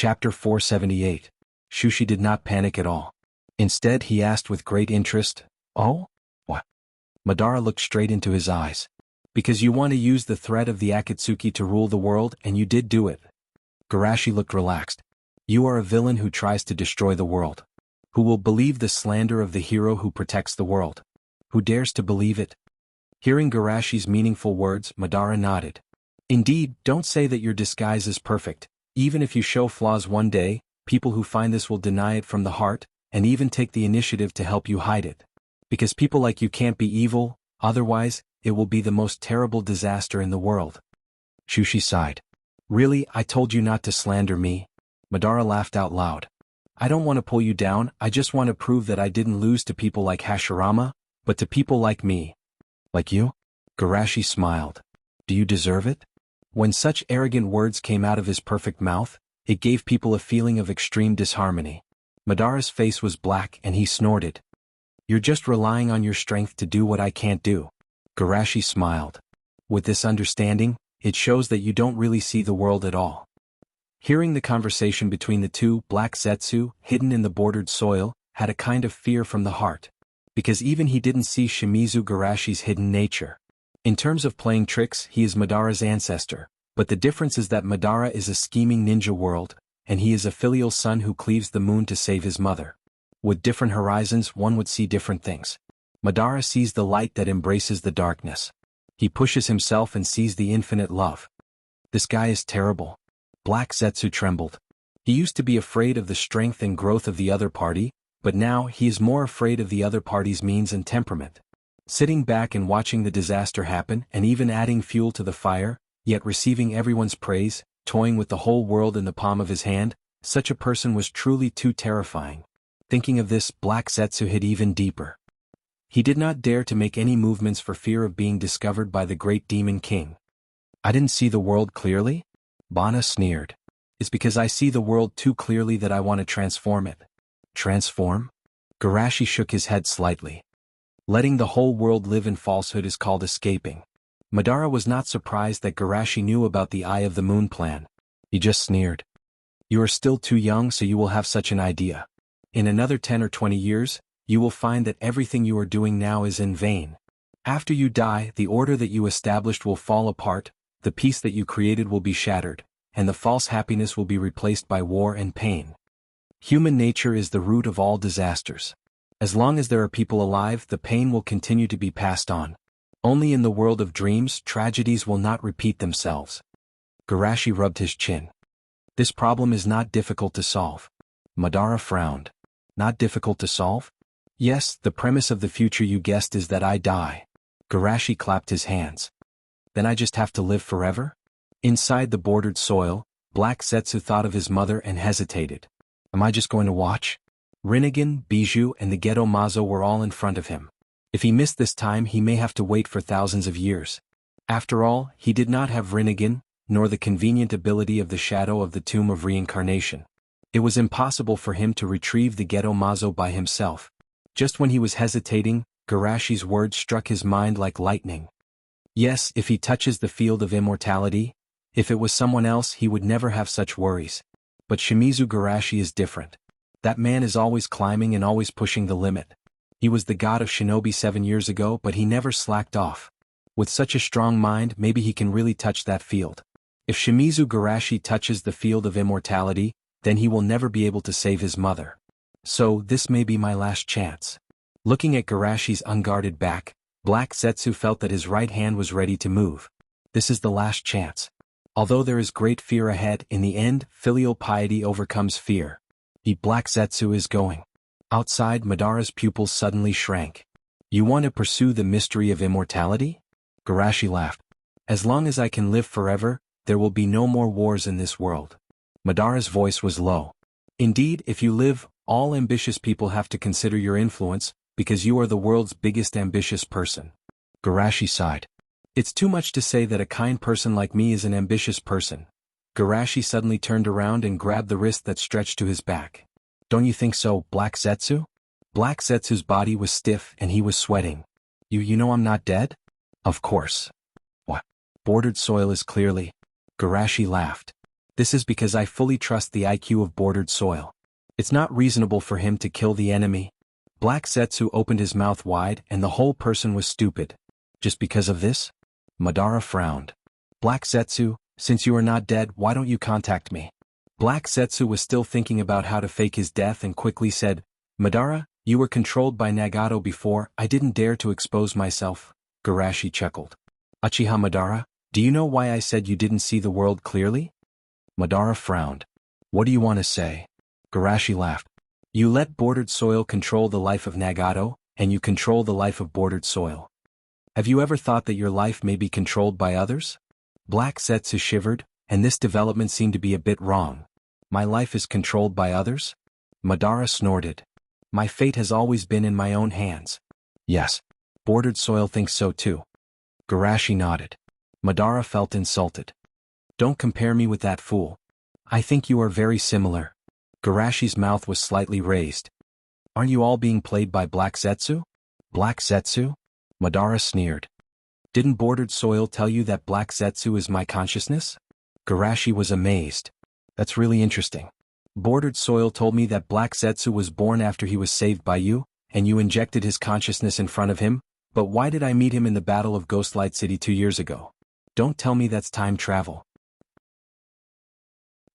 Chapter 478. Shushi did not panic at all. Instead, he asked with great interest, "Oh? What?" Madara looked straight into his eyes. "Because you want to use the threat of the Akatsuki to rule the world, and you did do it." Garashi looked relaxed. "You are a villain who tries to destroy the world. Who will believe the slander of the hero who protects the world? Who dares to believe it?" Hearing Garashi's meaningful words, Madara nodded. "Indeed, don't say that your disguise is perfect. Even if you show flaws one day, people who find this will deny it from the heart, and even take the initiative to help you hide it. Because people like you can't be evil, otherwise, it will be the most terrible disaster in the world." Shushi sighed. "Really, I told you not to slander me." Madara laughed out loud. "I don't want to pull you down, I just want to prove that I didn't lose to people like Hashirama, but to people like me." "Like you?" Garashi smiled. "Do you deserve it?" When such arrogant words came out of his perfect mouth, it gave people a feeling of extreme disharmony. Madara's face was black and he snorted. "You're just relying on your strength to do what I can't do." Garashi smiled. "With this understanding, it shows that you don't really see the world at all." Hearing the conversation between the two, Black Zetsu, hidden in the bordered soil, had a kind of fear from the heart. Because even he didn't see Shimizu Garashi's hidden nature. In terms of playing tricks, he is Madara's ancestor, but the difference is that Madara is a scheming ninja world, and he is a filial son who cleaves the moon to save his mother. With different horizons, one would see different things. Madara sees the light that embraces the darkness. He pushes himself and sees the infinite love. This guy is terrible. Black Zetsu trembled. He used to be afraid of the strength and growth of the other party, but now he is more afraid of the other party's means and temperament. Sitting back and watching the disaster happen and even adding fuel to the fire, yet receiving everyone's praise, toying with the whole world in the palm of his hand, such a person was truly too terrifying. Thinking of this, Black Zetsu hid even deeper. He did not dare to make any movements for fear of being discovered by the great demon king. "I didn't see the world clearly?" Bana sneered. "It's because I see the world too clearly that I want to transform it." "Transform?" Garashi shook his head slightly. "Letting the whole world live in falsehood is called escaping." Madara was not surprised that Garashi knew about the Eye of the Moon plan. He just sneered. "You are still too young, so you will have such an idea. In another 10 or 20 years, you will find that everything you are doing now is in vain. After you die, the order that you established will fall apart, the peace that you created will be shattered, and the false happiness will be replaced by war and pain. Human nature is the root of all disasters. As long as there are people alive, the pain will continue to be passed on. Only in the world of dreams, tragedies will not repeat themselves." Garashi rubbed his chin. "This problem is not difficult to solve." Madara frowned. "Not difficult to solve?" "Yes, the premise of the future you guessed is that I die." Garashi clapped his hands. "Then I just have to live forever?" Inside the bordered soil, Black Zetsu thought of his mother and hesitated. "Am I just going to watch?" Rinnegan, Bijou, and the Ghetto Mazo were all in front of him. If he missed this time, he may have to wait for thousands of years. After all, he did not have Rinnegan, nor the convenient ability of the shadow of the Tomb of Reincarnation. It was impossible for him to retrieve the Ghetto Mazo by himself. Just when he was hesitating, Garashi's words struck his mind like lightning. Yes, if he touches the field of immortality, if it was someone else he would never have such worries. But Shimizu Garashi is different. That man is always climbing and always pushing the limit. He was the god of shinobi 7 years ago, but he never slacked off. With such a strong mind, maybe he can really touch that field. If Shimizu Garashi touches the field of immortality, then he will never be able to save his mother. So, this may be my last chance. Looking at Garashi's unguarded back, Black Zetsu felt that his right hand was ready to move. This is the last chance. Although there is great fear ahead, in the end, filial piety overcomes fear. Black Zetsu is going. Outside, Madara's pupils suddenly shrank. "You want to pursue the mystery of immortality?" Garashi laughed. "As long as I can live forever, there will be no more wars in this world." Madara's voice was low. "Indeed, if you live, all ambitious people have to consider your influence, because you are the world's biggest ambitious person." Garashi sighed. "It's too much to say that a kind person like me is an ambitious person." Garashi suddenly turned around and grabbed the wrist that stretched to his back. "Don't you think so, Black Zetsu?" Black Zetsu's body was stiff and he was sweating. You know I'm not dead?" "Of course." "What? Bordered soil is clearly..." Garashi laughed. This is because I fully trust the IQ of bordered soil. It's not reasonable for him to kill the enemy. Black Setsu opened his mouth wide and the whole person was stupid. Just because of this? Madara frowned. Black Setsu, since you are not dead, why don't you contact me? Black Setsu was still thinking about how to fake his death and quickly said, Madara, you were controlled by Nagato before, I didn't dare to expose myself. Garashi chuckled. Uchiha Madara, do you know why I said you didn't see the world clearly? Madara frowned. What do you want to say? Garashi laughed. You let bordered soil control the life of Nagato, and you control the life of bordered soil. Have you ever thought that your life may be controlled by others? Black Setsu shivered, and this development seemed to be a bit wrong. My life is controlled by others? Madara snorted. My fate has always been in my own hands. Yes. Bordered soil thinks so too. Garashi nodded. Madara felt insulted. Don't compare me with that fool. I think you are very similar. Garashi's mouth was slightly raised. Aren't you all being played by Black Setsu? Black Setsu? Madara sneered. Didn't bordered soil tell you that Black Setsu is my consciousness? Garashi was amazed. That's really interesting. Bordered soil told me that Black Setsu was born after he was saved by you, and you injected his consciousness in front of him, but why did I meet him in the Battle of Ghostlight City 2 years ago? Don't tell me that's time travel.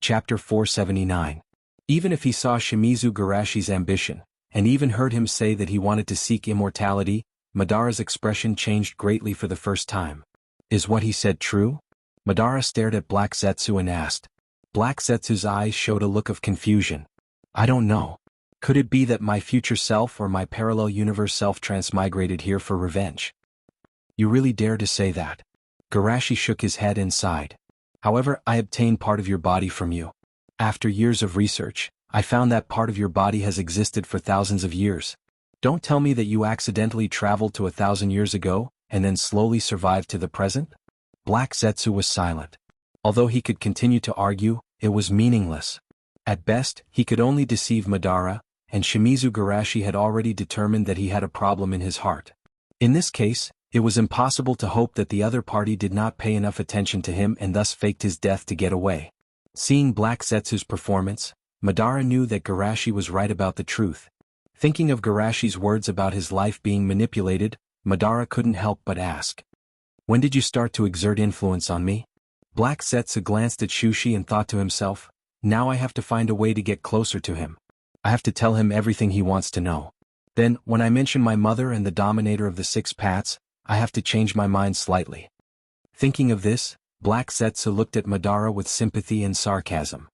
Chapter 479. Even if he saw Shimizu Garashi's ambition, and even heard him say that he wanted to seek immortality, Madara's expression changed greatly for the first time. Is what he said true? Madara stared at Black Setsu and asked. Black Setsu's eyes showed a look of confusion. I don't know. Could it be that my future self or my parallel universe self transmigrated here for revenge? You really dare to say that? Garashi shook his head and sighed. However, I obtained part of your body from you. After years of research, I found that part of your body has existed for thousands of years. Don't tell me that you accidentally traveled to 1,000 years ago, and then slowly survived to the present? Black Setsu was silent. Although he could continue to argue, it was meaningless. At best, he could only deceive Madara, and Shimizu Garashi had already determined that he had a problem in his heart. In this case, it was impossible to hope that the other party did not pay enough attention to him and thus faked his death to get away. Seeing Black Setsu's performance, Madara knew that Garashi was right about the truth. Thinking of Garashi's words about his life being manipulated, Madara couldn't help but ask. When did you start to exert influence on me? Black Setsu glanced at Shushi and thought to himself, now I have to find a way to get closer to him. I have to tell him everything he wants to know. Then, when I mention my mother and the dominator of the 6 paths, I have to change my mind slightly. Thinking of this, Black Setsu looked at Madara with sympathy and sarcasm.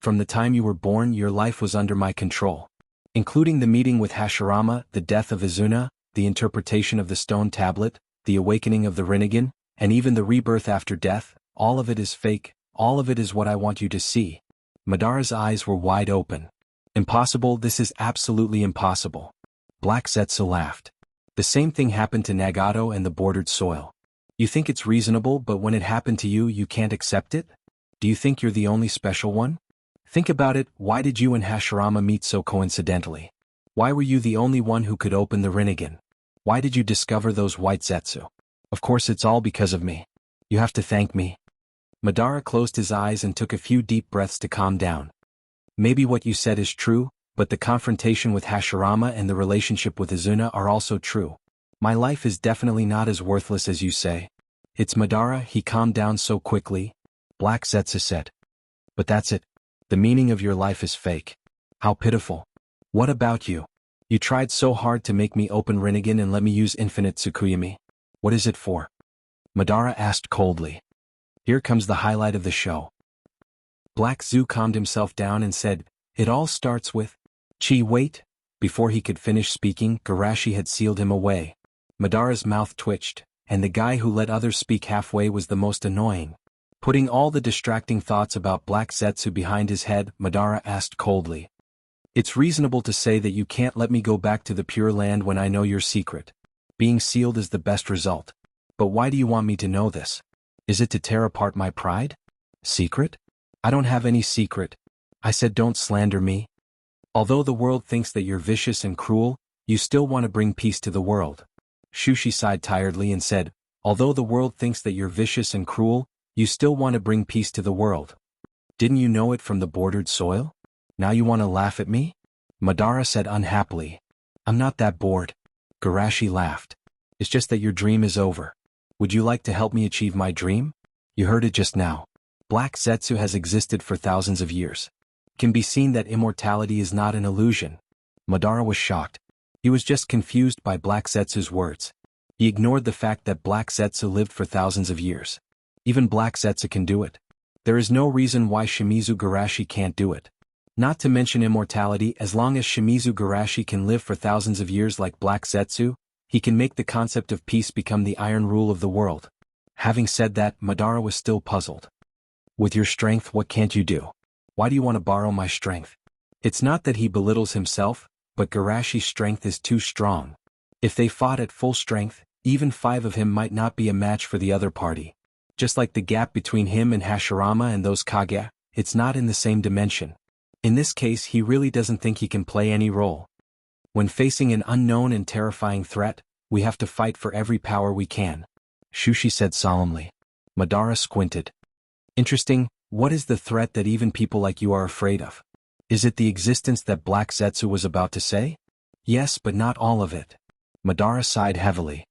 From the time you were born, your life was under my control. Including the meeting with Hashirama, the death of Izuna, the interpretation of the stone tablet, the awakening of the Rinnegan, and even the rebirth after death, all of it is fake, all of it is what I want you to see. Madara's eyes were wide open. Impossible, this is absolutely impossible. Black Setsu laughed. The same thing happened to Nagato and the bordered soil. You think it's reasonable, but when it happened to you, you can't accept it? Do you think you're the only special one? Think about it, why did you and Hashirama meet so coincidentally? Why were you the only one who could open the Rinnegan? Why did you discover those white Zetsu? Of course it's all because of me. You have to thank me. Madara closed his eyes and took a few deep breaths to calm down. Maybe what you said is true, but the confrontation with Hashirama and the relationship with Izuna are also true. My life is definitely not as worthless as you say. It's Madara, he calmed down so quickly. Black Setsu said. But that's it. The meaning of your life is fake. How pitiful. What about you? You tried so hard to make me open Rinnegan and let me use infinite Tsukuyami. What is it for? Madara asked coldly. Here comes the highlight of the show. Black Zu calmed himself down and said, it all starts with... Wait. Before he could finish speaking, Garashi had sealed him away. Madara's mouth twitched, and the guy who let others speak halfway was the most annoying. Putting all the distracting thoughts about Black Setsu behind his head, Madara asked coldly. It's reasonable to say that you can't let me go back to the Pure Land when I know your secret. Being sealed is the best result. But why do you want me to know this? Is it to tear apart my pride? Secret? I don't have any secret. I said don't slander me. Although the world thinks that you're vicious and cruel, you still want to bring peace to the world. Shushi sighed tiredly and said, although the world thinks that you're vicious and cruel, you still want to bring peace to the world. Didn't you know it from the bordered soil? Now you want to laugh at me? Madara said unhappily. I'm not that bored. Garashi laughed. It's just that your dream is over. Would you like to help me achieve my dream? You heard it just now. Black Zetsu has existed for thousands of years. It can be seen that immortality is not an illusion. Madara was shocked. He was just confused by Black Zetsu's words. He ignored the fact that Black Zetsu lived for thousands of years. Even Black Zetsu can do it. There is no reason why Shimizu Garashi can't do it. Not to mention immortality, as long as Shimizu Garashi can live for thousands of years like Black Zetsu, he can make the concept of peace become the iron rule of the world. Having said that, Madara was still puzzled. With your strength, what can't you do? Why do you want to borrow my strength? It's not that he belittles himself, but Garashi's strength is too strong. If they fought at full strength, even 5 of him might not be a match for the other party. Just like the gap between him and Hashirama and those Kage, it's not in the same dimension. In this case, he really doesn't think he can play any role. When facing an unknown and terrifying threat, we have to fight for every power we can, Shushi said solemnly. Madara squinted. Interesting, what is the threat that even people like you are afraid of? Is it the existence that Black Zetsu was about to say? Yes, but not all of it. Madara sighed heavily.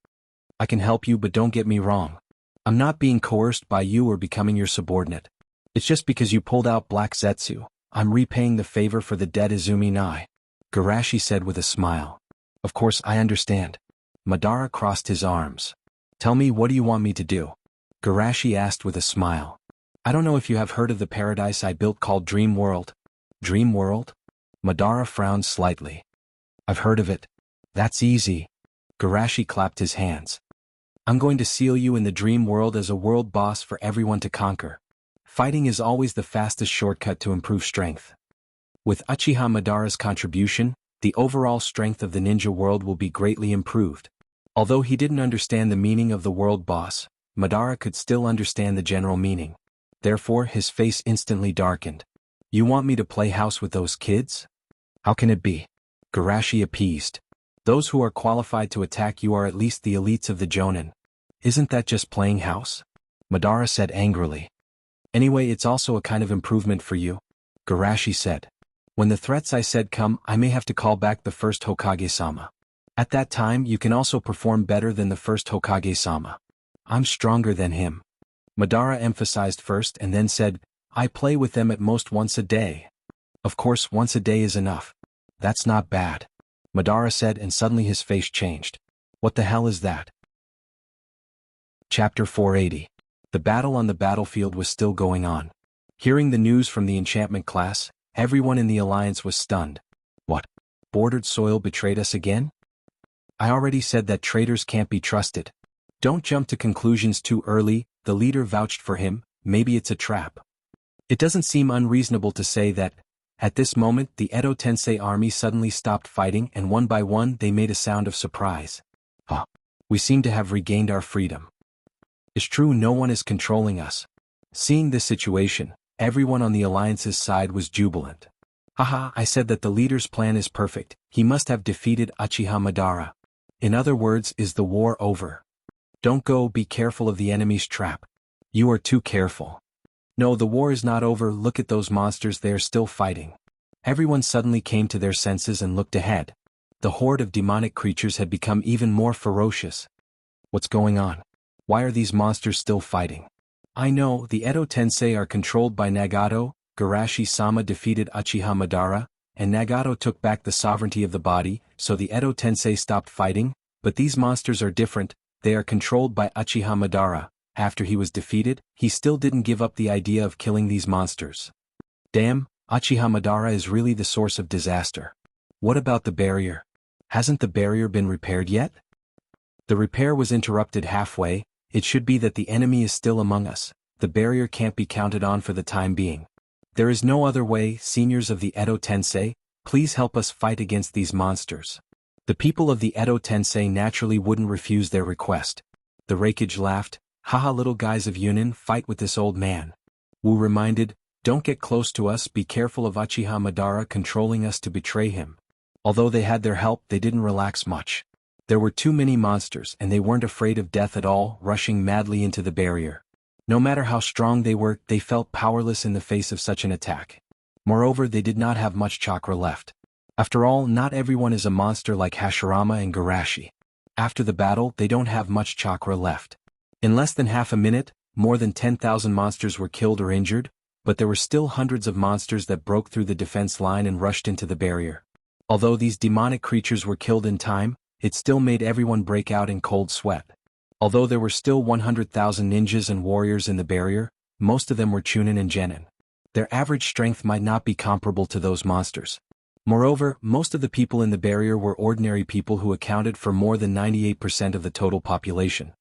I can help you, but don't get me wrong. I'm not being coerced by you or becoming your subordinate. It's just because you pulled out Black Zetsu, I'm repaying the favor for the dead Izumi Nai, Garashi said with a smile. Of course I understand. Madara crossed his arms. Tell me, what do you want me to do? Garashi asked with a smile. I don't know if you have heard of the paradise I built called Dream World. Dream World? Madara frowned slightly. I've heard of it. That's easy. Garashi clapped his hands. I'm going to seal you in the Dream World as a world boss for everyone to conquer. Fighting is always the fastest shortcut to improve strength. With Uchiha Madara's contribution, the overall strength of the ninja world will be greatly improved. Although he didn't understand the meaning of the world boss, Madara could still understand the general meaning. Therefore, his face instantly darkened. You want me to play house with those kids? How can it be? Garashi appeased. Those who are qualified to attack you are at least the elites of the Jonin. Isn't that just playing house? Madara said angrily. Anyway, it's also a kind of improvement for you, Garashi said. When the threats I said come, I may have to call back the first Hokage-sama. At that time, you can also perform better than the first Hokage-sama. I'm stronger than him. Madara emphasized first and then said, I play with them at most once a day. Of course, once a day is enough. That's not bad, Madara said, and suddenly his face changed. What the hell is that? Chapter 480. The battle on the battlefield was still going on. Hearing the news from the enchantment class, everyone in the alliance was stunned. What? Bordered soil betrayed us again? I already said that traitors can't be trusted. Don't jump to conclusions too early, the leader vouched for him, maybe it's a trap. It doesn't seem unreasonable to say that, at this moment, the Edo Tensei army suddenly stopped fighting and one by one they made a sound of surprise. We seem to have regained our freedom. It's true, no one is controlling us. Seeing this situation, everyone on the alliance's side was jubilant. Haha, I said that the leader's plan is perfect, he must have defeated Uchiha Madara. In other words, is the war over? Don't go, be careful of the enemy's trap. You are too careful. No, the war is not over, look at those monsters, they are still fighting. Everyone suddenly came to their senses and looked ahead. The horde of demonic creatures had become even more ferocious. What's going on? Why are these monsters still fighting? I know, the Edo Tensei are controlled by Nagato, Garashi-sama defeated Uchiha Madara, and Nagato took back the sovereignty of the body, so the Edo Tensei stopped fighting, but these monsters are different, they are controlled by Uchiha Madara. After he was defeated, he still didn't give up the idea of killing these monsters. Damn, Uchiha Madara is really the source of disaster. What about the barrier? Hasn't the barrier been repaired yet? The repair was interrupted halfway. It should be that the enemy is still among us. The barrier can't be counted on for the time being. There is no other way, seniors of the Edo Tensei, please help us fight against these monsters. The people of the Edo Tensei naturally wouldn't refuse their request. The Raikage laughed. Haha, little guys of Yunin, fight with this old man. Wu reminded, don't get close to us, be careful of Uchiha Madara controlling us to betray him. Although they had their help, they didn't relax much. There were too many monsters and they weren't afraid of death at all, rushing madly into the barrier. No matter how strong they were, they felt powerless in the face of such an attack. Moreover, they did not have much chakra left. After all, not everyone is a monster like Hashirama and Garashi. After the battle, they don't have much chakra left. In less than half a minute, more than 10,000 monsters were killed or injured, but there were still hundreds of monsters that broke through the defense line and rushed into the barrier. Although these demonic creatures were killed in time, it still made everyone break out in cold sweat. Although there were still 100,000 ninjas and warriors in the barrier, most of them were Chunin and Genin. Their average strength might not be comparable to those monsters. Moreover, most of the people in the barrier were ordinary people who accounted for more than 98% of the total population.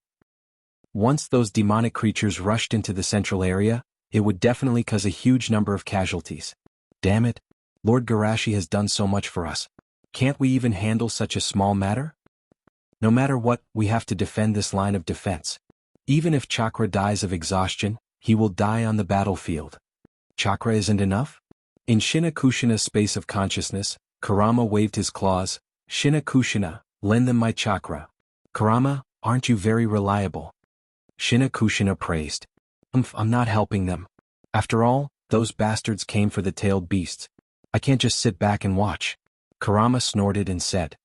Once those demonic creatures rushed into the central area, it would definitely cause a huge number of casualties. Damn it, Lord Garashi has done so much for us. Can't we even handle such a small matter? No matter what, we have to defend this line of defense. Even if Chakra dies of exhaustion, he will die on the battlefield. Chakra isn't enough? In Shinakushina's space of consciousness, Kurama waved his claws. Shinakushina, lend them my chakra. Kurama, aren't you very reliable? Shinakushina praised. I'm not helping them. After all, those bastards came for the tailed beasts. I can't just sit back and watch. Kurama snorted and said.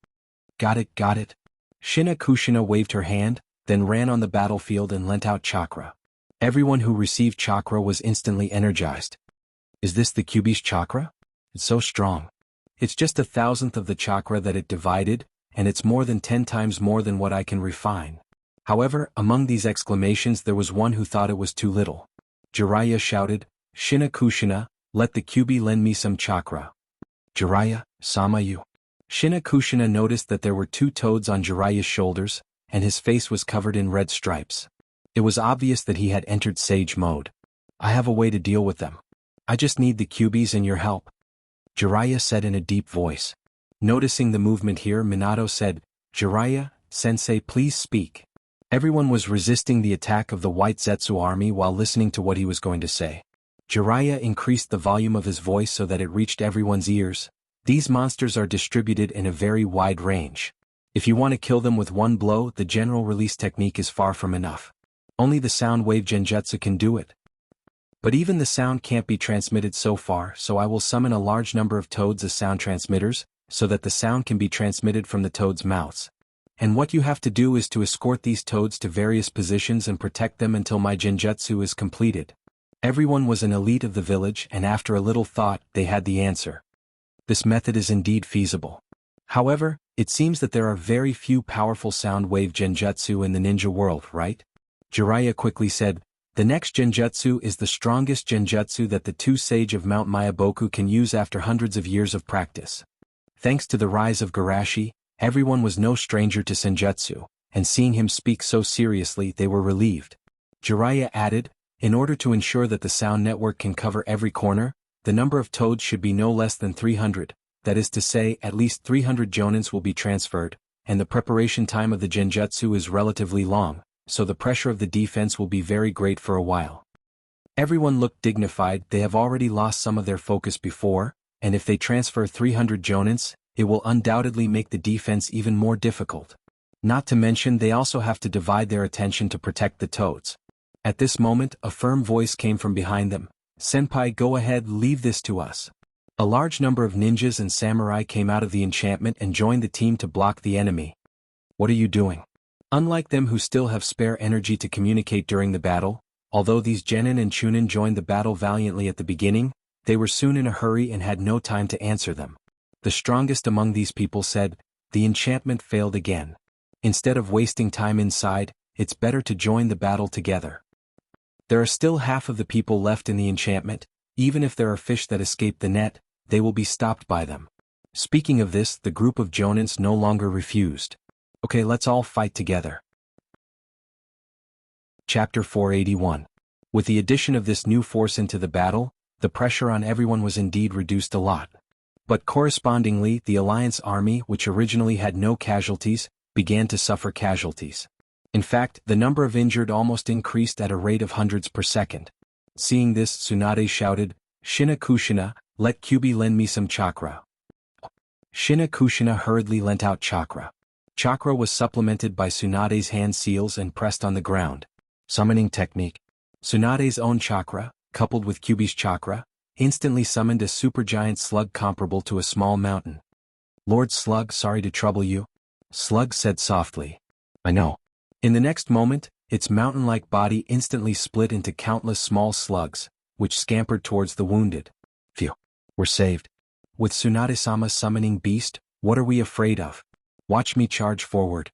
Got it, got it. Shinakushina waved her hand, then ran on the battlefield and lent out chakra. Everyone who received chakra was instantly energized. Is this the Kyuubi's chakra? It's so strong. It's just 1,000th of the chakra that it divided, and it's more than 10 times more than what I can refine. However, among these exclamations there was one who thought it was too little. Jiraiya shouted, Shinakushina, let the Kyuubi lend me some chakra. Jiraiya, sama you. Shinakushina noticed that there were 2 toads on Jiraiya's shoulders, and his face was covered in red stripes. It was obvious that he had entered Sage mode. I have a way to deal with them. I just need the Kyuubis and your help. Jiraiya said in a deep voice. Noticing the movement here, Minato said, Jiraiya, sensei, please speak. Everyone was resisting the attack of the White Zetsu army while listening to what he was going to say. Jiraiya increased the volume of his voice so that it reached everyone's ears. These monsters are distributed in a very wide range. If you want to kill them with one blow, the general release technique is far from enough. Only the sound wave genjutsu can do it. But even the sound can't be transmitted so far, so I will summon a large number of toads as sound transmitters, so that the sound can be transmitted from the toads' mouths. And what you have to do is to escort these toads to various positions and protect them until my genjutsu is completed. Everyone was an elite of the village, and after a little thought, they had the answer. This method is indeed feasible. However, it seems that there are very few powerful sound wave genjutsu in the ninja world, right? Jiraiya quickly said, the next genjutsu is the strongest genjutsu that the 2 sage of Mount Mayaboku can use after hundreds of years of practice. Thanks to the rise of Garashi, everyone was no stranger to senjutsu, and seeing him speak so seriously they were relieved. Jiraiya added, in order to ensure that the sound network can cover every corner, the number of toads should be no less than 300, that is to say, at least 300 jonins will be transferred, and the preparation time of the genjutsu is relatively long, so the pressure of the defense will be very great for a while. Everyone looked dignified. They have already lost some of their focus before, and if they transfer 300 jonins, it will undoubtedly make the defense even more difficult. Not to mention they also have to divide their attention to protect the toads. At this moment, a firm voice came from behind them. Senpai, go ahead, leave this to us. A large number of ninjas and samurai came out of the enchantment and joined the team to block the enemy. What are you doing? Unlike them who still have spare energy to communicate during the battle, although these Genin and Chunin joined the battle valiantly at the beginning, they were soon in a hurry and had no time to answer them. The strongest among these people said, the enchantment failed again. Instead of wasting time inside, it's better to join the battle together. There are still half of the people left in the enchantment. Even if there are fish that escape the net, they will be stopped by them. Speaking of this, the group of Jonins no longer refused. Okay, let's all fight together. Chapter 481. With the addition of this new force into the battle, the pressure on everyone was indeed reduced a lot. But correspondingly, the Alliance army, which originally had no casualties, began to suffer casualties. In fact, the number of injured almost increased at a rate of hundreds per second. Seeing this, Tsunade shouted, Shinakushina, let Kyuubi lend me some chakra. Shinakushina hurriedly lent out chakra. Chakra was supplemented by Tsunade's hand seals and pressed on the ground. Summoning technique. Tsunade's own chakra, coupled with Kyubi's chakra, instantly summoned a supergiant slug comparable to a small mountain. Lord Slug, sorry to trouble you. Slug said softly. I know. In the next moment, its mountain-like body instantly split into countless small slugs, which scampered towards the wounded. Phew. We're saved. With Tsunade-sama summoning beast, what are we afraid of? Watch me charge forward.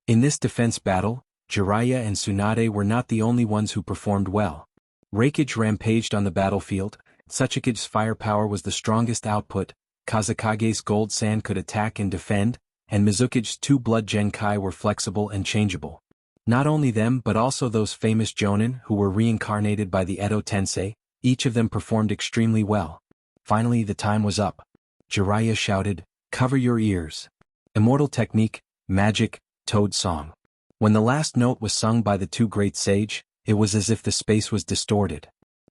In this defense battle, Jiraiya and Tsunade were not the only ones who performed well. Raikage rampaged on the battlefield, Tsuchikage's firepower was the strongest output, Kazakage's gold sand could attack and defend, and Mizukage's two blood Genkai were flexible and changeable. Not only them but also those famous Jonin who were reincarnated by the Edo Tensei, each of them performed extremely well. Finally the time was up. Jiraiya shouted, "Cover your ears." Immortal technique, magic, toad song. When the last note was sung by the two great sage, it was as if the space was distorted.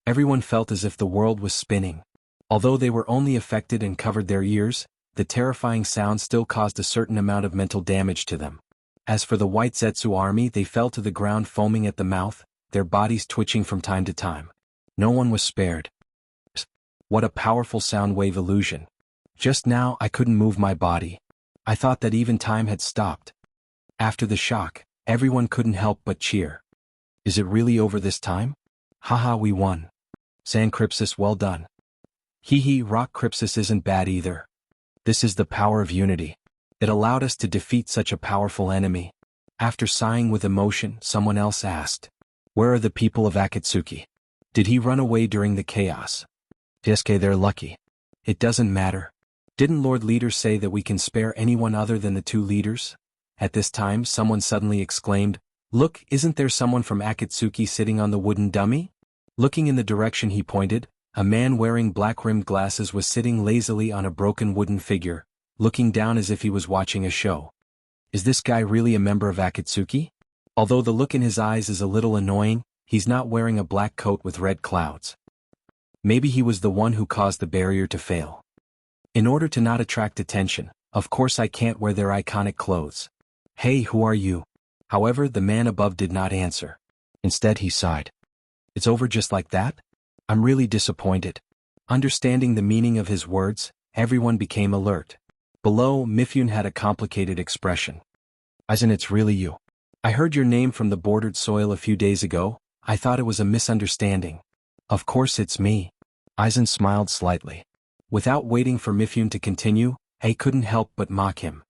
Everyone felt as if the world was spinning. Although they were only affected and covered their ears, the terrifying sound still caused a certain amount of mental damage to them. As for the White Zetsu army, they fell to the ground foaming at the mouth, their bodies twitching from time to time. No one was spared. What a powerful sound wave illusion. Just now I couldn't move my body. I thought that even time had stopped. After the shock, everyone couldn't help but cheer. Is it really over this time? Haha, we won. Sand Crypsis, well done. Hee Rock Crypsis isn't bad either. This is the power of unity. It allowed us to defeat such a powerful enemy. After sighing with emotion, someone else asked, "Where are the people of Akatsuki? Did he run away during the chaos?" Pieske, they're lucky. It doesn't matter. Didn't Lord Leader say that we can spare anyone other than the two leaders? At this time someone suddenly exclaimed, "Look, isn't there someone from Akatsuki sitting on the wooden dummy?" Looking in the direction he pointed, a man wearing black-rimmed glasses was sitting lazily on a broken wooden figure, looking down as if he was watching a show. Is this guy really a member of Akatsuki? Although the look in his eyes is a little annoying, he's not wearing a black coat with red clouds. Maybe he was the one who caused the barrier to fail. In order to not attract attention, of course I can't wear their iconic clothes. Hey, who are you? However, the man above did not answer. Instead he sighed. It's over just like that? I'm really disappointed. Understanding the meaning of his words, everyone became alert. Below, Mifune had a complicated expression. Aizen, it's really you. I heard your name from the bordered soil a few days ago. I thought it was a misunderstanding. Of course it's me. Aizen smiled slightly. Without waiting for Mifune to continue, I couldn't help but mock him.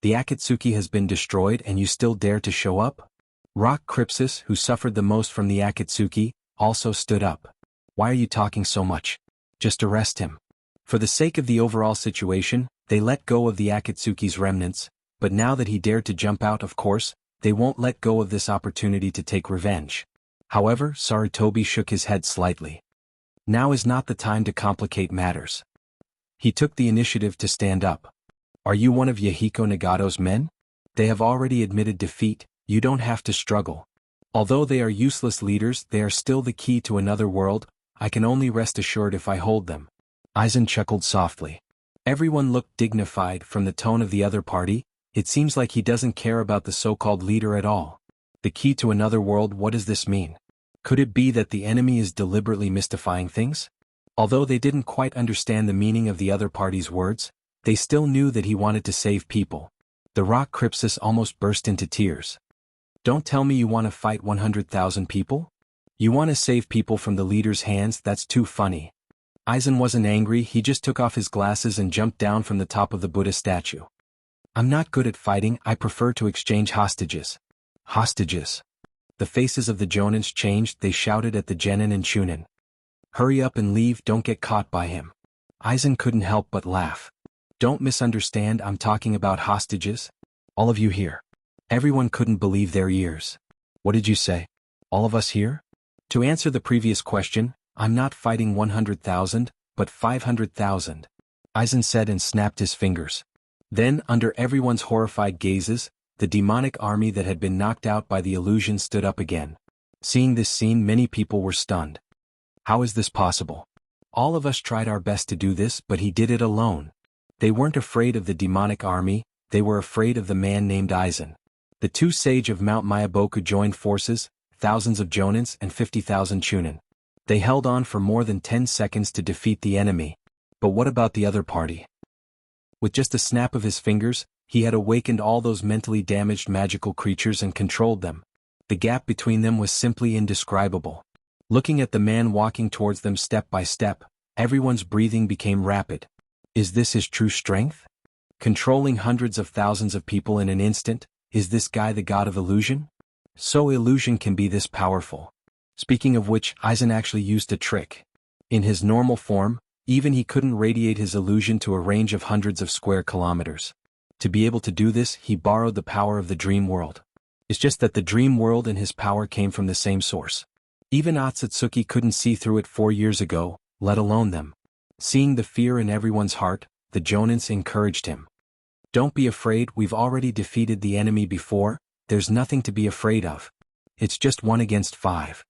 The Akatsuki has been destroyed and you still dare to show up? Rock Crypsis, who suffered the most from the Akatsuki, also stood up. Why are you talking so much? Just arrest him. For the sake of the overall situation, they let go of the Akatsuki's remnants, but now that he dared to jump out, of course, they won't let go of this opportunity to take revenge. However, Sarutobi shook his head slightly. Now is not the time to complicate matters. He took the initiative to stand up. Are you one of Yahiko Nagato's men? They have already admitted defeat, you don't have to struggle. Although they are useless leaders, they are still the key to another world. I can only rest assured if I hold them. Aizen chuckled softly. Everyone looked dignified from the tone of the other party. It seems like he doesn't care about the so-called leader at all. The key to another world, what does this mean? Could it be that the enemy is deliberately mystifying things? Although they didn't quite understand the meaning of the other party's words, they still knew that he wanted to save people. The Rock Crypsis almost burst into tears. Don't tell me you want to fight 100,000 people? You want to save people from the leader's hands? That's too funny. Aizen wasn't angry, he just took off his glasses and jumped down from the top of the Buddha statue. I'm not good at fighting, I prefer to exchange hostages. Hostages. The faces of the Jonins changed, they shouted at the Genin and Chunin. Hurry up and leave, don't get caught by him. Aizen couldn't help but laugh. Don't misunderstand, I'm talking about hostages. All of you here. Everyone couldn't believe their ears. What did you say? All of us here? To answer the previous question, I'm not fighting 100,000, but 500,000. Aizen said and snapped his fingers. Then, under everyone's horrified gazes, the demonic army that had been knocked out by the illusion stood up again. Seeing this scene, many people were stunned. How is this possible? All of us tried our best to do this, but he did it alone. They weren't afraid of the demonic army, they were afraid of the man named Aizen. The two sage of Mount Mayaboku joined forces, thousands of jonins and 50,000 chunin. They held on for more than 10 seconds to defeat the enemy. But what about the other party? With just a snap of his fingers, he had awakened all those mentally damaged magical creatures and controlled them. The gap between them was simply indescribable. Looking at the man walking towards them step by step, everyone's breathing became rapid. Is this his true strength? Controlling hundreds of thousands of people in an instant, is this guy the god of illusion? So illusion can be this powerful. Speaking of which, Aizen actually used a trick. In his normal form, even he couldn't radiate his illusion to a range of hundreds of square kilometers. To be able to do this, he borrowed the power of the dream world. It's just that the dream world and his power came from the same source. Even Otsutsuki couldn't see through it 4 years ago, let alone them. Seeing the fear in everyone's heart, the jonins encouraged him. Don't be afraid, we've already defeated the enemy before, there's nothing to be afraid of. It's just 1 against 5.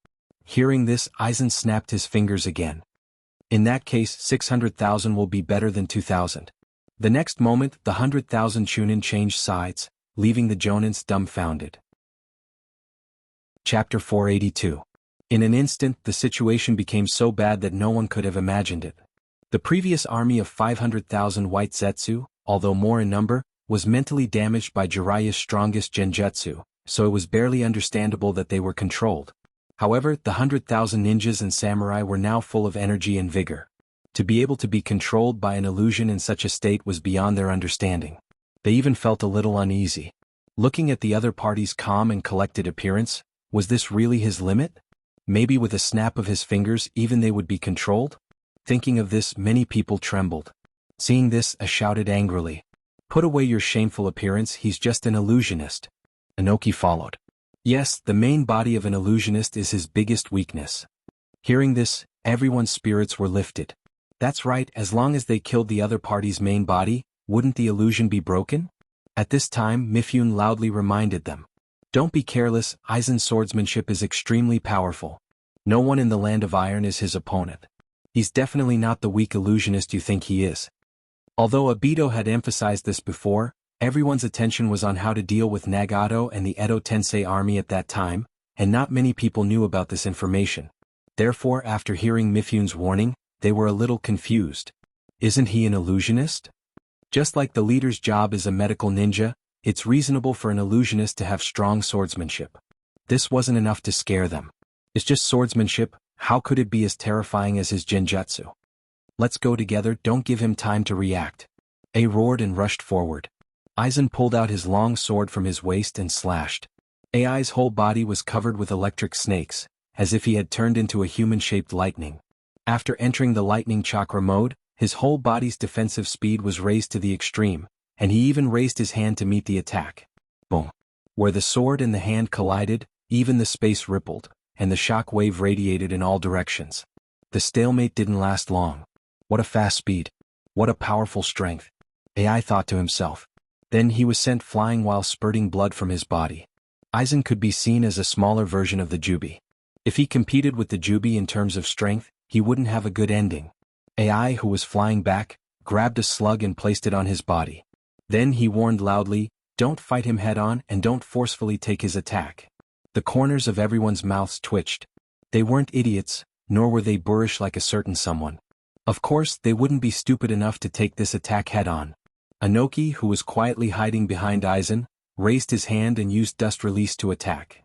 Hearing this, Aizen snapped his fingers again. In that case, 600,000 will be better than 2,000. The next moment, the 100,000 chunin changed sides, leaving the jonins dumbfounded. Chapter 482. In an instant, the situation became so bad that no one could have imagined it. The previous army of 500,000 white Zetsu, although more in number, was mentally damaged by Jiraiya's strongest genjutsu, so it was barely understandable that they were controlled. However, the 100,000 ninjas and samurai were now full of energy and vigor. To be able to be controlled by an illusion in such a state was beyond their understanding. They even felt a little uneasy. Looking at the other party's calm and collected appearance, was this really his limit? Maybe with a snap of his fingers even they would be controlled? Thinking of this, many people trembled. Seeing this, I shouted angrily. Put away your shameful appearance, he's just an illusionist. Inoki followed. Yes, the main body of an illusionist is his biggest weakness. Hearing this, everyone's spirits were lifted. That's right, as long as they killed the other party's main body, wouldn't the illusion be broken? At this time, Mifune loudly reminded them. Don't be careless, Aizen's swordsmanship is extremely powerful. No one in the Land of Iron is his opponent. He's definitely not the weak illusionist you think he is. Although Obito had emphasized this before, everyone's attention was on how to deal with Nagato and the Edo Tensei army at that time, and not many people knew about this information. Therefore, after hearing Mifune's warning, they were a little confused. Isn't he an illusionist? Just like the leader's job is a medical ninja, it's reasonable for an illusionist to have strong swordsmanship. This wasn't enough to scare them. It's just swordsmanship, how could it be as terrifying as his genjutsu? Let's go together, don't give him time to react. A roared and rushed forward. Aizen pulled out his long sword from his waist and slashed. Ai's whole body was covered with electric snakes, as if he had turned into a human-shaped lightning. After entering the lightning chakra mode, his whole body's defensive speed was raised to the extreme, and he even raised his hand to meet the attack. Boom. Where the sword and the hand collided, even the space rippled, and the shock wave radiated in all directions. The stalemate didn't last long. What a fast speed. What a powerful strength. Ai thought to himself. Then he was sent flying while spurting blood from his body. Aizen could be seen as a smaller version of the Jubi. If he competed with the Jubi in terms of strength, he wouldn't have a good ending. Ai, who was flying back, grabbed a slug and placed it on his body. Then he warned loudly, don't fight him head-on and don't forcefully take his attack. The corners of everyone's mouths twitched. They weren't idiots, nor were they boorish like a certain someone. Of course, they wouldn't be stupid enough to take this attack head-on. Inoki, who was quietly hiding behind Aizen, raised his hand and used dust release to attack.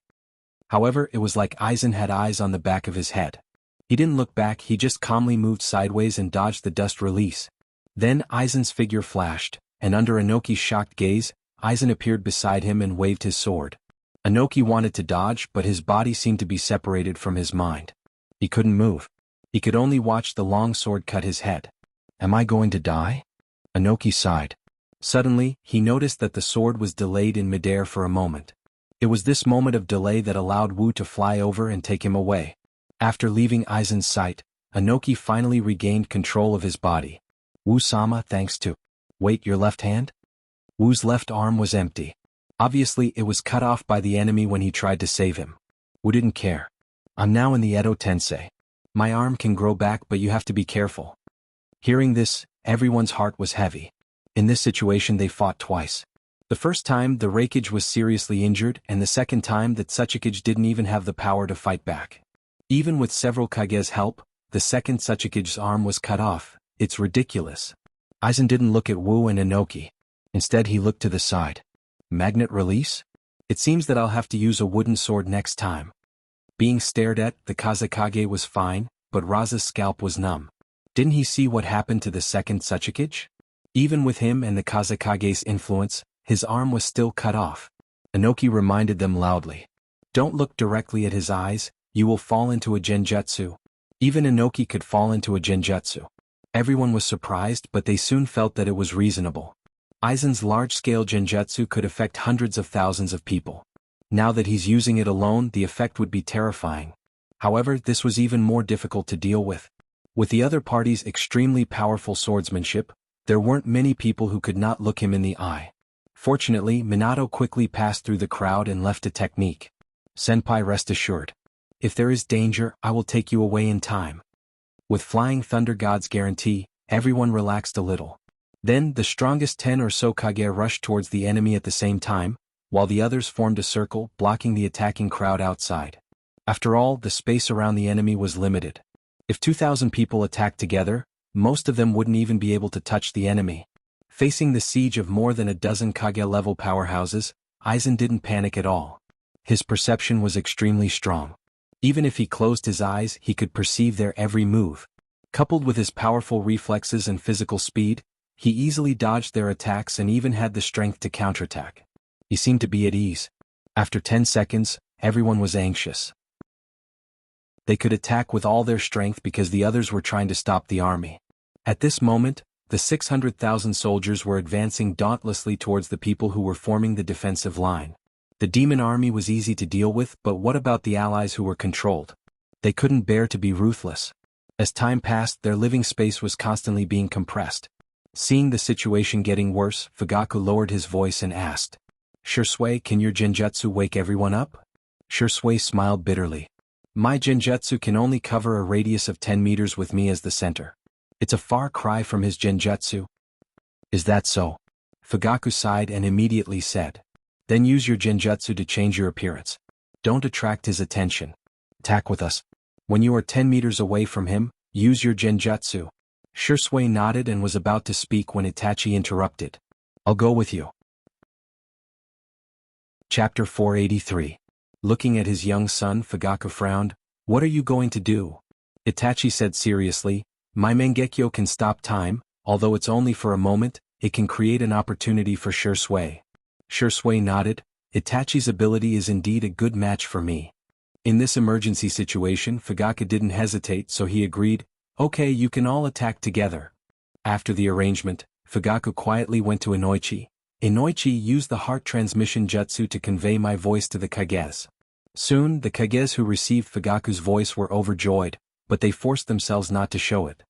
However, it was like Aizen had eyes on the back of his head. He didn't look back, he just calmly moved sideways and dodged the dust release. Then Aizen's figure flashed, and under Inoki's shocked gaze, Aizen appeared beside him and waved his sword. Inoki wanted to dodge, but his body seemed to be separated from his mind. He couldn't move. He could only watch the long sword cut his head. Am I going to die? Inoki sighed. Suddenly, he noticed that the sword was delayed in midair for a moment. It was this moment of delay that allowed Wu to fly over and take him away. After leaving Aizen's sight, Inoki finally regained control of his body. Wu-sama, thanks to. Wait, your left hand? Wu's left arm was empty. Obviously, it was cut off by the enemy when he tried to save him. Wu didn't care. I'm now in the Edo Tensei. My arm can grow back, but you have to be careful. Hearing this, everyone's heart was heavy. In this situation they fought twice. The first time the Reikage was seriously injured, and the second time that Tsuchikage didn't even have the power to fight back. Even with several Kage's help, the second Tsuchikage's arm was cut off. It's ridiculous. Aizen didn't look at Wu and Inoki. Instead he looked to the side. Magnet release? It seems that I'll have to use a wooden sword next time. Being stared at, the Kazekage was fine, but Raza's scalp was numb. Didn't he see what happened to the second Tsuchikage? Even with him and the Kazekage's influence, his arm was still cut off. Inoki reminded them loudly. Don't look directly at his eyes, you will fall into a genjutsu. Even Inoki could fall into a genjutsu. Everyone was surprised, but they soon felt that it was reasonable. Aizen's large-scale genjutsu could affect hundreds of thousands of people. Now that he's using it alone, the effect would be terrifying. However, this was even more difficult to deal with. With the other party's extremely powerful swordsmanship, there weren't many people who could not look him in the eye. Fortunately, Minato quickly passed through the crowd and left a technique. Senpai, rest assured. If there is danger, I will take you away in time. With Flying Thunder God's guarantee, everyone relaxed a little. Then, the strongest 10 or so Kage rushed towards the enemy at the same time, while the others formed a circle, blocking the attacking crowd outside. After all, the space around the enemy was limited. If 2,000 people attacked together, most of them wouldn't even be able to touch the enemy. Facing the siege of more than a dozen Kage-level powerhouses, Aizen didn't panic at all. His perception was extremely strong. Even if he closed his eyes, he could perceive their every move. Coupled with his powerful reflexes and physical speed, he easily dodged their attacks and even had the strength to counterattack. He seemed to be at ease. After 10 seconds, everyone was anxious. They could attack with all their strength because the others were trying to stop the army. At this moment, the 600,000 soldiers were advancing dauntlessly towards the people who were forming the defensive line. The demon army was easy to deal with, but what about the allies who were controlled? They couldn't bear to be ruthless. As time passed, their living space was constantly being compressed. Seeing the situation getting worse, Fugaku lowered his voice and asked, Shursui, can your genjutsu wake everyone up? Shursui smiled bitterly. My genjutsu can only cover a radius of 10 meters with me as the center. It's a far cry from his genjutsu. Is that so? Fugaku sighed and immediately said. Then use your genjutsu to change your appearance. Don't attract his attention. Attack with us. When you are 10 meters away from him, use your genjutsu. Shursui nodded and was about to speak when Itachi interrupted. I'll go with you. Chapter 483. Looking at his young son, Fugaku frowned. What are you going to do? Itachi said seriously, my Mangekyo can stop time, although it's only for a moment, it can create an opportunity for Shursui. Shursui nodded. Itachi's ability is indeed a good match for me. In this emergency situation, Fugaku didn't hesitate, so he agreed, okay, you can all attack together. After the arrangement, Fugaku quietly went to Inoichi. Inoichi used the heart transmission jutsu to convey my voice to the Kages. Soon, the Kages who received Fugaku's voice were overjoyed, but they forced themselves not to show it.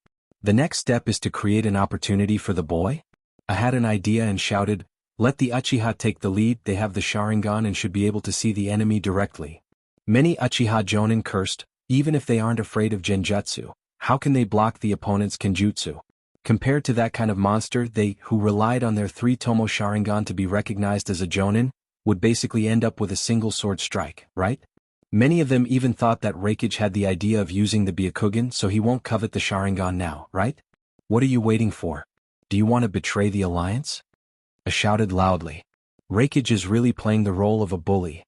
The next step is to create an opportunity for the boy? I had an idea and shouted, let the Uchiha take the lead, they have the Sharingan and should be able to see the enemy directly. Many Uchiha Jonin cursed, even if they aren't afraid of genjutsu, how can they block the opponent's kenjutsu? Compared to that kind of monster, they, who relied on their 3-tomo Sharingan to be recognized as a Jonin, would basically end up with a single sword strike, right? Many of them even thought that Reikage had the idea of using the Byakugan, so he won't covet the Sharingan now, right? What are you waiting for? Do you want to betray the alliance? I shouted loudly. Reikage is really playing the role of a bully.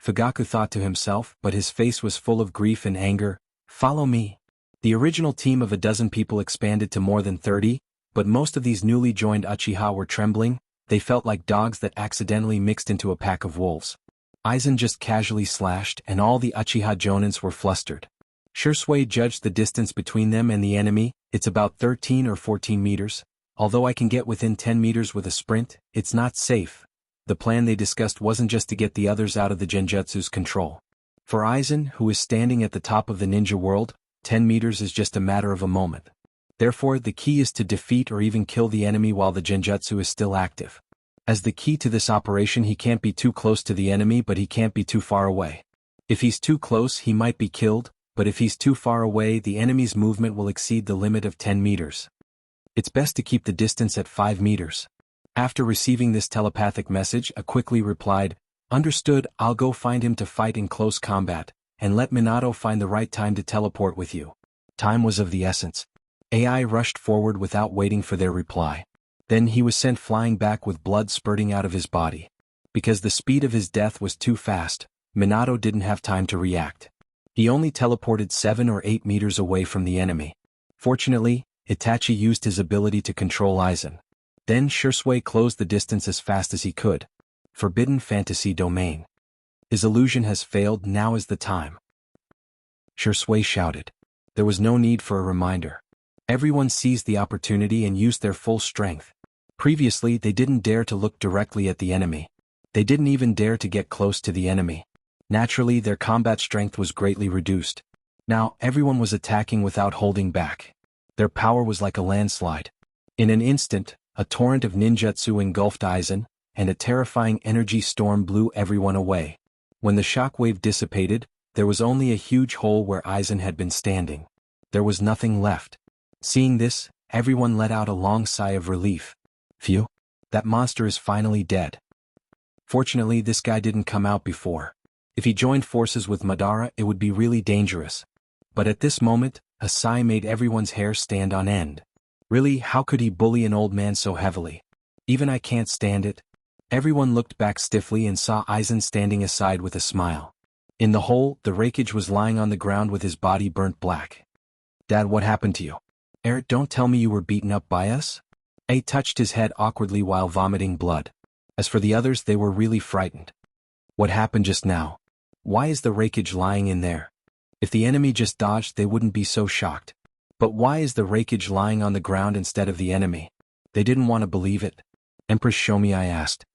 Fugaku thought to himself, but his face was full of grief and anger. Follow me. The original team of a dozen people expanded to more than 30, but most of these newly joined Uchiha were trembling. They felt like dogs that accidentally mixed into a pack of wolves. Aizen just casually slashed, and all the Uchiha Jonins were flustered. Shursui judged the distance between them and the enemy. It's about 13 or 14 meters. Although I can get within 10 meters with a sprint, it's not safe. The plan they discussed wasn't just to get the others out of the genjutsu's control. For Aizen, who is standing at the top of the ninja world, 10 meters is just a matter of a moment. Therefore, the key is to defeat or even kill the enemy while the genjutsu is still active. As the key to this operation, he can't be too close to the enemy, but he can't be too far away. If he's too close, he might be killed, but if he's too far away, the enemy's movement will exceed the limit of 10 meters. It's best to keep the distance at 5 meters. After receiving this telepathic message, I quickly replied, "Understood, I'll go find him to fight in close combat, and let Minato find the right time to teleport with you." Time was of the essence. AI rushed forward without waiting for their reply. Then he was sent flying back with blood spurting out of his body. Because the speed of his death was too fast, Minato didn't have time to react. He only teleported 7 or 8 meters away from the enemy. Fortunately, Itachi used his ability to control Aizen. Then Shursui closed the distance as fast as he could. Forbidden Fantasy Domain. His illusion has failed, now is the time. Shursui shouted. There was no need for a reminder. Everyone seized the opportunity and used their full strength. Previously, they didn't dare to look directly at the enemy. They didn't even dare to get close to the enemy. Naturally, their combat strength was greatly reduced. Now, everyone was attacking without holding back. Their power was like a landslide. In an instant, a torrent of ninjutsu engulfed Aizen, and a terrifying energy storm blew everyone away. When the shockwave dissipated, there was only a huge hole where Aizen had been standing. There was nothing left. Seeing this, everyone let out a long sigh of relief. Phew, that monster is finally dead. Fortunately, this guy didn't come out before. If he joined forces with Madara, it would be really dangerous. But at this moment, a sigh made everyone's hair stand on end. Really, how could he bully an old man so heavily? Even I can't stand it. Everyone looked back stiffly and saw Aizen standing aside with a smile. In the hole, the Raikage was lying on the ground with his body burnt black. "Dad, what happened to you?" "Eric, don't tell me you were beaten up by us?" A touched his head awkwardly while vomiting blood. As for the others, they were really frightened. "What happened just now? Why is the Raikage lying in there?" If the enemy just dodged, they wouldn't be so shocked. But why is the Raikage lying on the ground instead of the enemy? They didn't want to believe it. "Empress, show me," I asked.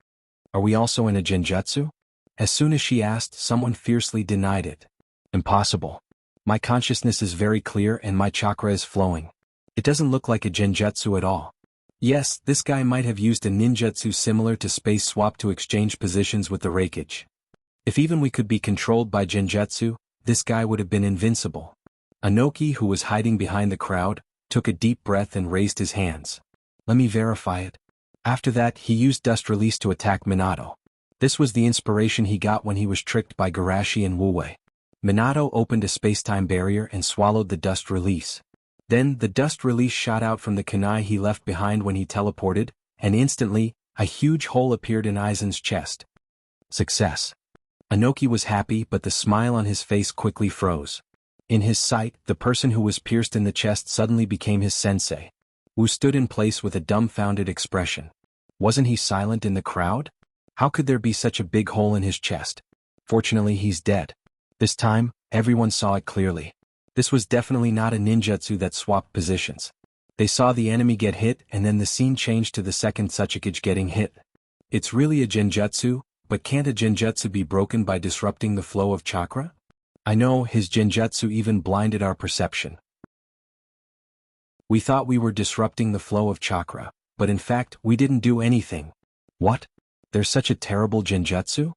"Are we also in a genjutsu?" As soon as she asked, someone fiercely denied it. "Impossible. My consciousness is very clear and my chakra is flowing. It doesn't look like a genjutsu at all." Yes, this guy might have used a ninjutsu similar to Space Swap to exchange positions with the Raikage. If even we could be controlled by genjutsu, this guy would have been invincible. Anoki, who was hiding behind the crowd, took a deep breath and raised his hands. "Let me verify it." After that, he used Dust Release to attack Minato. This was the inspiration he got when he was tricked by Garashi and Wuwei. Minato opened a space-time barrier and swallowed the Dust Release. Then, the Dust Release shot out from the kunai he left behind when he teleported, and instantly, a huge hole appeared in Aizen's chest. Success. Anoki was happy, but the smile on his face quickly froze. In his sight, the person who was pierced in the chest suddenly became his sensei. Wu stood in place with a dumbfounded expression. Wasn't he silent in the crowd? How could there be such a big hole in his chest? Fortunately, he's dead. This time, everyone saw it clearly. This was definitely not a ninjutsu that swapped positions. They saw the enemy get hit and then the scene changed to the second Tsuchikage getting hit. It's really a genjutsu, but can't a genjutsu be broken by disrupting the flow of chakra? I know, his genjutsu even blinded our perception. We thought we were disrupting the flow of chakra, but in fact, we didn't do anything. What? There's such a terrible genjutsu?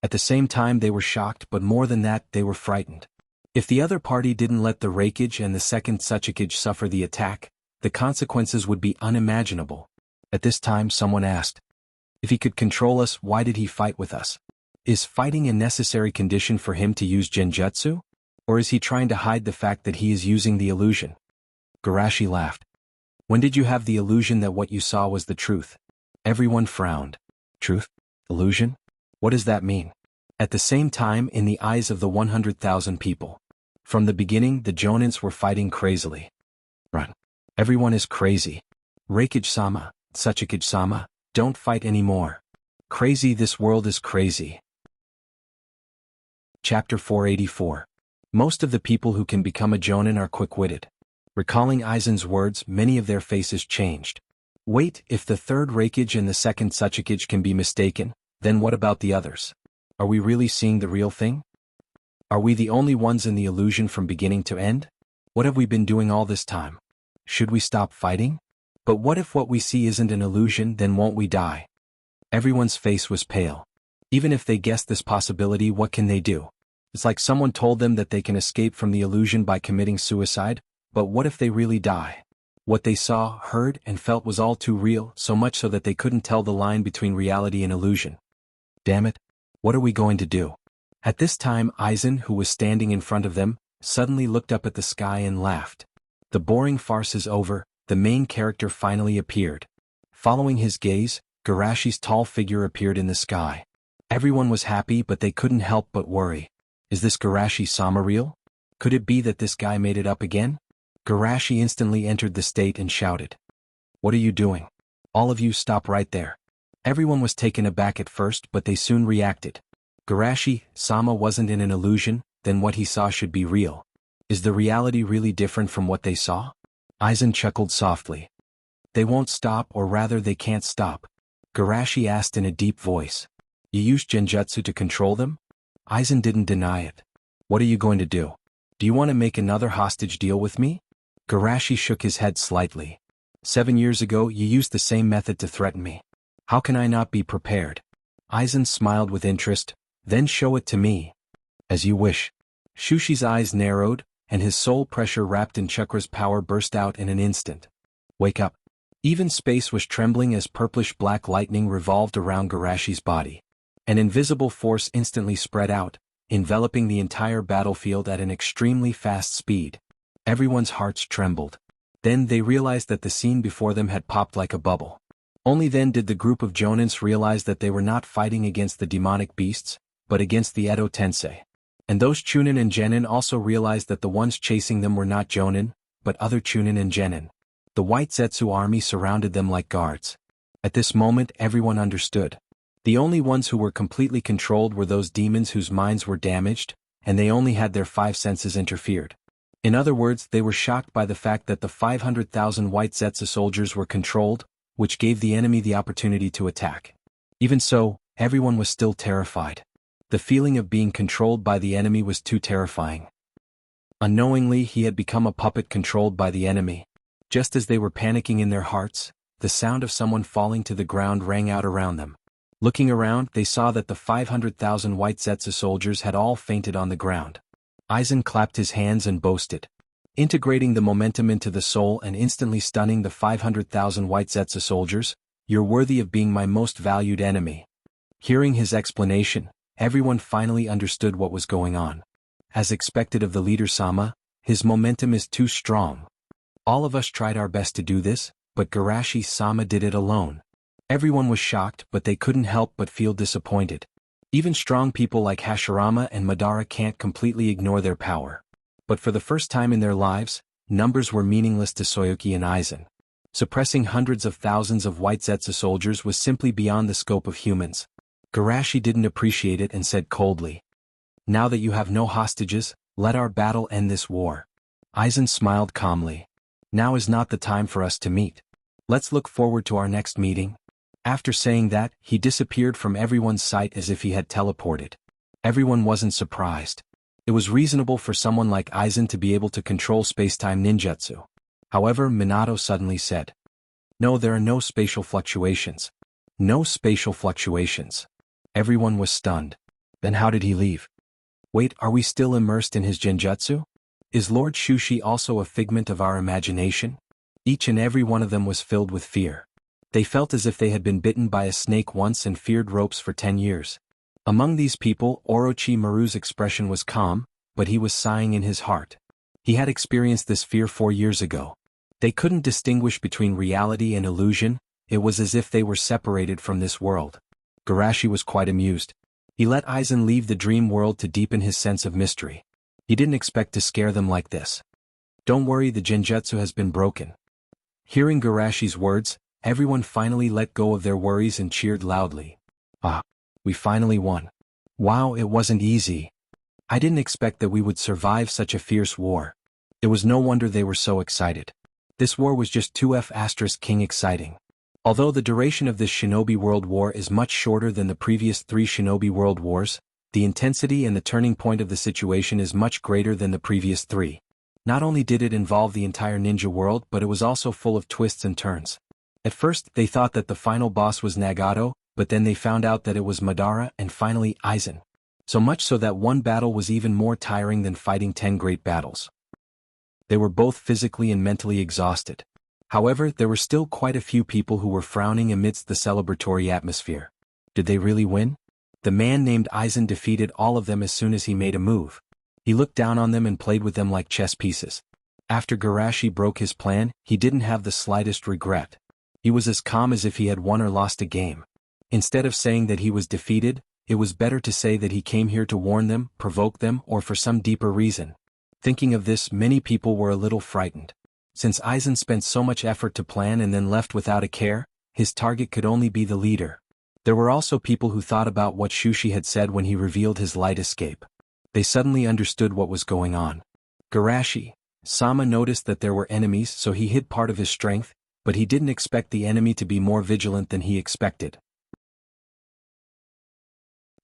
At the same time they were shocked, but more than that, they were frightened. If the other party didn't let the Raikage and the second Tsuchikage suffer the attack, the consequences would be unimaginable. At this time someone asked, if he could control us, why did he fight with us? Is fighting a necessary condition for him to use genjutsu? Or is he trying to hide the fact that he is using the illusion? Garashi laughed. When did you have the illusion that what you saw was the truth? Everyone frowned. Truth? Illusion? What does that mean? At the same time, in the eyes of the 100,000 people. From the beginning, the Jonins were fighting crazily. Run. Everyone is crazy. Raikage-sama, Tsuchikage-sama, don't fight anymore. Crazy, this world is crazy. Chapter 484. Most of the people who can become a Jonin are quick-witted. Recalling Aizen's words, many of their faces changed. Wait, if the third Raikage and the second Tsuchikage can be mistaken, then what about the others? Are we really seeing the real thing? Are we the only ones in the illusion from beginning to end? What have we been doing all this time? Should we stop fighting? But what if what we see isn't an illusion, then won't we die? Everyone's face was pale. Even if they guessed this possibility, what can they do? It's like someone told them that they can escape from the illusion by committing suicide, but what if they really die? What they saw, heard, and felt was all too real, so much so that they couldn't tell the line between reality and illusion. Damn it! What are we going to do? At this time Aizen, who was standing in front of them, suddenly looked up at the sky and laughed. The boring farce is over, the main character finally appeared. Following his gaze, Garashi's tall figure appeared in the sky. Everyone was happy, but they couldn't help but worry. Is this Garashi-sama real? Could it be that this guy made it up again? Garashi instantly entered the state and shouted. What are you doing? All of you stop right there. Everyone was taken aback at first, but they soon reacted. Garashi-sama wasn't in an illusion, then what he saw should be real. Is the reality really different from what they saw? Aizen chuckled softly. They won't stop, or rather they can't stop. Garashi asked in a deep voice. You used genjutsu to control them? Aizen didn't deny it. What are you going to do? Do you want to make another hostage deal with me? Garashi shook his head slightly. 7 years ago you used the same method to threaten me. How can I not be prepared? Aizen smiled with interest. Then show it to me. As you wish. Shushi's eyes narrowed, and his soul pressure wrapped in Chakra's power burst out in an instant. Wake up. Even space was trembling as purplish-black lightning revolved around Garashi's body. An invisible force instantly spread out, enveloping the entire battlefield at an extremely fast speed. Everyone's hearts trembled. Then they realized that the scene before them had popped like a bubble. Only then did the group of Jonins realize that they were not fighting against the demonic beasts, but against the Edo Tensei. And those Chunin and Genin also realized that the ones chasing them were not Jonin, but other Chunin and Genin. The White Zetsu army surrounded them like guards. At this moment everyone understood. The only ones who were completely controlled were those demons whose minds were damaged, and they only had their 5 senses interfered. In other words, they were shocked by the fact that the 500,000 White Zetsu soldiers were controlled, which gave the enemy the opportunity to attack. Even so, everyone was still terrified. The feeling of being controlled by the enemy was too terrifying. Unknowingly, he had become a puppet controlled by the enemy. Just as they were panicking in their hearts, the sound of someone falling to the ground rang out around them. Looking around, they saw that the 500,000 White Zetsu soldiers had all fainted on the ground. Aizen clapped his hands and boasted. Integrating the momentum into the soul and instantly stunning the 500,000 White Zetsu soldiers, you're worthy of being my most valued enemy. Hearing his explanation, everyone finally understood what was going on. As expected of the leader Sama, his momentum is too strong. All of us tried our best to do this, but Garashi-sama did it alone. Everyone was shocked, but they couldn't help but feel disappointed. Even strong people like Hashirama and Madara can't completely ignore their power. But for the first time in their lives, numbers were meaningless to Soyuki and Aizen. Suppressing hundreds of thousands of White Zetsu soldiers was simply beyond the scope of humans. Garashi didn't appreciate it and said coldly, "Now that you have no hostages, let our battle end this war." Aizen smiled calmly. "Now is not the time for us to meet. Let's look forward to our next meeting." After saying that, he disappeared from everyone's sight as if he had teleported. Everyone wasn't surprised. It was reasonable for someone like Aizen to be able to control space-time ninjutsu. However, Minato suddenly said, "No, there are no spatial fluctuations. No spatial fluctuations." Everyone was stunned. Then how did he leave? Wait, are we still immersed in his genjutsu? Is Lord Shushi also a figment of our imagination? Each and every one of them was filled with fear. They felt as if they had been bitten by a snake once and feared ropes for 10 years. Among these people, Orochimaru's expression was calm, but he was sighing in his heart. He had experienced this fear 4 years ago. They couldn't distinguish between reality and illusion. It was as if they were separated from this world. Garashi was quite amused. He let Aizen leave the dream world to deepen his sense of mystery. He didn't expect to scare them like this. "Don't worry, the genjutsu has been broken." Hearing Garashi's words, everyone finally let go of their worries and cheered loudly. "Ah, we finally won. Wow, it wasn't easy. I didn't expect that we would survive such a fierce war." It was no wonder they were so excited. This war was just 2F*King exciting. Although the duration of this Shinobi World War is much shorter than the previous 3 Shinobi World Wars, the intensity and the turning point of the situation is much greater than the previous 3. Not only did it involve the entire ninja world, but it was also full of twists and turns. At first, they thought that the final boss was Nagato, but then they found out that it was Madara and finally Aizen. So much so that one battle was even more tiring than fighting 10 great battles. They were both physically and mentally exhausted. However, there were still quite a few people who were frowning amidst the celebratory atmosphere. Did they really win? The man named Aizen defeated all of them as soon as he made a move. He looked down on them and played with them like chess pieces. After Garashi broke his plan, he didn't have the slightest regret. He was as calm as if he had won or lost a game. Instead of saying that he was defeated, it was better to say that he came here to warn them, provoke them, or for some deeper reason. Thinking of this, many people were a little frightened. Since Aizen spent so much effort to plan and then left without a care, his target could only be the leader. There were also people who thought about what Shushi had said when he revealed his light escape. They suddenly understood what was going on. Garashi-sama noticed that there were enemies, so he hid part of his strength, but he didn't expect the enemy to be more vigilant than he expected.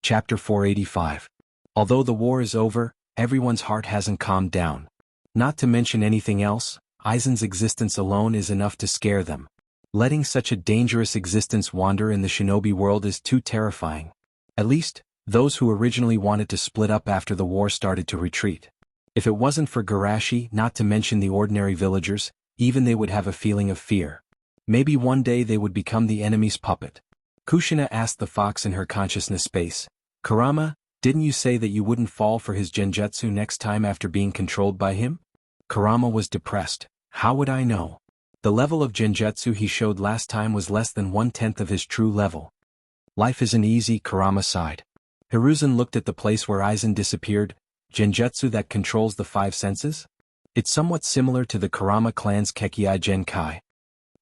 Chapter 485. Although the war is over, everyone's heart hasn't calmed down. Not to mention anything else, Aizen's existence alone is enough to scare them. Letting such a dangerous existence wander in the shinobi world is too terrifying. At least, those who originally wanted to split up after the war started to retreat. If it wasn't for Garashi, not to mention the ordinary villagers, even they would have a feeling of fear. Maybe one day they would become the enemy's puppet. Kushina asked the fox in her consciousness space, "Kurama, didn't you say that you wouldn't fall for his genjutsu next time after being controlled by him?" Kurama was depressed. How would I know? The level of genjutsu he showed last time was less than 1/10 of his true level. Life isn't easy, Kurama sighed. Hiruzen looked at the place where Aizen disappeared. Genjutsu that controls the 5 senses? It's somewhat similar to the Kurama clan's Kekkei Genkai.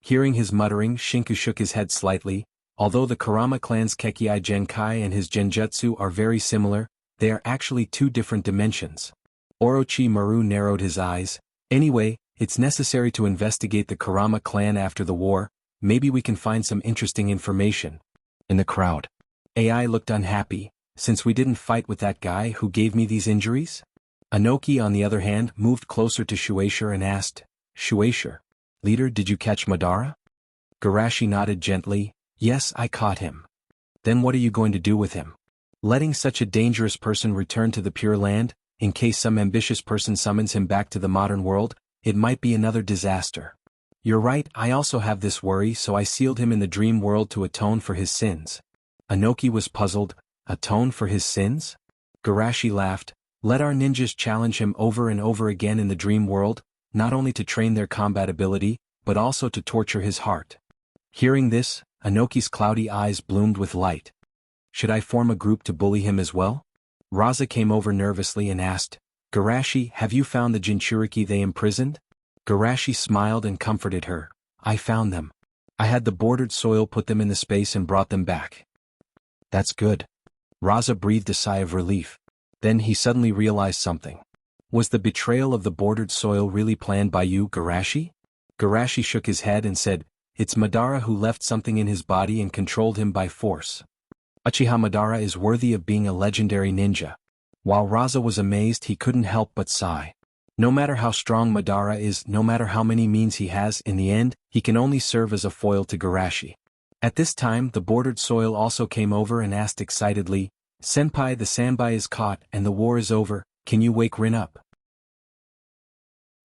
Hearing his muttering, Shinku shook his head slightly. Although the Kurama clan's Kekkei Genkai and his genjutsu are very similar, they are actually 2 different dimensions. Orochimaru narrowed his eyes. Anyway, it's necessary to investigate the Kurama clan after the war. Maybe we can find some interesting information. In the crowd, AI looked unhappy. Since we didn't fight with that guy who gave me these injuries? Anoki, on the other hand, moved closer to Shueisha and asked, "Shueisha, leader, did you catch Madara?" Garashi nodded gently. "Yes, I caught him." "Then what are you going to do with him?" "Letting such a dangerous person return to the Pure Land, in case some ambitious person summons him back to the modern world, it might be another disaster." "You're right, I also have this worry, so I sealed him in the dream world to atone for his sins." Anoki was puzzled. Atone for his sins? Garashi laughed. "Let our ninjas challenge him over and over again in the dream world, not only to train their combat ability, but also to torture his heart." Hearing this, Anoki's cloudy eyes bloomed with light. "Should I form a group to bully him as well?" Raza came over nervously and asked, "Garashi, have you found the Jinchuriki they imprisoned?" Garashi smiled and comforted her. "I found them. I had the bordered soil put them in the space and brought them back." "That's good." Raza breathed a sigh of relief. Then he suddenly realized something. Was the betrayal of the bordered soil really planned by you, Garashi? Garashi shook his head and said, "It's Madara who left something in his body and controlled him by force." Uchiha Madara is worthy of being a legendary ninja. While Raza was amazed, he couldn't help but sigh. No matter how strong Madara is, no matter how many means he has, in the end, he can only serve as a foil to Garashi. At this time, the bordered soil also came over and asked excitedly, "Senpai, the Sanbai is caught and the war is over, can you wake Rin up?"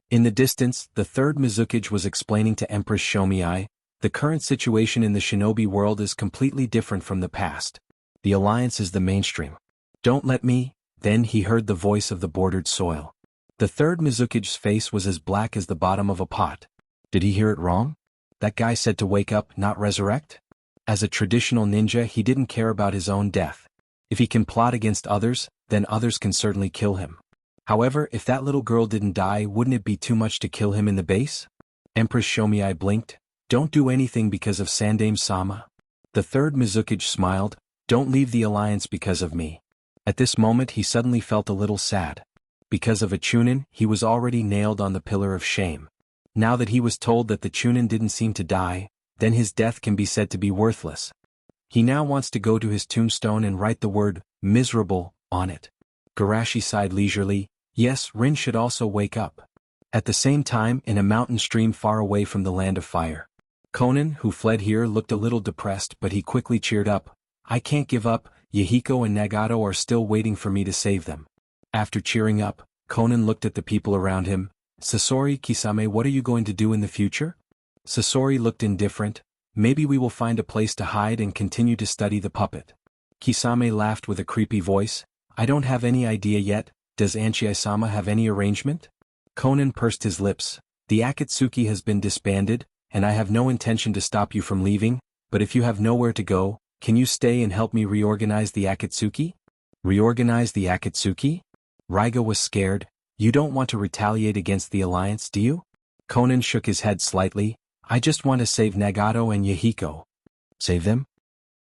In the distance, the third Mizukage was explaining to Empress Shomiai, "The current situation in the shinobi world is completely different from the past. The alliance is the mainstream. Don't let me." Then he heard the voice of the bordered soil. The third Mizukage's face was as black as the bottom of a pot. Did he hear it wrong? That guy said to wake up, not resurrect? As a traditional ninja, he didn't care about his own death. If he can plot against others, then others can certainly kill him. However, if that little girl didn't die, wouldn't it be too much to kill him in the base? Empress Shomiai blinked. "Don't do anything because of Sandame-sama." The third Mizukage smiled. "Don't leave the alliance because of me." At this moment he suddenly felt a little sad. Because of a Chunin, he was already nailed on the pillar of shame. Now that he was told that the Chunin didn't seem to die, then his death can be said to be worthless. He now wants to go to his tombstone and write the word, "miserable," on it. Garashi sighed leisurely. Yes, Rin should also wake up. At the same time, in a mountain stream far away from the land of fire, Conan, who fled here, looked a little depressed, but he quickly cheered up. "I can't give up, Yahiko and Nagato are still waiting for me to save them." After cheering up, Conan looked at the people around him. "Sasori Kisame, what are you going to do in the future?" Sasori looked indifferent. Maybe we will find a place to hide and continue to study the puppet. Kisame laughed with a creepy voice. I don't have any idea yet. Does Anchi-sama have any arrangement? Conan pursed his lips. The Akatsuki has been disbanded, and I have no intention to stop you from leaving, but if you have nowhere to go, can you stay and help me reorganize the Akatsuki? Reorganize the Akatsuki? Raiga was scared. You don't want to retaliate against the alliance, do you? Conan shook his head slightly. I just want to save Nagato and Yahiko. Save them?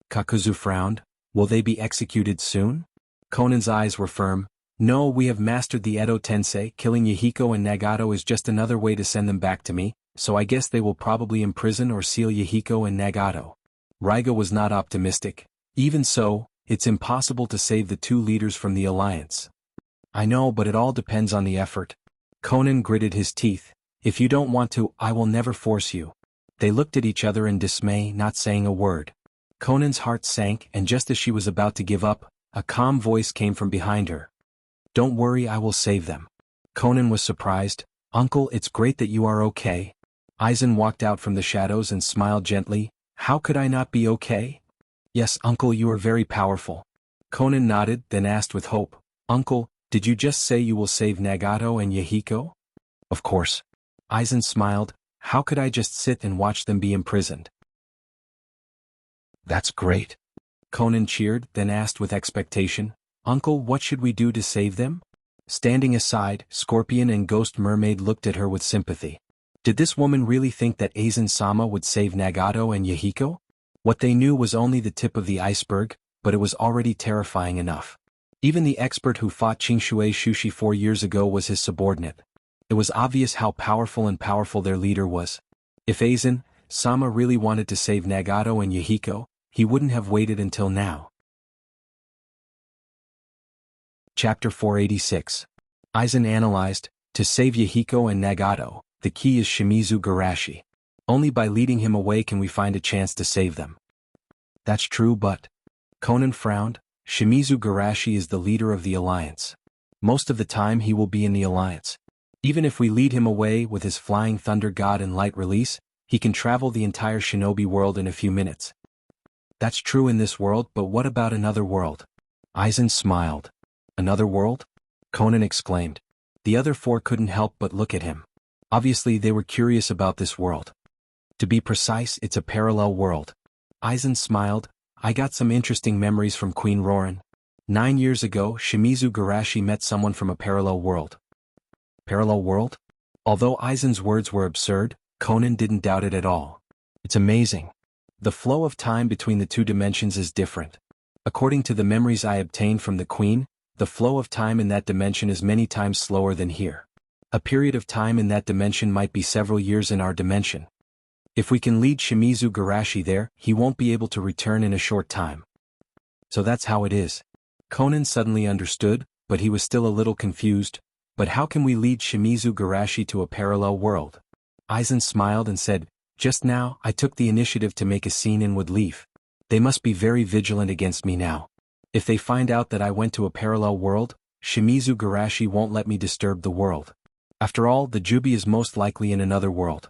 Kakuzu frowned. Will they be executed soon? Conan's eyes were firm. No, we have mastered the Edo Tensei. Killing Yahiko and Nagato is just another way to send them back to me, so I guess they will probably imprison or seal Yahiko and Nagato. Raiga was not optimistic. Even so, it's impossible to save the two leaders from the alliance. I know, but it all depends on the effort. Conan gritted his teeth. If you don't want to, I will never force you. They looked at each other in dismay, not saying a word. Conan's heart sank, and just as she was about to give up, a calm voice came from behind her. Don't worry, I will save them. Conan was surprised. Uncle, it's great that you are okay. Aizen walked out from the shadows and smiled gently. How could I not be okay? Yes, Uncle, you are very powerful. Conan nodded, then asked with hope. Uncle, did you just say you will save Nagato and Yahiko? Of course. Aizen smiled. How could I just sit and watch them be imprisoned? That's great. Conan cheered, then asked with expectation. Uncle, what should we do to save them? Standing aside, Scorpion and Ghost Mermaid looked at her with sympathy. Did this woman really think that Aizen-sama would save Nagato and Yahiko? What they knew was only the tip of the iceberg, but it was already terrifying enough. Even the expert who fought Qingshui Shushi 4 years ago was his subordinate. It was obvious how powerful their leader was. If Aizen-sama really wanted to save Nagato and Yahiko, he wouldn't have waited until now. Chapter 486. Aizen analyzed. To save Yahiko and Nagato, the key is Shimizu Garashi. Only by leading him away can we find a chance to save them. That's true, but... Conan frowned. Shimizu Garashi is the leader of the alliance. Most of the time he will be in the alliance. Even if we lead him away with his flying thunder god and light release, he can travel the entire shinobi world in a few minutes. That's true in this world, but what about another world? Aizen smiled. Another world? Conan exclaimed. The other four couldn't help but look at him. Obviously they were curious about this world. To be precise, it's a parallel world. Aizen smiled. I got some interesting memories from Queen Roran. 9 years ago, Shimizu Garashi met someone from a parallel world. Parallel world? Although Aizen's words were absurd, Conan didn't doubt it at all. It's amazing. The flow of time between the two dimensions is different. According to the memories I obtained from the Queen, the flow of time in that dimension is many times slower than here. A period of time in that dimension might be several years in our dimension. If we can lead Shimizu Garashi there, he won't be able to return in a short time. So that's how it is. Conan suddenly understood, but he was still a little confused. But how can we lead Shimizu Garashi to a parallel world? Aizen smiled and said, just now, I took the initiative to make a scene and would leave. They must be very vigilant against me now. If they find out that I went to a parallel world, Shimizu Garashi won't let me disturb the world. After all, the Jubi is most likely in another world.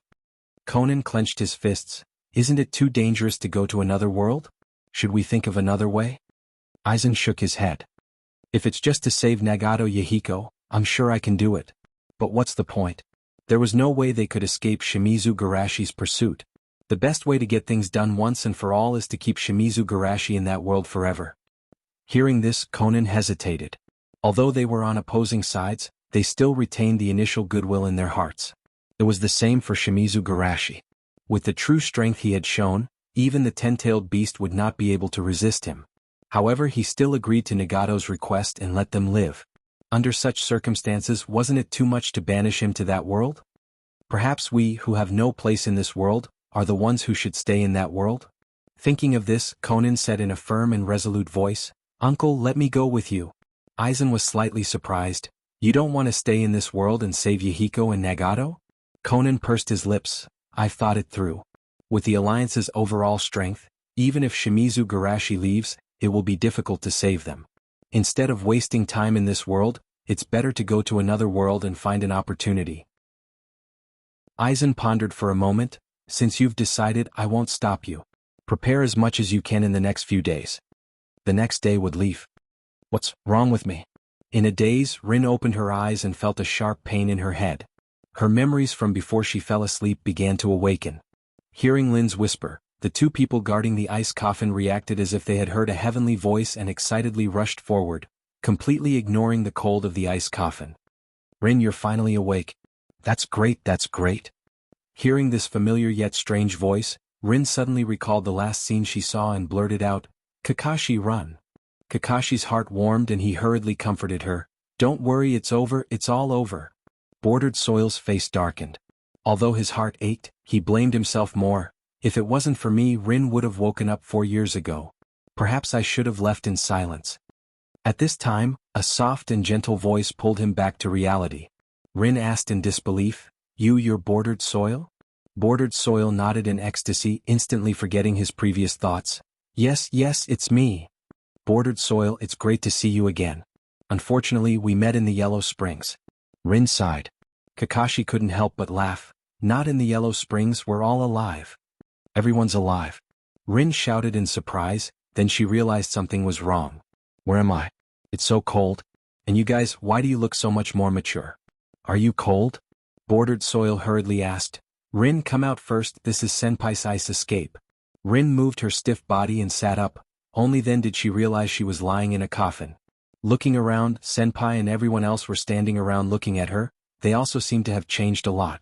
Conan clenched his fists. Isn't it too dangerous to go to another world? Should we think of another way? Aizen shook his head. If it's just to save Nagato Yahiko, I'm sure I can do it. But what's the point? There was no way they could escape Shimizu Garashi's pursuit. The best way to get things done once and for all is to keep Shimizu Garashi in that world forever. Hearing this, Conan hesitated. Although they were on opposing sides, they still retained the initial goodwill in their hearts. It was the same for Shimizu Garashi. With the true strength he had shown, even the 10-tailed beast would not be able to resist him. However, he still agreed to Nagato's request and let them live. Under such circumstances, wasn't it too much to banish him to that world? Perhaps we, who have no place in this world, are the ones who should stay in that world? Thinking of this, Conan said in a firm and resolute voice, Uncle, let me go with you. Aizen was slightly surprised. You don't want to stay in this world and save Yahiko and Nagato? Conan pursed his lips. I've thought it through. With the alliance's overall strength, even if Shimizu Garashi leaves, it will be difficult to save them. Instead of wasting time in this world, it's better to go to another world and find an opportunity. Aizen pondered for a moment. Since you've decided, I won't stop you. Prepare as much as you can in the next few days. The next day would leave. What's wrong with me? In a daze, Rin opened her eyes and felt a sharp pain in her head. Her memories from before she fell asleep began to awaken. Hearing Lin's whisper, the two people guarding the ice coffin reacted as if they had heard a heavenly voice and excitedly rushed forward, completely ignoring the cold of the ice coffin. Rin, you're finally awake. That's great, that's great. Hearing this familiar yet strange voice, Rin suddenly recalled the last scene she saw and blurted out, Kakashi, run. Kakashi's heart warmed and he hurriedly comforted her. Don't worry, it's over, it's all over. Bordered Soil's face darkened. Although his heart ached, he blamed himself more. If it wasn't for me, Rin would have woken up 4 years ago. Perhaps I should have left in silence. At this time, a soft and gentle voice pulled him back to reality. Rin asked in disbelief, You're Bordered Soil? Bordered Soil nodded in ecstasy, instantly forgetting his previous thoughts. Yes, it's me. Bordered Soil, it's great to see you again. Unfortunately, we met in the Yellow Springs. Rin sighed. Kakashi couldn't help but laugh. Not in the Yellow Springs, we're all alive. Everyone's alive. Rin shouted in surprise, then she realized something was wrong. Where am I? It's so cold. And you guys, why do you look so much more mature? Are you cold? Bordered Soil hurriedly asked. Rin, come out first, this is Senpai's ice escape. Rin moved her stiff body and sat up. Only then did she realize she was lying in a coffin. Looking around, Senpai and everyone else were standing around looking at her. They also seemed to have changed a lot.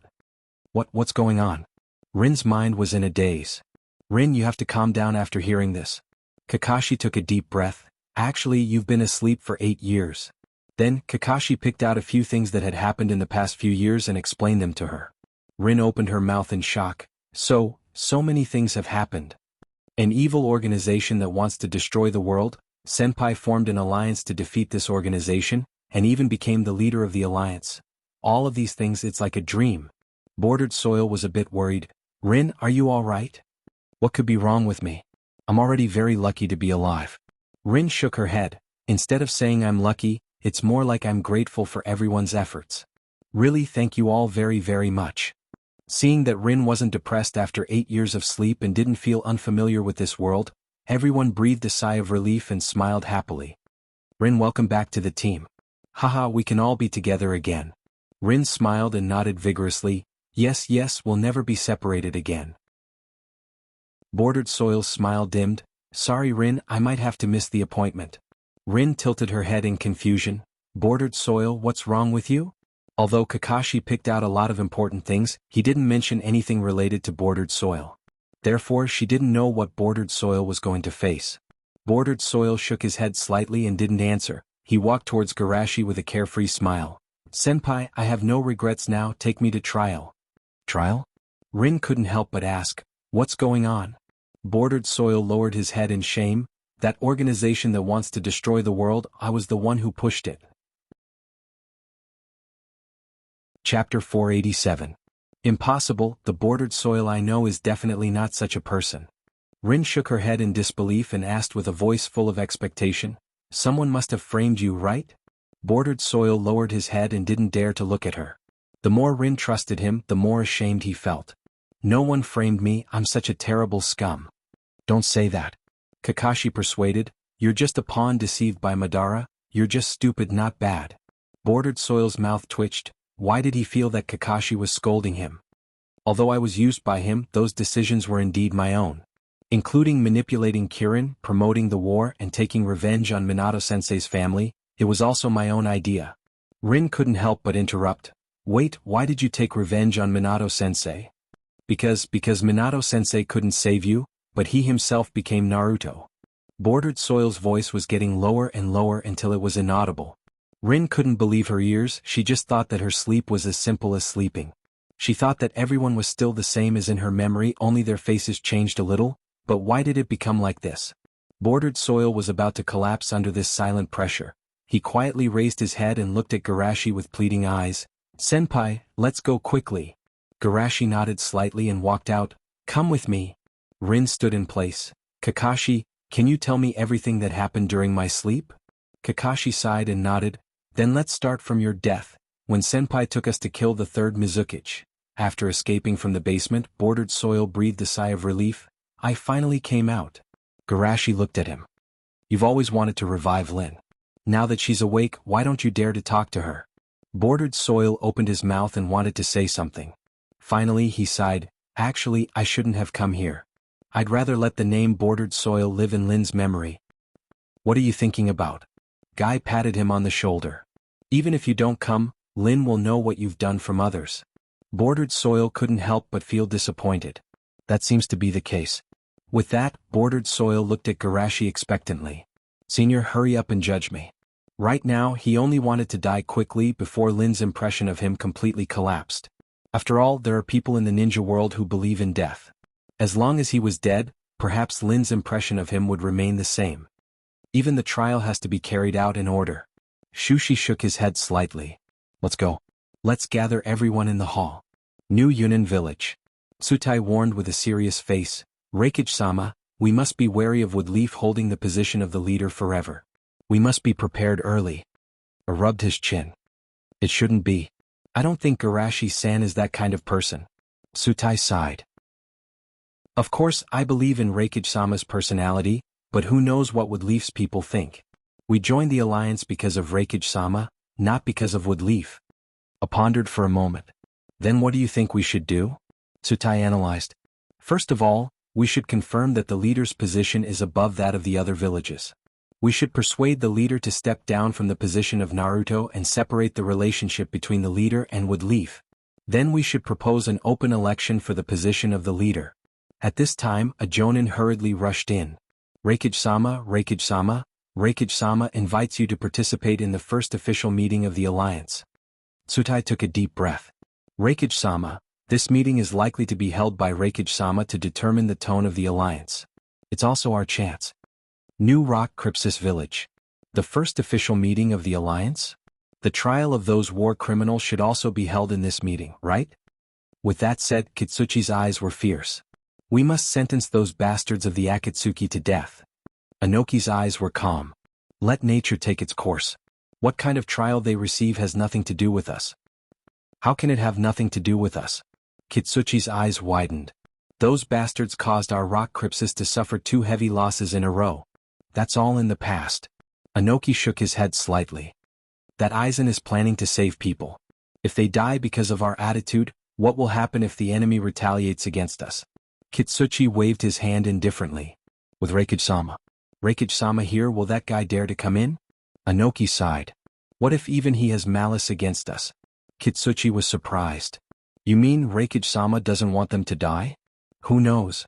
What's going on? Rin's mind was in a daze. Rin, you have to calm down after hearing this. Kakashi took a deep breath. Actually, you've been asleep for 8 years. Then, Kakashi picked out a few things that had happened in the past few years and explained them to her. Rin opened her mouth in shock. So many things have happened. An evil organization that wants to destroy the world, Senpai formed an alliance to defeat this organization, and even became the leader of the alliance. All of these things, it's like a dream. Bordered Soil was a bit worried. Rin, are you alright? What could be wrong with me? I'm already very lucky to be alive. Rin shook her head. Instead of saying I'm lucky, it's more like I'm grateful for everyone's efforts. Really, thank you all very, very much. Seeing that Rin wasn't depressed after 8 years of sleep and didn't feel unfamiliar with this world, everyone breathed a sigh of relief and smiled happily. Rin, welcome back to the team. Haha, we can all be together again. Rin smiled and nodded vigorously. Yes, we'll never be separated again. Bordered Soil's smile dimmed. Sorry Rin, I might have to miss the appointment. Rin tilted her head in confusion. Bordered Soil, what's wrong with you? Although Kakashi picked out a lot of important things, he didn't mention anything related to Bordered Soil. Therefore, she didn't know what Bordered Soil was going to face. Bordered Soil shook his head slightly and didn't answer. He walked towards Garashi with a carefree smile. Senpai, I have no regrets now, take me to trial. Trial? Rin couldn't help but ask, what's going on? Bordered Soil lowered his head in shame. That organization that wants to destroy the world, I was the one who pushed it. Chapter 487. Impossible, the Bordered Soil I know is definitely not such a person. Rin shook her head in disbelief and asked with a voice full of expectation, someone must have framed you, right? Bordered Soil lowered his head and didn't dare to look at her. The more Rin trusted him, the more ashamed he felt. No one framed me, I'm such a terrible scum. Don't say that. Kakashi persuaded, you're just a pawn deceived by Madara, you're just stupid, not bad. Bordered Soil's mouth twitched. Why did he feel that Kakashi was scolding him? Although I was used by him, those decisions were indeed my own. Including manipulating Kirin, promoting the war and taking revenge on Minato-sensei's family, it was also my own idea. Rin couldn't help but interrupt. Wait, why did you take revenge on Minato-sensei? Because Minato-sensei couldn't save you, but he himself became Naruto. Bordered Soil's voice was getting lower and lower until it was inaudible. Rin couldn't believe her ears, she just thought that her sleep was as simple as sleeping. She thought that everyone was still the same as in her memory, only their faces changed a little, but why did it become like this? Bordered Soil was about to collapse under this silent pressure. He quietly raised his head and looked at Garashi with pleading eyes. Senpai, let's go quickly. Garashi nodded slightly and walked out. Come with me. Rin stood in place. Kakashi, can you tell me everything that happened during my sleep? Kakashi sighed and nodded. Then let's start from your death, when Senpai took us to kill the third Mizukichi. After escaping from the basement, Bordered Soil breathed a sigh of relief. I finally came out. Garashi looked at him. You've always wanted to revive Lin. Now that she's awake, why don't you dare to talk to her? Bordered Soil opened his mouth and wanted to say something. Finally, he sighed. Actually, I shouldn't have come here. I'd rather let the name Bordered Soil live in Lin's memory. What are you thinking about? Guy patted him on the shoulder. Even if you don't come, Lin will know what you've done from others. Bordered Soil couldn't help but feel disappointed. That seems to be the case. With that, Bordered Soil looked at Garashi expectantly. Senior, hurry up and judge me. Right now, he only wanted to die quickly before Lin's impression of him completely collapsed. After all, there are people in the ninja world who believe in death. As long as he was dead, perhaps Lin's impression of him would remain the same. Even the trial has to be carried out in order. Shushi shook his head slightly. Let's go. Let's gather everyone in the hall. New Yunnan Village. Tsutai warned with a serious face. Reikage-sama, we must be wary of Woodleaf holding the position of the leader forever. We must be prepared early. Rubbed his chin. It shouldn't be. I don't think Garashi-san is that kind of person. Tsutai sighed. Of course, I believe in Reikage-sama's personality, but who knows what Woodleaf's people think. We joined the alliance because of Reikage-sama, not because of Woodleaf. I pondered for a moment. Then what do you think we should do? Tsutai analyzed. First of all, we should confirm that the leader's position is above that of the other villages. We should persuade the leader to step down from the position of Naruto and separate the relationship between the leader and Woodleaf. Then we should propose an open election for the position of the leader. At this time, a jonin hurriedly rushed in. Reikage-sama, Reikage-sama, Reikage-sama invites you to participate in the first official meeting of the alliance. Tsutai took a deep breath. Reikage-sama, this meeting is likely to be held by Reikage-sama to determine the tone of the alliance. It's also our chance. New Rock Crypsis Village. The first official meeting of the alliance? The trial of those war criminals should also be held in this meeting, right? With that said, Kitsuchi's eyes were fierce. We must sentence those bastards of the Akatsuki to death. Anoki's eyes were calm. Let nature take its course. What kind of trial they receive has nothing to do with us. How can it have nothing to do with us? Kitsuchi's eyes widened. Those bastards caused our rock crypsis to suffer 2 heavy losses in a row. That's all in the past. Anoki shook his head slightly. That Aizen is planning to save people. If they die because of our attitude, what will happen if the enemy retaliates against us? Kitsuchi waved his hand indifferently. With Reikage-sama. Reikage-sama here, will that guy dare to come in? Anoki sighed. What if even he has malice against us? Kitsuchi was surprised. You mean Reikage-sama doesn't want them to die? Who knows?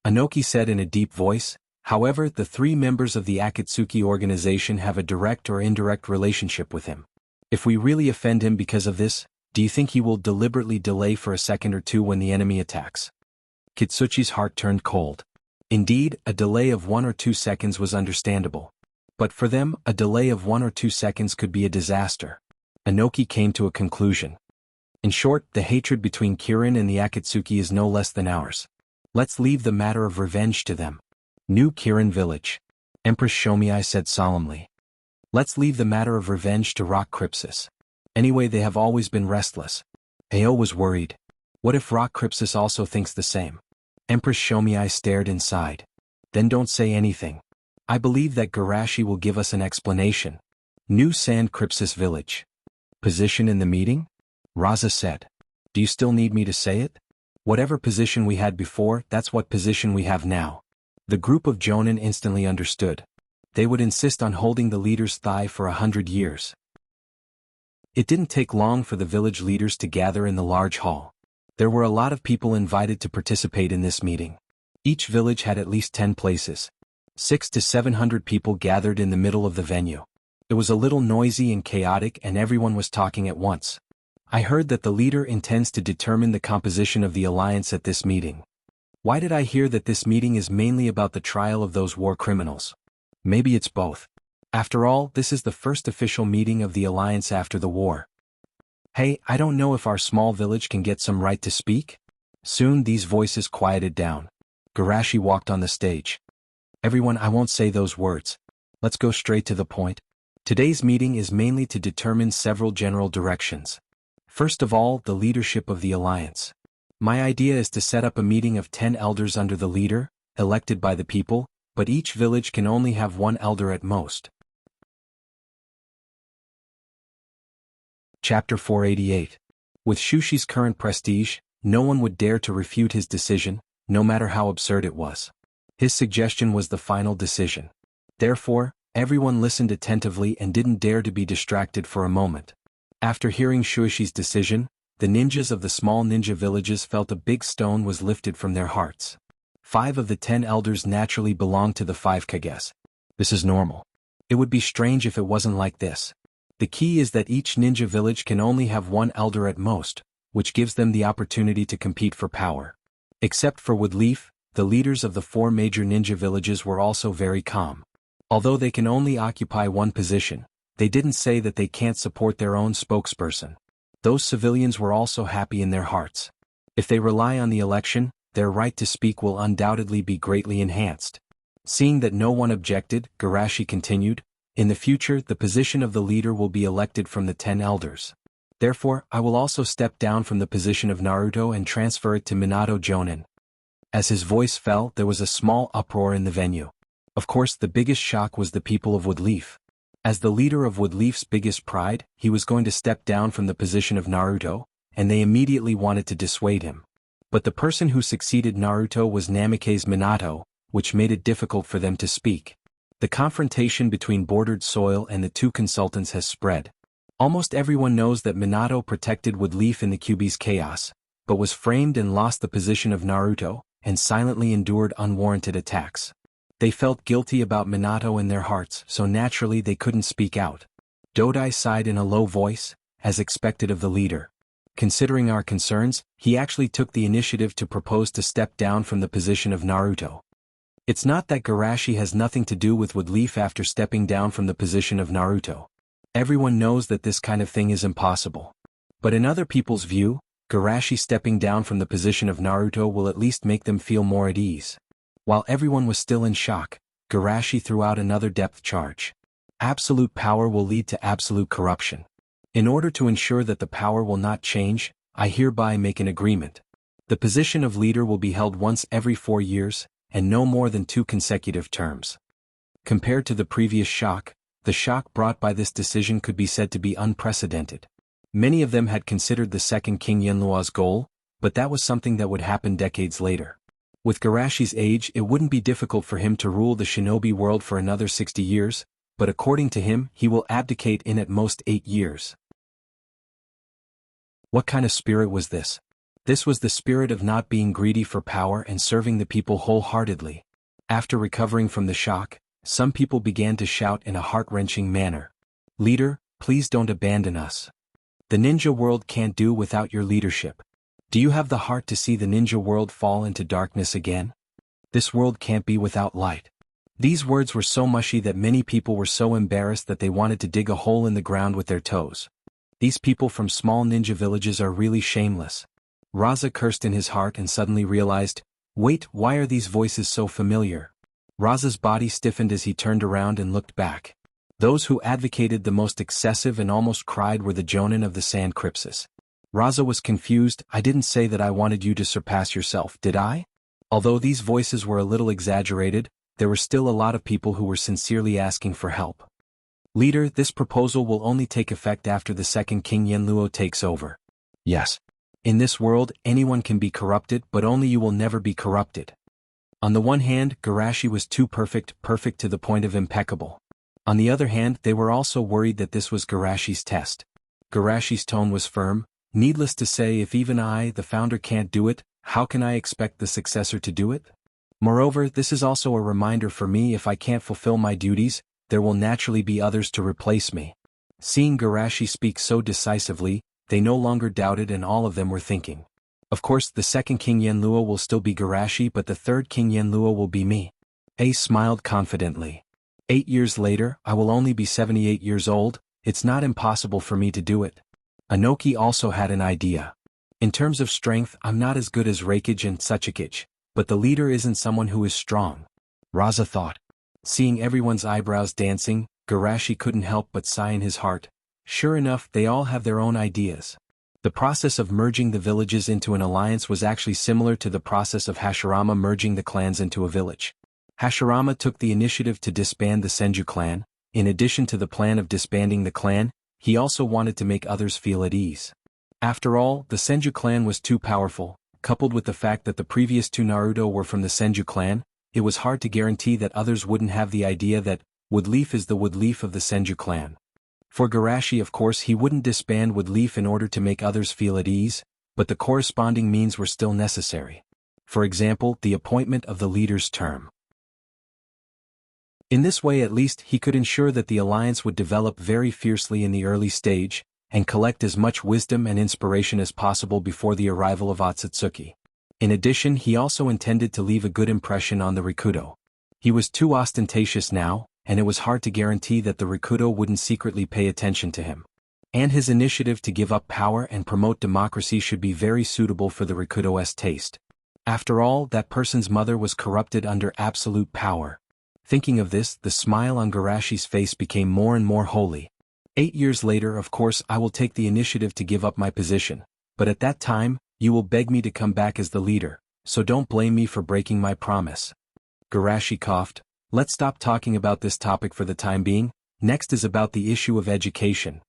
Anoki said in a deep voice. However, the 3 members of the Akatsuki organization have a direct or indirect relationship with him. If we really offend him because of this, do you think he will deliberately delay for a second or two when the enemy attacks? Kitsuchi's heart turned cold. Indeed, a delay of 1 or 2 seconds was understandable. But for them, a delay of 1 or 2 seconds could be a disaster. Anoki came to a conclusion. In short, the hatred between Kirin and the Akatsuki is no less than ours. Let's leave the matter of revenge to them. New Kirin Village. Empress Shomiai said solemnly. Let's leave the matter of revenge to Rock Crypsis. Anyway, they have always been restless. Ao was worried. What if Rock Crypsis also thinks the same? Empress Shomiai stared and sighed. Then don't say anything. I believe that Garashi will give us an explanation. New Sand Crypsis Village. Position in the meeting? Raza said. Do you still need me to say it? Whatever position we had before, that's what position we have now. The group of jonin instantly understood. They would insist on holding the leader's thigh for 100 years. It didn't take long for the village leaders to gather in the large hall. There were a lot of people invited to participate in this meeting. Each village had at least 10 places. 600 to 700 people gathered in the middle of the venue. It was a little noisy and chaotic, and everyone was talking at once. I heard that the leader intends to determine the composition of the alliance at this meeting. Why did I hear that this meeting is mainly about the trial of those war criminals? Maybe it's both. After all, this is the first official meeting of the alliance after the war. Hey, I don't know if our small village can get some right to speak? Soon these voices quieted down. Garashi walked on the stage. Everyone, I won't say those words. Let's go straight to the point. Today's meeting is mainly to determine several general directions. First of all, the leadership of the alliance. My idea is to set up a meeting of 10 elders under the leader, elected by the people, but each village can only have one elder at most. Chapter 488. With Shushi's current prestige, no one would dare to refute his decision, no matter how absurd it was. His suggestion was the final decision. Therefore, everyone listened attentively and didn't dare to be distracted for a moment. After hearing Shushi's decision, the ninjas of the small ninja villages felt a big stone was lifted from their hearts. 5 of the 10 elders naturally belonged to the 5 Kages. This is normal. It would be strange if it wasn't like this. The key is that each ninja village can only have one elder at most, which gives them the opportunity to compete for power. Except for Woodleaf, the leaders of the 4 major ninja villages were also very calm. Although they can only occupy one position, they didn't say that they can't support their own spokesperson. Those civilians were also happy in their hearts. If they rely on the election, their right to speak will undoubtedly be greatly enhanced. Seeing that no one objected, Garashi continued, in the future the position of the leader will be elected from the 10 elders. Therefore, I will also step down from the position of Naruto and transfer it to Minato Jonin. As his voice fell, there was a small uproar in the venue. Of course, the biggest shock was the people of Woodleaf. As the leader of Woodleaf's biggest pride, he was going to step down from the position of Naruto, and they immediately wanted to dissuade him. But the person who succeeded Naruto was Namikaze Minato, which made it difficult for them to speak. The confrontation between Bordered Soil and the 2 consultants has spread. Almost everyone knows that Minato protected Woodleaf in the Kyuubi's chaos, but was framed and lost the position of Naruto, and silently endured unwarranted attacks. They felt guilty about Minato in their hearts, so naturally they couldn't speak out. Dodai sighed in a low voice, as expected of the leader. Considering our concerns, he actually took the initiative to propose to step down from the position of Naruto. It's not that Garashi has nothing to do with Woodleaf after stepping down from the position of Naruto. Everyone knows that this kind of thing is impossible. But in other people's view, Garashi stepping down from the position of Naruto will at least make them feel more at ease. While everyone was still in shock, Garashi threw out another depth charge. Absolute power will lead to absolute corruption. In order to ensure that the power will not change, I hereby make an agreement. The position of leader will be held once every 4 years, and no more than 2 consecutive terms. Compared to the previous shock, the shock brought by this decision could be said to be unprecedented. Many of them had considered the second King Yenlua's goal, but that was something that would happen decades later. With Garashi's age, it wouldn't be difficult for him to rule the shinobi world for another 60 years, but according to him, he will abdicate in at most 8 years. What kind of spirit was this? This was the spirit of not being greedy for power and serving the people wholeheartedly. After recovering from the shock, some people began to shout in a heart-wrenching manner. Leader, please don't abandon us. The ninja world can't do without your leadership. Do you have the heart to see the ninja world fall into darkness again? This world can't be without light. These words were so mushy that many people were so embarrassed that they wanted to dig a hole in the ground with their toes. These people from small ninja villages are really shameless. Raza cursed in his heart and suddenly realized, wait, why are these voices so familiar? Raza's body stiffened as he turned around and looked back. Those who advocated the most excessive and almost cried were the Jonin of the Sand Crypsis. Raza was confused. I didn't say that I wanted you to surpass yourself, did I? Although these voices were a little exaggerated, there were still a lot of people who were sincerely asking for help. Leader, this proposal will only take effect after the second King Yenluo takes over. Yes. In this world, anyone can be corrupted, but only you will never be corrupted. On the one hand, Garashi was too perfect to the point of impeccable. On the other hand, they were also worried that this was Garashi's test. Garashi's tone was firm. Needless to say, if even I, the founder, can't do it, how can I expect the successor to do it? Moreover, this is also a reminder for me, if I can't fulfill my duties, there will naturally be others to replace me. Seeing Garashi speak so decisively, they no longer doubted, and all of them were thinking. Of course, the second King Yenluo will still be Garashi, but the third King Yenluo will be me. Ace smiled confidently. 8 years later, I will only be 78 years old. It's not impossible for me to do it. Anoki also had an idea. In terms of strength, I'm not as good as Reikage and Tsuchikage, but the leader isn't someone who is strong. Raza thought. Seeing everyone's eyebrows dancing, Garashi couldn't help but sigh in his heart. Sure enough, they all have their own ideas. The process of merging the villages into an alliance was actually similar to the process of Hashirama merging the clans into a village. Hashirama took the initiative to disband the Senju clan. In addition to the plan of disbanding the clan, he also wanted to make others feel at ease. After all, the Senju clan was too powerful, coupled with the fact that the previous two Naruto were from the Senju clan. It was hard to guarantee that others wouldn't have the idea that Woodleaf is the Woodleaf of the Senju clan. For Garashi, of course, he wouldn't disband Woodleaf in order to make others feel at ease, but the corresponding means were still necessary. For example, the appointment of the leader's term. In this way, at least, he could ensure that the alliance would develop very fiercely in the early stage, and collect as much wisdom and inspiration as possible before the arrival of Otsutsuki. In addition, he also intended to leave a good impression on the Rikudo. He was too ostentatious now, and it was hard to guarantee that the Rikudo wouldn't secretly pay attention to him. And his initiative to give up power and promote democracy should be very suitable for the Rikudo's taste. After all, that person's mother was corrupted under absolute power. Thinking of this, the smile on Garashi's face became more and more holy. 8 years later, of course, I will take the initiative to give up my position, but at that time, you will beg me to come back as the leader, so don't blame me for breaking my promise. Garashi coughed. Let's stop talking about this topic for the time being. Next is about the issue of education.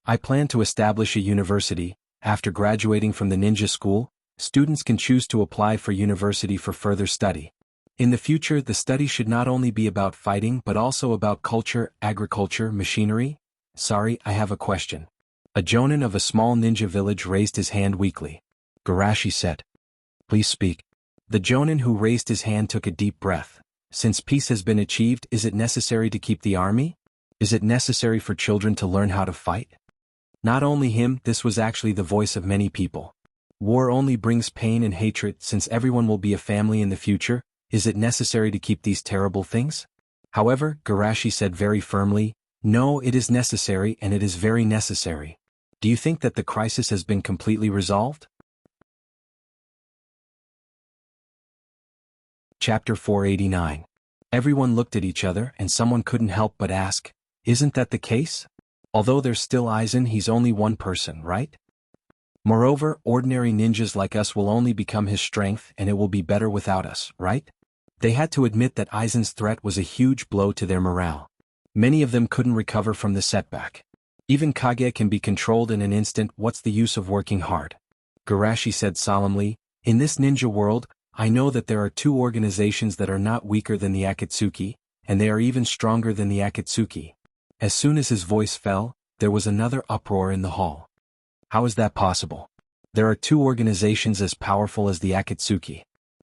I plan to establish a university. After graduating from the ninja school, students can choose to apply for university for further study. In the future, the study should not only be about fighting but also about culture, agriculture, machinery. Sorry, I have a question. A jonin of a small ninja village raised his hand weakly. Garashi said, "Please speak." The jonin who raised his hand took a deep breath. Since peace has been achieved, is it necessary to keep the army? Is it necessary for children to learn how to fight? Not only him, this was actually the voice of many people. War only brings pain and hatred. Since everyone will be a family in the future, is it necessary to keep these terrible things? However, Garashi said very firmly, no, it is necessary, and it is very necessary. Do you think that the crisis has been completely resolved? Chapter 489. Everyone looked at each other and someone couldn't help but ask, isn't that the case? Although there's still Aizen, he's only one person, right? Moreover, ordinary ninjas like us will only become his strength and it will be better without us, right? They had to admit that Aizen's threat was a huge blow to their morale. Many of them couldn't recover from the setback. Even Kage can be controlled in an instant. What's the use of working hard? Garashi said solemnly, in this ninja world, I know that there are two organizations that are not weaker than the Akatsuki, and they are even stronger than the Akatsuki. As soon as his voice fell, there was another uproar in the hall. How is that possible? There are two organizations as powerful as the Akatsuki.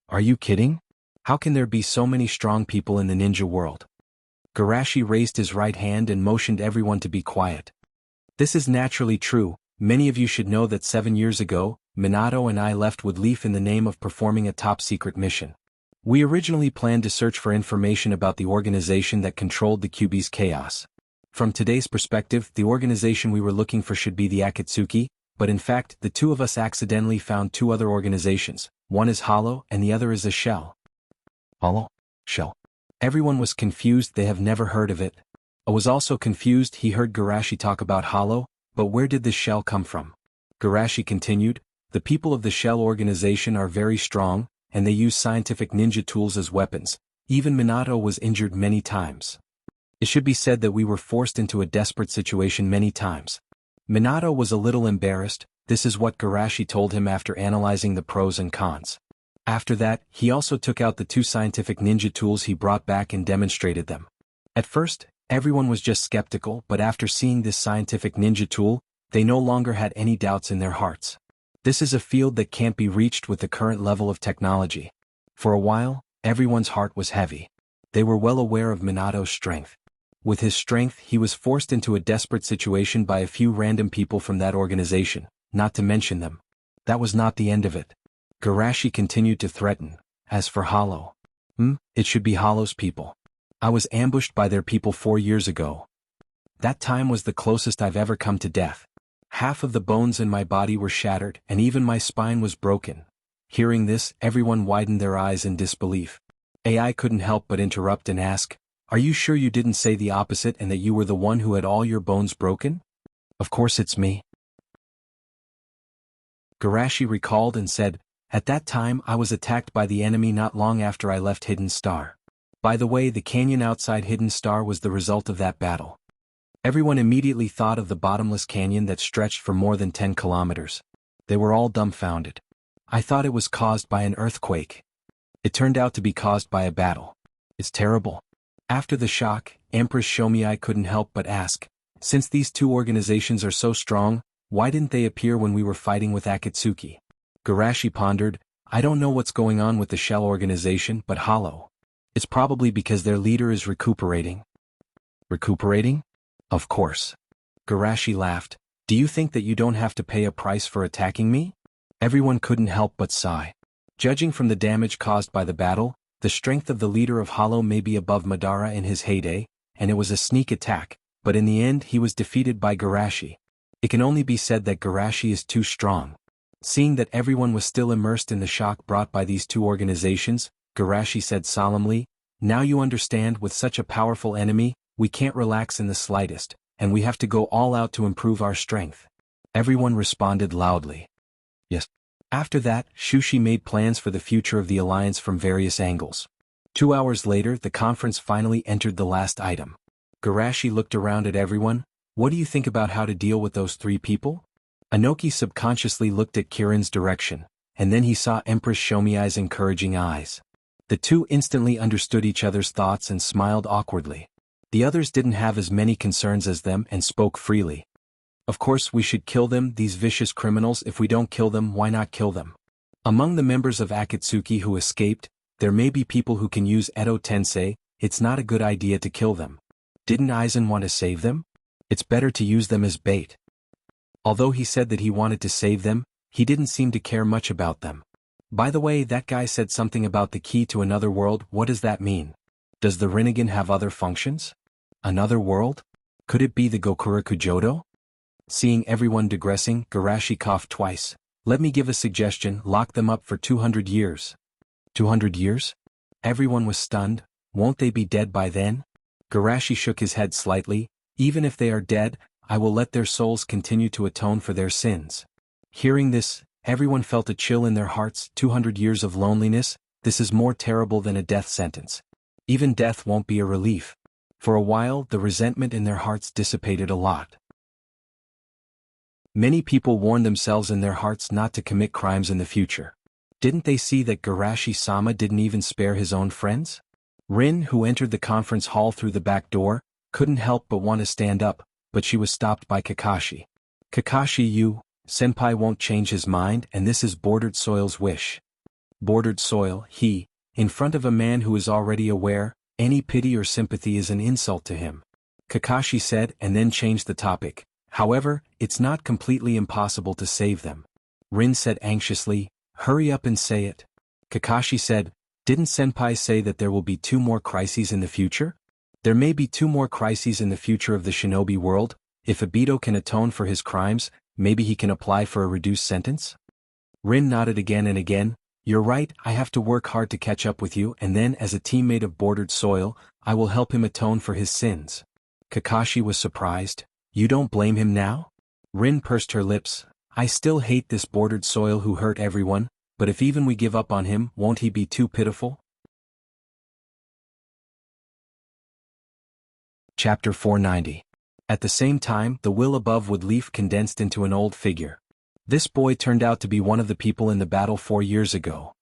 Are you kidding? How can there be so many strong people in the ninja world? Garashi raised his right hand and motioned everyone to be quiet. This is naturally true. Many of you should know that 7 years ago, Minato and I left Woodleaf in the name of performing a top-secret mission. We originally planned to search for information about the organization that controlled the Kyuubi's chaos. From today's perspective, the organization we were looking for should be the Akatsuki, but in fact, the two of us accidentally found two other organizations. One is Hollow and the other is a Shell. Hollow? Shell. Everyone was confused. They have never heard of it. I was also confused. He heard Garashi talk about Hollow, but where did this Shell come from? Garashi continued, the people of the Shell organization are very strong, and they use scientific ninja tools as weapons. Even Minato was injured many times. It should be said that we were forced into a desperate situation many times. Minato was a little embarrassed. This is what Garashi told him after analyzing the pros and cons. After that, he also took out the two scientific ninja tools he brought back and demonstrated them. At first, everyone was just skeptical, but after seeing this scientific ninja tool, they no longer had any doubts in their hearts. This is a field that can't be reached with the current level of technology. For a while, everyone's heart was heavy. They were well aware of Minato's strength. With his strength, he was forced into a desperate situation by a few random people from that organization, not to mention them. That was not the end of it. Garashi continued to threaten. As for Hollow, it should be Hollow's people. I was ambushed by their people 4 years ago. That time was the closest I've ever come to death. Half of the bones in my body were shattered, and even my spine was broken. Hearing this, everyone widened their eyes in disbelief. AI couldn't help but interrupt and ask, are you sure you didn't say the opposite and that you were the one who had all your bones broken? Of course it's me. Garashi recalled and said, "At that time I was attacked by the enemy not long after I left Hidden Star. By the way, the canyon outside Hidden Star was the result of that battle." Everyone immediately thought of the bottomless canyon that stretched for more than 10 kilometers. They were all dumbfounded. "I thought it was caused by an earthquake. It turned out to be caused by a battle. It's terrible." After the shock, Empress Shomiai couldn't help but ask, "Since these two organizations are so strong, why didn't they appear when we were fighting with Akatsuki?" Garashi pondered, "I don't know what's going on with the Shell organization, but Hollow. It's probably because their leader is recuperating." "Recuperating? Of course." Garashi laughed. "Do you think that you don't have to pay a price for attacking me?" Everyone couldn't help but sigh. Judging from the damage caused by the battle, the strength of the leader of Hollow may be above Madara in his heyday, and it was a sneak attack, but in the end he was defeated by Garashi. It can only be said that Garashi is too strong. Seeing that everyone was still immersed in the shock brought by these two organizations, Garashi said solemnly, "Now you understand, with such a powerful enemy, we can't relax in the slightest, and we have to go all out to improve our strength." Everyone responded loudly. Yes. After that, Shushi made plans for the future of the alliance from various angles. 2 hours later, the conference finally entered the last item. Garashi looked around at everyone. "What do you think about how to deal with those 3 people? Anoki subconsciously looked at Kirin's direction, and then he saw Empress Shomiai's encouraging eyes. The two instantly understood each other's thoughts and smiled awkwardly. The others didn't have as many concerns as them and spoke freely. "Of course we should kill them, these vicious criminals. If we don't kill them, why not kill them? Among the members of Akatsuki who escaped, there may be people who can use Edo Tensei. It's not a good idea to kill them. Didn't Aizen want to save them? It's better to use them as bait." Although he said that he wanted to save them, he didn't seem to care much about them. "By the way, that guy said something about the key to another world. What does that mean? Does the Rinnegan have other functions? Another world? Could it be the Gokuraku Jodo?" Seeing everyone digressing, Garashi coughed twice. "Let me give a suggestion, lock them up for 200 years. 200 years? Everyone was stunned. Won't they be dead by then? Garashi shook his head slightly. "Even if they are dead, I will let their souls continue to atone for their sins." Hearing this, everyone felt a chill in their hearts. 200 years of loneliness? This is more terrible than a death sentence. Even death won't be a relief. For a while, the resentment in their hearts dissipated a lot. Many people warned themselves in their hearts not to commit crimes in the future. Didn't they see that Garashi-sama didn't even spare his own friends? Rin, who entered the conference hall through the back door, couldn't help but want to stand up, but she was stopped by Kakashi. "Kakashi, senpai won't change his mind, and this is Bordered Soil's wish." Bordered Soil, in front of a man who is already aware, any pity or sympathy is an insult to him. Kakashi said and then changed the topic. "However, it's not completely impossible to save them." Rin said anxiously, "Hurry up and say it." Kakashi said, "Didn't senpai say that there will be 2 more crises in the future? There may be 2 more crises in the future of the shinobi world. If Obito can atone for his crimes, maybe he can apply for a reduced sentence?" Rin nodded again and again. "You're right, I have to work hard to catch up with you, and then as a teammate of Bordered Soil, I will help him atone for his sins." Kakashi was surprised. "You don't blame him now?" Rin pursed her lips. "I still hate this Bordered Soil who hurt everyone, but if even we give up on him, won't he be too pitiful?" Chapter 490. At the same time, the will above would leaf condensed into an old figure. This boy turned out to be one of the people in the battle 4 years ago.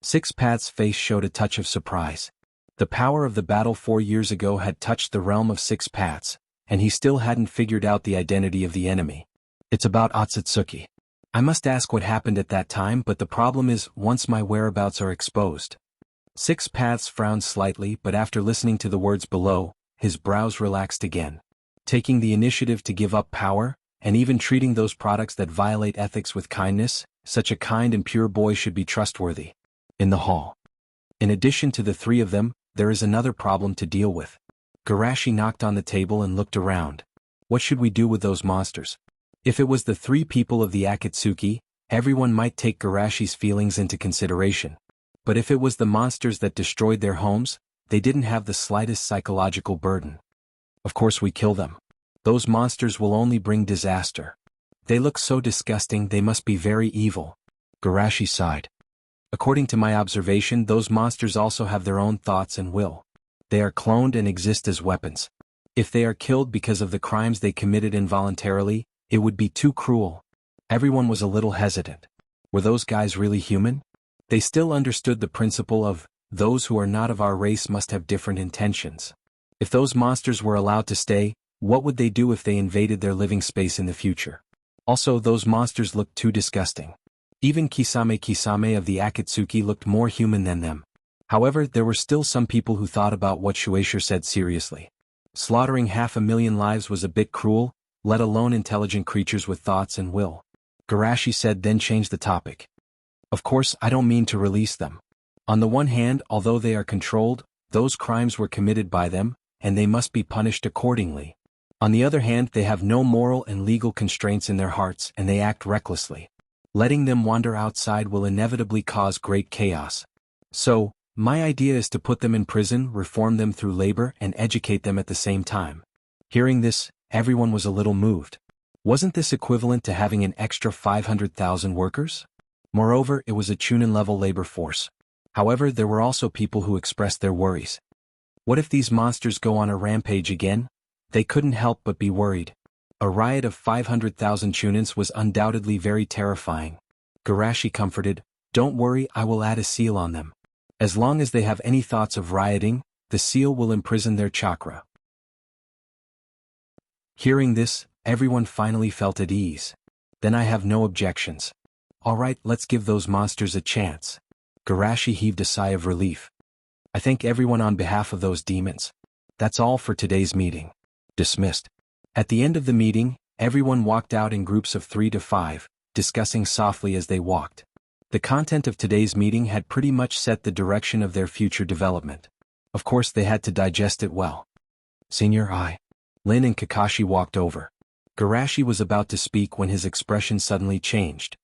Six Path's face showed a touch of surprise. The power of the battle 4 years ago had touched the realm of Six Paths, and he still hadn't figured out the identity of the enemy. "It's about Otsutsuki. I must ask what happened at that time, but the problem is, once my whereabouts are exposed." Six Paths frowned slightly, but after listening to the words below, his brows relaxed again. Taking the initiative to give up power, and even treating those products that violate ethics with kindness, such a kind and pure boy should be trustworthy. In the hall. In addition to the 3 of them, there is another problem to deal with. Garashi knocked on the table and looked around. What should we do with those monsters? If it was the 3 people of the Akatsuki, everyone might take Garashi's feelings into consideration. But if it was the monsters that destroyed their homes, they didn't have the slightest psychological burden. Of course we kill them. Those monsters will only bring disaster. They look so disgusting, they must be very evil. Garashi sighed. According to my observation, those monsters also have their own thoughts and will. They are cloned and exist as weapons. If they are killed because of the crimes they committed involuntarily, it would be too cruel. Everyone was a little hesitant. Were those guys really human? They still understood the principle of, those who are not of our race must have different intentions. If those monsters were allowed to stay, what would they do if they invaded their living space in the future? Also, those monsters looked too disgusting. Even Kisame of the Akatsuki looked more human than them. However, there were still some people who thought about what Shueisha said seriously. Slaughtering 500,000 lives was a bit cruel, let alone intelligent creatures with thoughts and will. Garashi said, then changed the topic. Of course, I don't mean to release them. On the one hand, although they are controlled, those crimes were committed by them, and they must be punished accordingly. On the other hand, they have no moral and legal constraints in their hearts and they act recklessly. Letting them wander outside will inevitably cause great chaos. So, my idea is to put them in prison, reform them through labor, and educate them at the same time. Hearing this, everyone was a little moved. Wasn't this equivalent to having an extra 500,000 workers? Moreover, it was a Chunin-level labor force. However, there were also people who expressed their worries. What if these monsters go on a rampage again? They couldn't help but be worried. A riot of 500,000 Chunins was undoubtedly very terrifying. Garashi comforted, don't worry, I will add a seal on them. As long as they have any thoughts of rioting, the seal will imprison their chakra. Hearing this, everyone finally felt at ease. Then I have no objections. Alright, let's give those monsters a chance. Garashi heaved a sigh of relief. I thank everyone on behalf of those demons. That's all for today's meeting. Dismissed. At the end of the meeting, everyone walked out in groups of 3 to 5, discussing softly as they walked. The content of today's meeting had pretty much set the direction of their future development. Of course, they had to digest it well. Senior I. Lin and Kakashi walked over. Garashi was about to speak when his expression suddenly changed.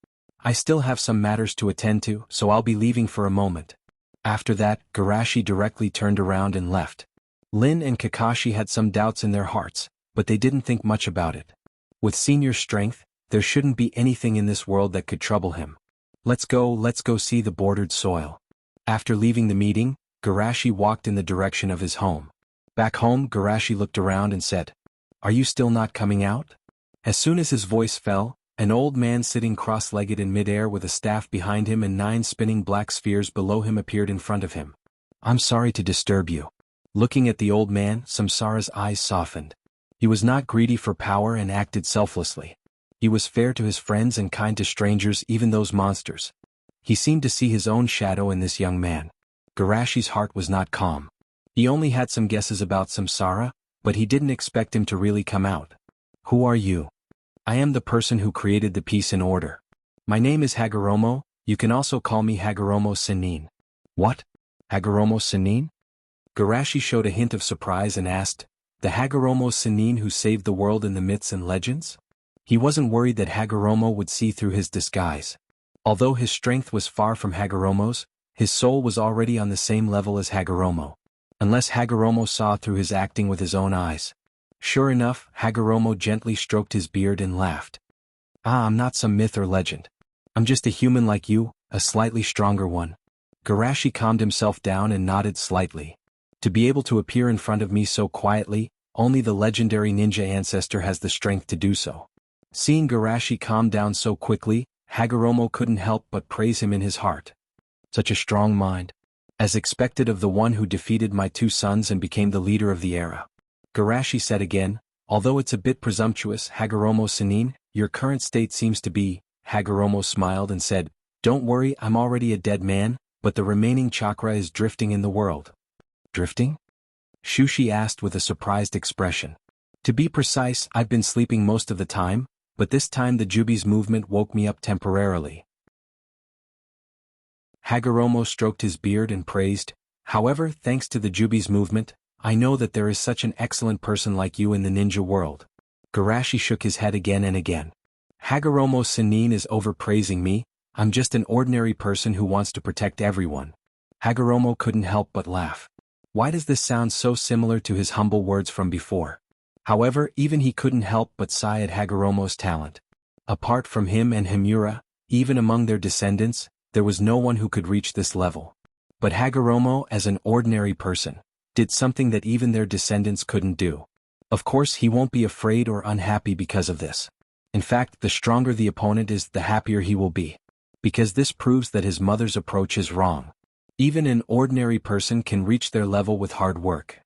I still have some matters to attend to, so I'll be leaving for a moment. After that, Garashi directly turned around and left. Lin and Kakashi had some doubts in their hearts, but they didn't think much about it. With Senior's strength, there shouldn't be anything in this world that could trouble him. Let's go see the bordered soil. After leaving the meeting, Garashi walked in the direction of his home. Back home, Garashi looked around and said, Are you still not coming out? As soon as his voice fell, an old man sitting cross-legged in midair with a staff behind him and 9 spinning black spheres below him appeared in front of him. I'm sorry to disturb you. Looking at the old man, Samsara's eyes softened. He was not greedy for power and acted selflessly. He was fair to his friends and kind to strangers, even those monsters. He seemed to see his own shadow in this young man. Garashi's heart was not calm. He only had some guesses about Samsara, but he didn't expect him to really come out. Who are you? I am the person who created the peace and order. My name is Hagoromo, you can also call me Hagoromo Sennin. What? Hagoromo Sennin? Garashi showed a hint of surprise and asked, the Hagoromo Sennin who saved the world in the myths and legends? He wasn't worried that Hagoromo would see through his disguise. Although his strength was far from Hagoromo's, his soul was already on the same level as Hagoromo. Unless Hagoromo saw through his acting with his own eyes. Sure enough, Hagoromo gently stroked his beard and laughed. I'm not some myth or legend. I'm just a human like you, a slightly stronger one. Garashi calmed himself down and nodded slightly. To be able to appear in front of me so quietly, only the legendary ninja ancestor has the strength to do so. Seeing Garashi calm down so quickly, Hagoromo couldn't help but praise him in his heart. Such a strong mind. As expected of the one who defeated my 2 sons and became the leader of the era. Garashi said again, although it's a bit presumptuous, Hagoromo Sennin, your current state seems to be. Hagoromo smiled and said, don't worry, I'm already a dead man, but the remaining chakra is drifting in the world. Drifting? Shushi asked with a surprised expression. To be precise, I've been sleeping most of the time, but this time the Jubi's movement woke me up temporarily. Hagoromo stroked his beard and praised, however, thanks to the Jubi's movement, I know that there is such an excellent person like you in the ninja world. Garashi shook his head again and again. Hagoromo Sennin is overpraising me, I'm just an ordinary person who wants to protect everyone. Hagoromo couldn't help but laugh. Why does this sound so similar to his humble words from before? However, even he couldn't help but sigh at Hagoromo's talent. Apart from him and Himura, even among their descendants, there was no one who could reach this level. But Hagoromo, as an ordinary person, did something that even their descendants couldn't do. Of course, he won't be afraid or unhappy because of this. In fact, the stronger the opponent is, the happier he will be. Because this proves that his mother's approach is wrong. Even an ordinary person can reach their level with hard work.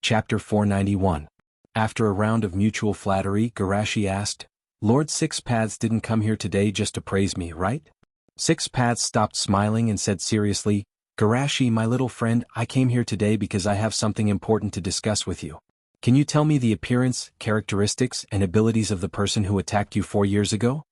Chapter 491. After a round of mutual flattery, Garashi asked, "Lord Six Paths didn't come here today just to praise me, right?" Six Paths stopped smiling and said seriously, "Garashi, my little friend, I came here today because I have something important to discuss with you. Can you tell me the appearance, characteristics, and abilities of the person who attacked you 4 years ago?"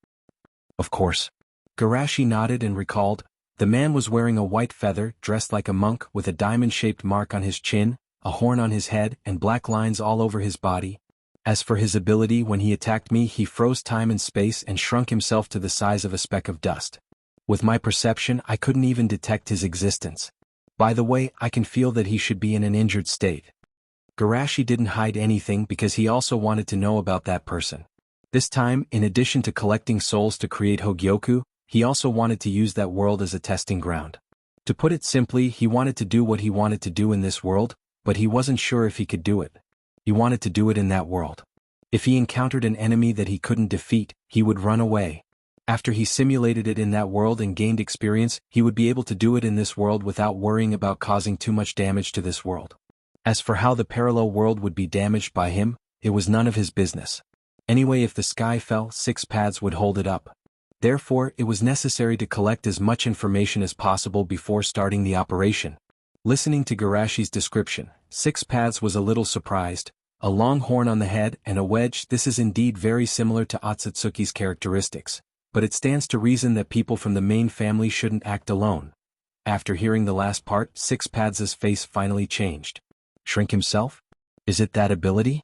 "Of course." Garashi nodded and recalled. The man was wearing a white feather, dressed like a monk, with a diamond-shaped mark on his chin, a horn on his head, and black lines all over his body. As for his ability, when he attacked me, he froze time and space and shrunk himself to the size of a speck of dust. With my perception, I couldn't even detect his existence. By the way, I can feel that he should be in an injured state. Garashi didn't hide anything because he also wanted to know about that person. This time, in addition to collecting souls to create Hogyoku, he also wanted to use that world as a testing ground. To put it simply, he wanted to do what he wanted to do in this world, but he wasn't sure if he could do it. He wanted to do it in that world. If he encountered an enemy that he couldn't defeat, he would run away. After he simulated it in that world and gained experience, he would be able to do it in this world without worrying about causing too much damage to this world. As for how the parallel world would be damaged by him, it was none of his business. Anyway, if the sky fell, Six Paths would hold it up. Therefore, it was necessary to collect as much information as possible before starting the operation. Listening to Garashi's description, Six Paths was a little surprised. A long horn on the head and a wedge. This is indeed very similar to Otsutsuki's characteristics, but it stands to reason that people from the main family shouldn't act alone. After hearing the last part, Six Paths' face finally changed. Shrink himself? Is it that ability?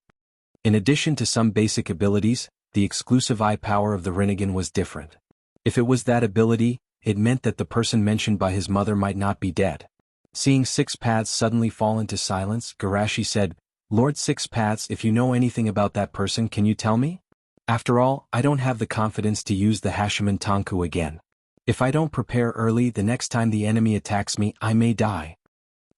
In addition to some basic abilities, the exclusive eye power of the Rinnegan was different. If it was that ability, it meant that the person mentioned by his mother might not be dead. Seeing Six Paths suddenly fall into silence, Garashi said, "Lord Six Paths, if you know anything about that person, can you tell me? After all, I don't have the confidence to use the Hashiman Tanku again. If I don't prepare early, the next time the enemy attacks me, I may die."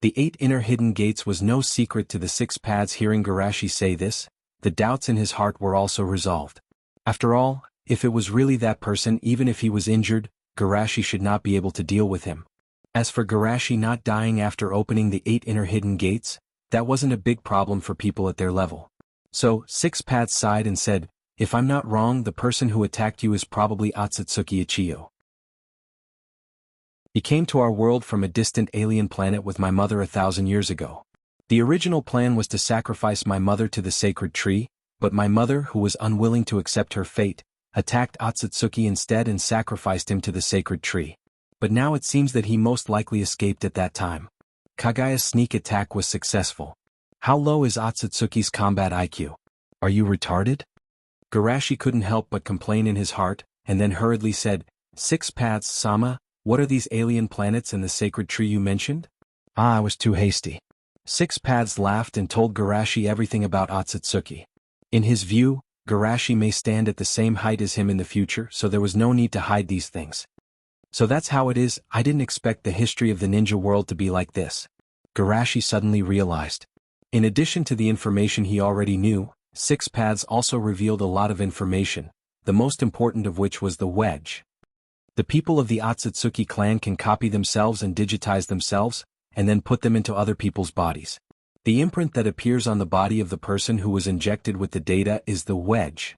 The 8 inner hidden gates was no secret to the Six Paths. Hearing Garashi say this, the doubts in his heart were also resolved. After all, if it was really that person, even if he was injured, Garashi should not be able to deal with him. As for Garashi not dying after opening the 8 inner hidden gates, that wasn't a big problem for people at their level. So, Six Paths sighed and said, if I'm not wrong, the person who attacked you is probably Otsutsuki Ichiyo. He came to our world from a distant alien planet with my mother 1,000 years ago. The original plan was to sacrifice my mother to the sacred tree, but my mother, who was unwilling to accept her fate, attacked Otsutsuki instead and sacrificed him to the sacred tree. But now it seems that he most likely escaped at that time. Kagaya's sneak attack was successful. How low is Otsutsuki's combat IQ? Are you retarded? Garashi couldn't help but complain in his heart, and then hurriedly said, Six Paths Sama, what are these alien planets and the sacred tree you mentioned? I was too hasty. Six Paths laughed and told Garashi everything about Otsutsuki. In his view, Garashi may stand at the same height as him in the future, so there was no need to hide these things. So that's how it is. I didn't expect the history of the ninja world to be like this. Garashi suddenly realized. In addition to the information he already knew, Six Paths also revealed a lot of information, the most important of which was the wedge. The people of the Otsutsuki clan can copy themselves and digitize themselves, and then put them into other people's bodies. The imprint that appears on the body of the person who was injected with the data is the wedge.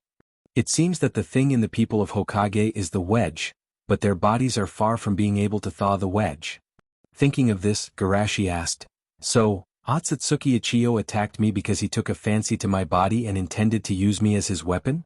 It seems that the thing in the people of Hokage is the wedge, but their bodies are far from being able to thaw the wedge. Thinking of this, Garashi asked, so, Otsutsuki Ichiyo attacked me because he took a fancy to my body and intended to use me as his weapon?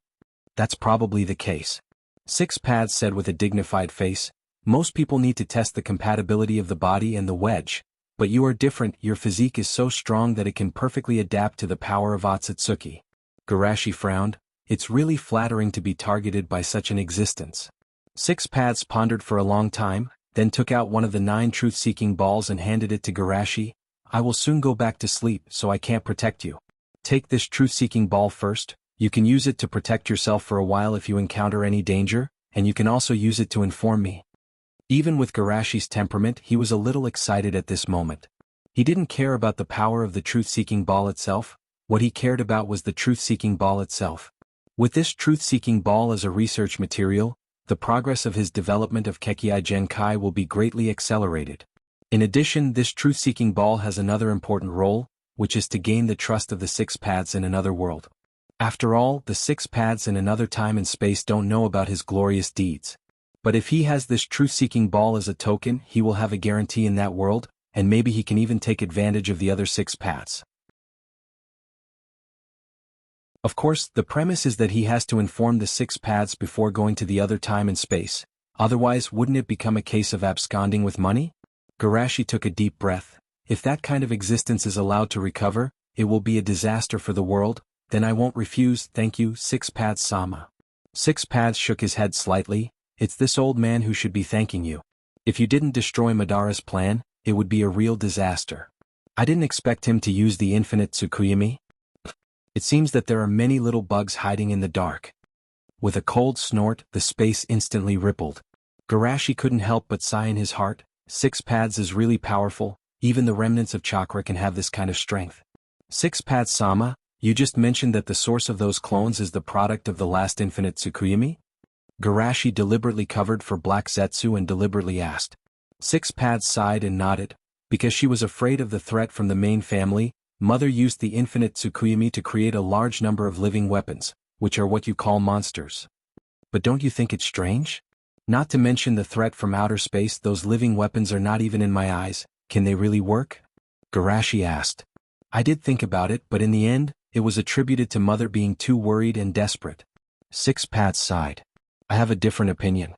That's probably the case. Six Paths said with a dignified face, most people need to test the compatibility of the body and the wedge, but you are different. Your physique is so strong that it can perfectly adapt to the power of Otsutsuki. Garashi frowned, it's really flattering to be targeted by such an existence. Six Paths pondered for a long time, then took out one of the 9 truth-seeking balls and handed it to Garashi. I will soon go back to sleep, so I can't protect you. Take this truth-seeking ball first, you can use it to protect yourself for a while if you encounter any danger, and you can also use it to inform me. Even with Garashi's temperament, he was a little excited at this moment. He didn't care about the power of the truth-seeking ball itself, what he cared about was the truth-seeking ball itself. With this truth-seeking ball as a research material, the progress of his development of Kekkei Genkai will be greatly accelerated. In addition, this truth-seeking ball has another important role, which is to gain the trust of the Six Paths in another world. After all, the Six Paths in another time and space don't know about his glorious deeds. But if he has this truth-seeking ball as a token, he will have a guarantee in that world, and maybe he can even take advantage of the other Six Paths. Of course, the premise is that he has to inform the Six Paths before going to the other time and space, otherwise wouldn't it become a case of absconding with money? Garashi took a deep breath. If that kind of existence is allowed to recover, it will be a disaster for the world, then I won't refuse. Thank you, Six Paths Sama. Six Paths shook his head slightly. It's this old man who should be thanking you. If you didn't destroy Madara's plan, it would be a real disaster. I didn't expect him to use the infinite Tsukuyami. It seems that there are many little bugs hiding in the dark. With a cold snort, the space instantly rippled. Garashi couldn't help but sigh in his heart. Six Paths is really powerful, even the remnants of chakra can have this kind of strength. Six Paths Sama, you just mentioned that the source of those clones is the product of the last infinite Tsukuyami? Garashi deliberately covered for black Zetsu and deliberately asked. Six Paths sighed and nodded. Because she was afraid of the threat from the main family, Mother used the infinite Tsukuyami to create a large number of living weapons, which are what you call monsters. But don't you think it's strange? Not to mention the threat from outer space, those living weapons are not even in my eyes, can they really work? Garashi asked. I did think about it, but in the end, it was attributed to Mother being too worried and desperate. Six Paths sighed. I have a different opinion.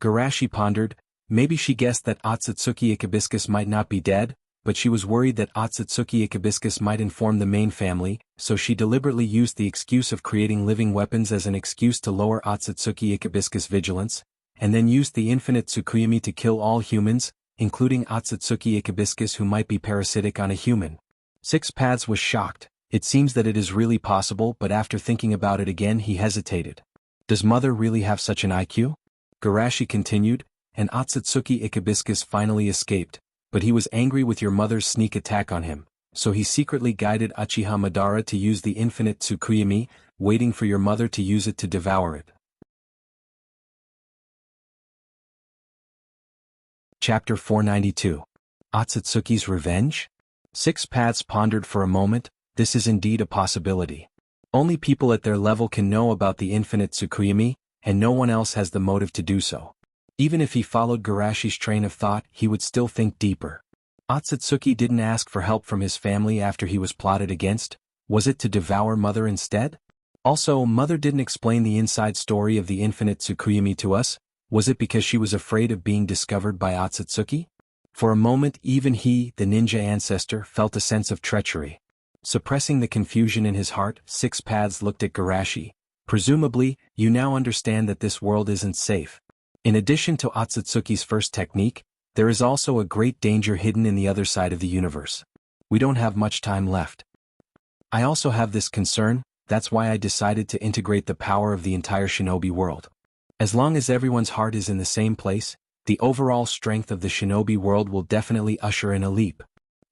Garashi pondered, maybe she guessed that Otsutsuki Ikabiscus might not be dead, but she was worried that Otsutsuki Ikabiscus might inform the main family, so she deliberately used the excuse of creating living weapons as an excuse to lower Otsutsuki Ikabiscus' vigilance, and then used the infinite Tsukuyami to kill all humans, including Otsutsuki Ikabiscus who might be parasitic on a human. Six Paths was shocked. It seems that it is really possible, but after thinking about it again he hesitated. Does Mother really have such an IQ? Garashi continued, and Otsutsuki Ikabiscus finally escaped, but he was angry with your mother's sneak attack on him, so he secretly guided Uchiha Madara to use the infinite Tsukuyami, waiting for your mother to use it to devour it. Chapter 492. Otsutsuki's Revenge? Six Paths pondered for a moment. This is indeed a possibility. Only people at their level can know about the infinite Tsukuyomi, and no one else has the motive to do so. Even if he followed Garashi's train of thought, he would still think deeper. Otsutsuki didn't ask for help from his family after he was plotted against. Was it to devour Mother instead? Also, Mother didn't explain the inside story of the infinite Tsukuyomi to us. Was it because she was afraid of being discovered by Otsutsuki? For a moment even he, the ninja ancestor, felt a sense of treachery. Suppressing the confusion in his heart, Six Paths looked at Garashi. Presumably, you now understand that this world isn't safe. In addition to Otsutsuki's first technique, there is also a great danger hidden in the other side of the universe. We don't have much time left. I also have this concern, that's why I decided to integrate the power of the entire shinobi world. As long as everyone's heart is in the same place, the overall strength of the shinobi world will definitely usher in a leap.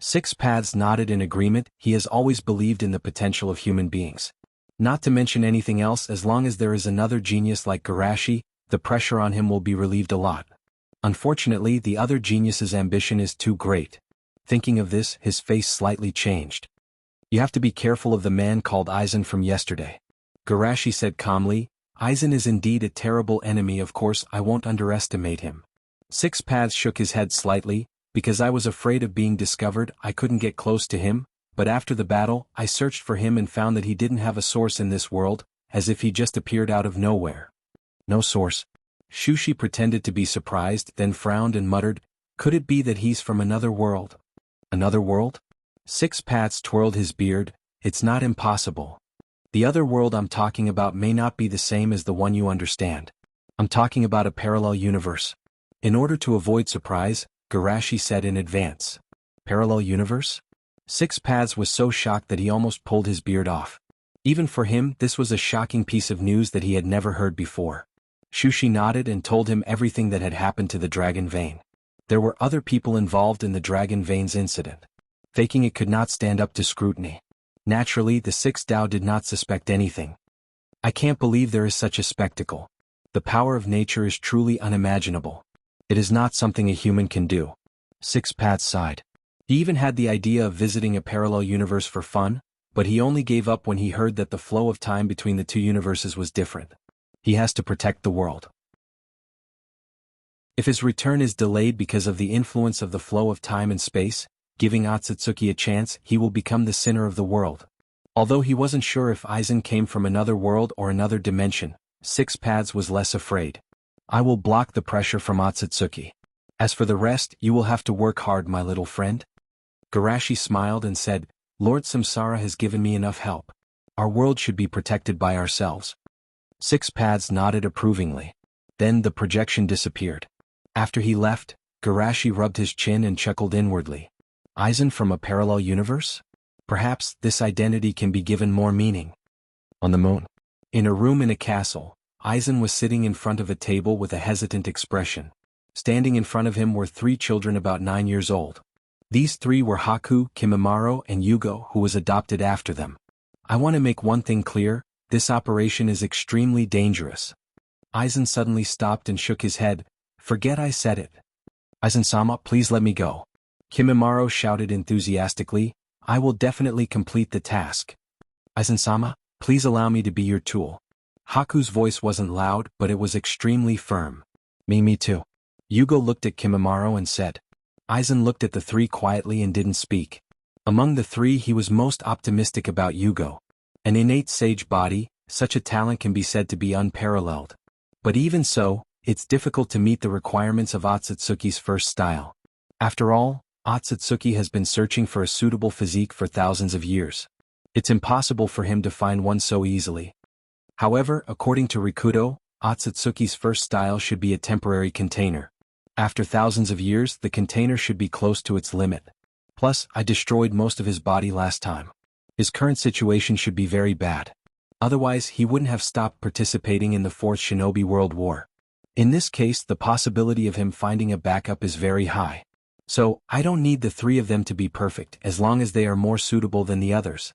Six Paths nodded in agreement. He has always believed in the potential of human beings. Not to mention anything else, as long as there is another genius like Garashi, the pressure on him will be relieved a lot. Unfortunately, the other genius's ambition is too great. Thinking of this, his face slightly changed. You have to be careful of the man called Aizen from yesterday. Garashi said calmly. Aizen is indeed a terrible enemy, of course I won't underestimate him. Six Paths shook his head slightly. Because I was afraid of being discovered, I couldn't get close to him, but after the battle, I searched for him and found that he didn't have a source in this world, as if he just appeared out of nowhere. No source? Shushi pretended to be surprised, then frowned and muttered, could it be that he's from another world? Another world? Six Paths twirled his beard, it's not impossible. The other world I'm talking about may not be the same as the one you understand. I'm talking about a parallel universe. In order to avoid surprise, Garashi said in advance. Parallel universe? Six Paths was so shocked that he almost pulled his beard off. Even for him, this was a shocking piece of news that he had never heard before. Shushi nodded and told him everything that had happened to the Dragon Vein. There were other people involved in the Dragon Vein's incident. Faking it could not stand up to scrutiny. Naturally, the Six Dao did not suspect anything. I can't believe there is such a spectacle. The power of nature is truly unimaginable. It is not something a human can do. Six Paths sighed. He even had the idea of visiting a parallel universe for fun, but he only gave up when he heard that the flow of time between the two universes was different. He has to protect the world. If his return is delayed because of the influence of the flow of time and space, giving Otsutsuki a chance, he will become the sinner of the world. Although he wasn't sure if Aizen came from another world or another dimension, Six Paths was less afraid. I will block the pressure from Otsutsuki. As for the rest, you will have to work hard, my little friend. Garashi smiled and said, Lord Samsara has given me enough help. Our world should be protected by ourselves. Six Paths nodded approvingly. Then the projection disappeared. After he left, Garashi rubbed his chin and chuckled inwardly. Aizen from a parallel universe? Perhaps this identity can be given more meaning. On the moon. In a room in a castle, Aizen was sitting in front of a table with a hesitant expression. Standing in front of him were 3 children about 9 years old. These 3 were Haku, Kimimaro, and Yugo, who was adopted after them. I want to make one thing clear, this operation is extremely dangerous. Aizen suddenly stopped and shook his head. Forget I said it. Aizen-sama, please let me go. Kimimaro shouted enthusiastically, I will definitely complete the task. Aizen-sama, please allow me to be your tool. Haku's voice wasn't loud, but it was extremely firm. Me too. Yugo looked at Kimimaro and said. Aizen looked at the 3 quietly and didn't speak. Among the 3 he was most optimistic about Yugo. An innate sage body, such a talent can be said to be unparalleled. But even so, it's difficult to meet the requirements of Otsutsuki's first style. After all, Otsutsuki has been searching for a suitable physique for thousands of years. It's impossible for him to find one so easily. However, according to Rikudo, Otsutsuki's first style should be a temporary container. After thousands of years, the container should be close to its limit. Plus, I destroyed most of his body last time. His current situation should be very bad. Otherwise, he wouldn't have stopped participating in the 4th Shinobi World War. In this case, the possibility of him finding a backup is very high. So, I don't need the 3 of them to be perfect as long as they are more suitable than the others.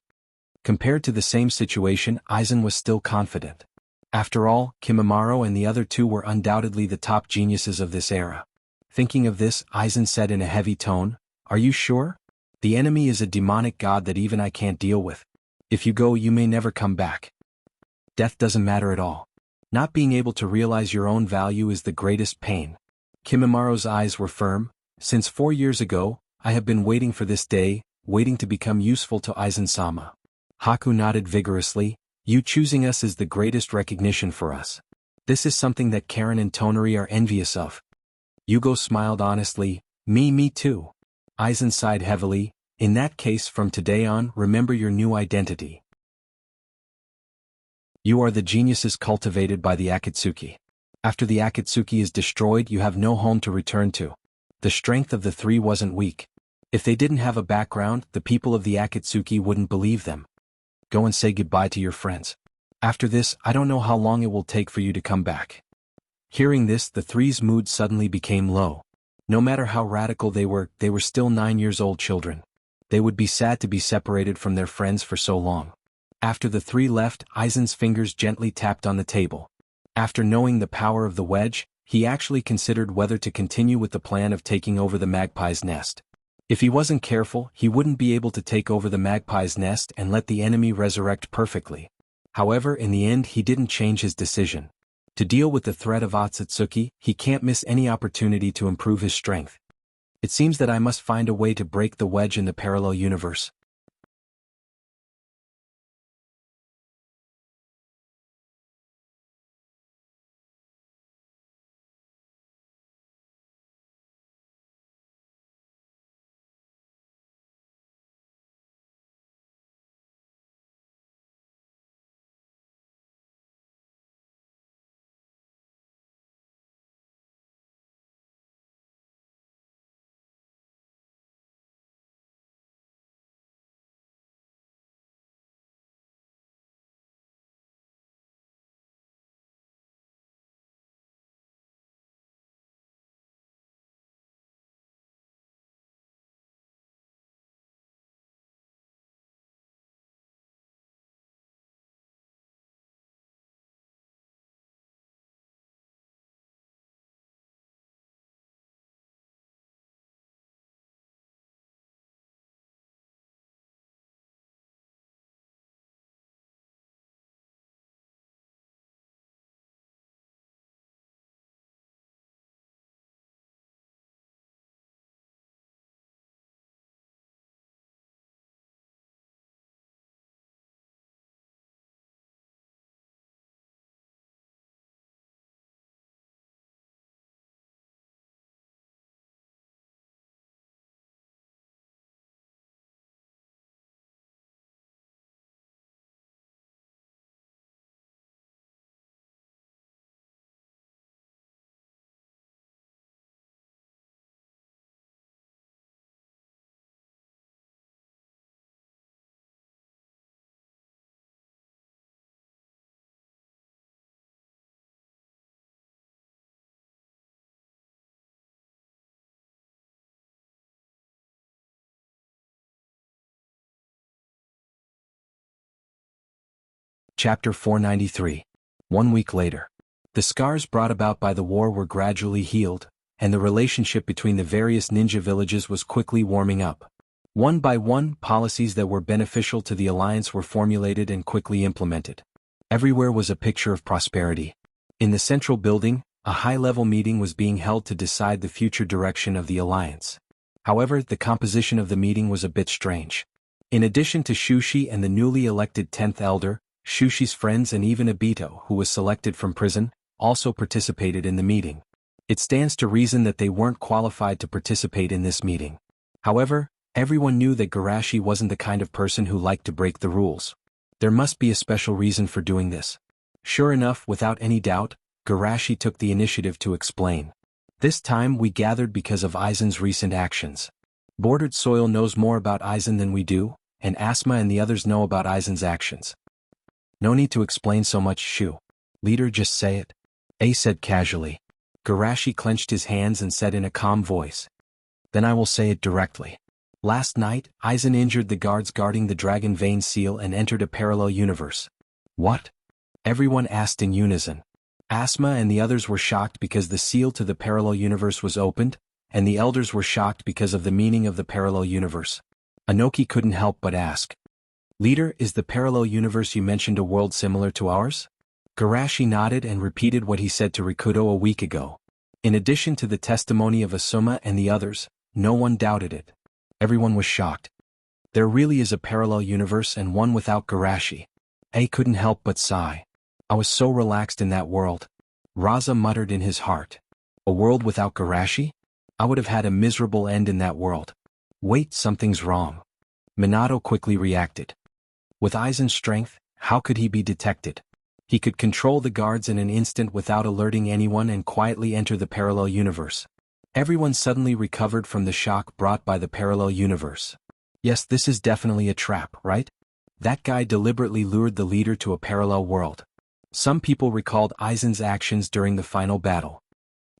Compared to the same situation, Aizen was still confident. After all, Kimimaro and the other 2 were undoubtedly the top geniuses of this era. Thinking of this, Aizen said in a heavy tone, Are you sure? The enemy is a demonic god that even I can't deal with. If you go, you may never come back. Death doesn't matter at all. Not being able to realize your own value is the greatest pain. Kimimara's eyes were firm. Since 4 years ago, I have been waiting for this day, waiting to become useful to Aizen-sama. Haku nodded vigorously. You choosing us is the greatest recognition for us. This is something that Karen and Tonari are envious of. Yugo smiled honestly. Me too. Aizen sighed heavily. In that case, from today on, remember your new identity. You are the geniuses cultivated by the Akatsuki. After the Akatsuki is destroyed, you have no home to return to. The strength of the three wasn't weak. If they didn't have a background, the people of the Akatsuki wouldn't believe them. Go and say goodbye to your friends. After this, I don't know how long it will take for you to come back. Hearing this, the three's mood suddenly became low. No matter how radical they were still 9-year-old children. They would be sad to be separated from their friends for so long. After the three left, Aizen's fingers gently tapped on the table. After knowing the power of the wedge, he actually considered whether to continue with the plan of taking over the magpie's nest. If he wasn't careful, he wouldn't be able to take over the magpie's nest and let the enemy resurrect perfectly. However, in the end he didn't change his decision. To deal with the threat of Otsutsuki, he can't miss any opportunity to improve his strength. It seems that I must find a way to break the wedge in the parallel universe. Chapter 493. 1 week later. The scars brought about by the war were gradually healed, and the relationship between the various ninja villages was quickly warming up. One by one, policies that were beneficial to the alliance were formulated and quickly implemented. Everywhere was a picture of prosperity. In the central building, a high-level meeting was being held to decide the future direction of the alliance. However, the composition of the meeting was a bit strange. In addition to Shushi and the newly elected 10th elder, Shushi's friends and even Obito, who was selected from prison, also participated in the meeting. It stands to reason that they weren't qualified to participate in this meeting. However, everyone knew that Garashi wasn't the kind of person who liked to break the rules. There must be a special reason for doing this. Sure enough, without any doubt, Garashi took the initiative to explain. This time we gathered because of Aizen's recent actions. Bordered Soil knows more about Aizen than we do, and Asma and the others know about Aizen's actions. No need to explain so much, Shu. Leader, just say it. A said casually. Garashi clenched his hands and said in a calm voice. Then I will say it directly. Last night, Aizen injured the guards guarding the Dragon Vein seal and entered a parallel universe. What? Everyone asked in unison. Asma and the others were shocked because the seal to the parallel universe was opened, and the elders were shocked because of the meaning of the parallel universe. Anoki couldn't help but ask. Leader, is the parallel universe you mentioned a world similar to ours? Garashi nodded and repeated what he said to Rikudo a week ago. In addition to the testimony of Asuma and the others, no one doubted it. Everyone was shocked. There really is a parallel universe and one without Garashi. A couldn't help but sigh. I was so relaxed in that world. Raza muttered in his heart. A world without Garashi? I would have had a miserable end in that world. Wait, something's wrong. Minato quickly reacted. With Aizen's strength, how could he be detected? He could control the guards in an instant without alerting anyone and quietly enter the parallel universe. Everyone suddenly recovered from the shock brought by the parallel universe. Yes, this is definitely a trap, right? That guy deliberately lured the leader to a parallel world. Some people recalled Aizen's actions during the final battle.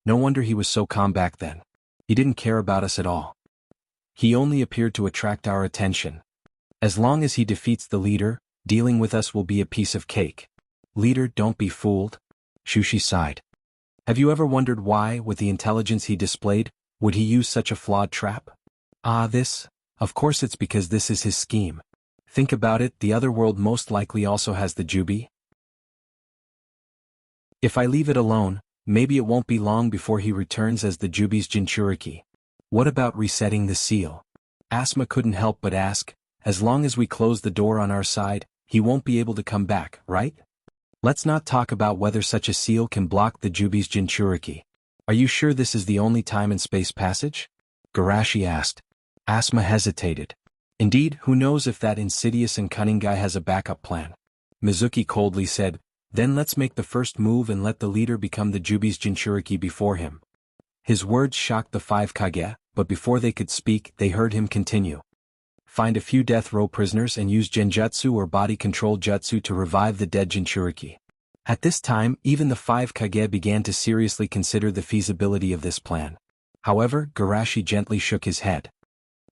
No wonder he was so calm back then. He didn't care about us at all. He only appeared to attract our attention. As long as he defeats the leader, dealing with us will be a piece of cake. Leader, don't be fooled. Shushi sighed. Have you ever wondered why, with the intelligence he displayed, would he use such a flawed trap? This? Of course it's because this is his scheme. Think about it, the other world most likely also has the Jubi. If I leave it alone, maybe it won't be long before he returns as the Jubi's Jinchuriki. What about resetting the seal? Asuma couldn't help but ask, as long as we close the door on our side, he won't be able to come back, right? Let's not talk about whether such a seal can block the Jubi's Jinchuriki. Are you sure this is the only time and space passage? Garashi asked. Asuma hesitated. Indeed, who knows if that insidious and cunning guy has a backup plan? Mizuki coldly said, then let's make the first move and let the leader become the Jubi's Jinchuriki before him. His words shocked the 5 Kage, but before they could speak, they heard him continue. Find a few death row prisoners and use Genjutsu or body control jutsu to revive the dead Jinchuriki. At this time, even the 5 Kage began to seriously consider the feasibility of this plan. However, Garashi gently shook his head.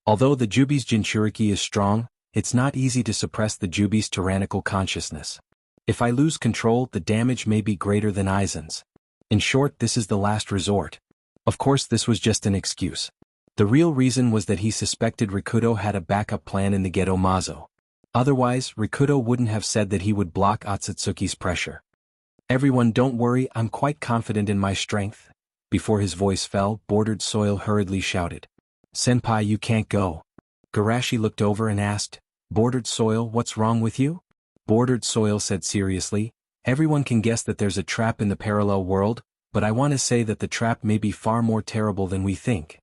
Although the Jubi's Jinchuriki is strong, it's not easy to suppress the Jubi's tyrannical consciousness. If I lose control, the damage may be greater than Aizen's. In short, this is the last resort. Of course, this was just an excuse. The real reason was that he suspected Rikudo had a backup plan in the Gedo Mazo. Otherwise, Rikudo wouldn't have said that he would block Otsutsuki's pressure. Everyone, don't worry, I'm quite confident in my strength. Before his voice fell, Bordered Soil hurriedly shouted. Senpai, you can't go. Garashi looked over and asked, Bordered Soil, what's wrong with you? Bordered Soil said seriously, everyone can guess that there's a trap in the parallel world, but I want to say that the trap may be far more terrible than we think.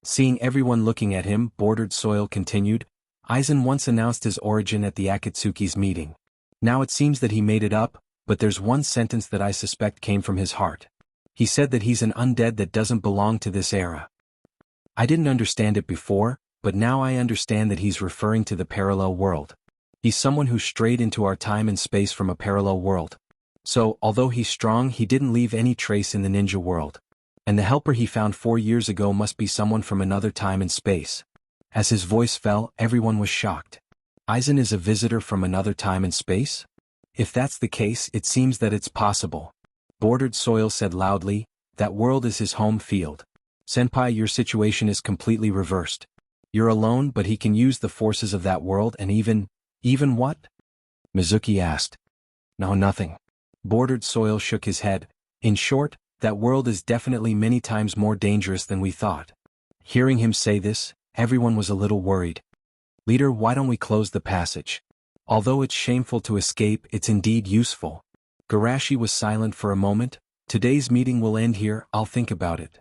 Seeing everyone looking at him, Bordered Soil continued, Aizen once announced his origin at the Akatsuki's meeting. Now it seems that he made it up, but there's one sentence that I suspect came from his heart. He said that he's an undead that doesn't belong to this era. I didn't understand it before, but now I understand that he's referring to the parallel world. He's someone who strayed into our time and space from a parallel world. So, although he's strong, he didn't leave any trace in the ninja world. And the helper he found 4 years ago must be someone from another time and space. As his voice fell, everyone was shocked. Aizen is a visitor from another time and space? If that's the case, it seems that it's possible. Bordered Soil said loudly, that world is his home field. Senpai, your situation is completely reversed. You're alone, but he can use the forces of that world and even what? Mizuki asked. No, nothing. Bordered Soil shook his head. In short, that world is definitely many times more dangerous than we thought. Hearing him say this, everyone was a little worried. Leader, why don't we close the passage? Although it's shameful to escape, it's indeed useful. Garashi was silent for a moment. Today's meeting will end here, I'll think about it.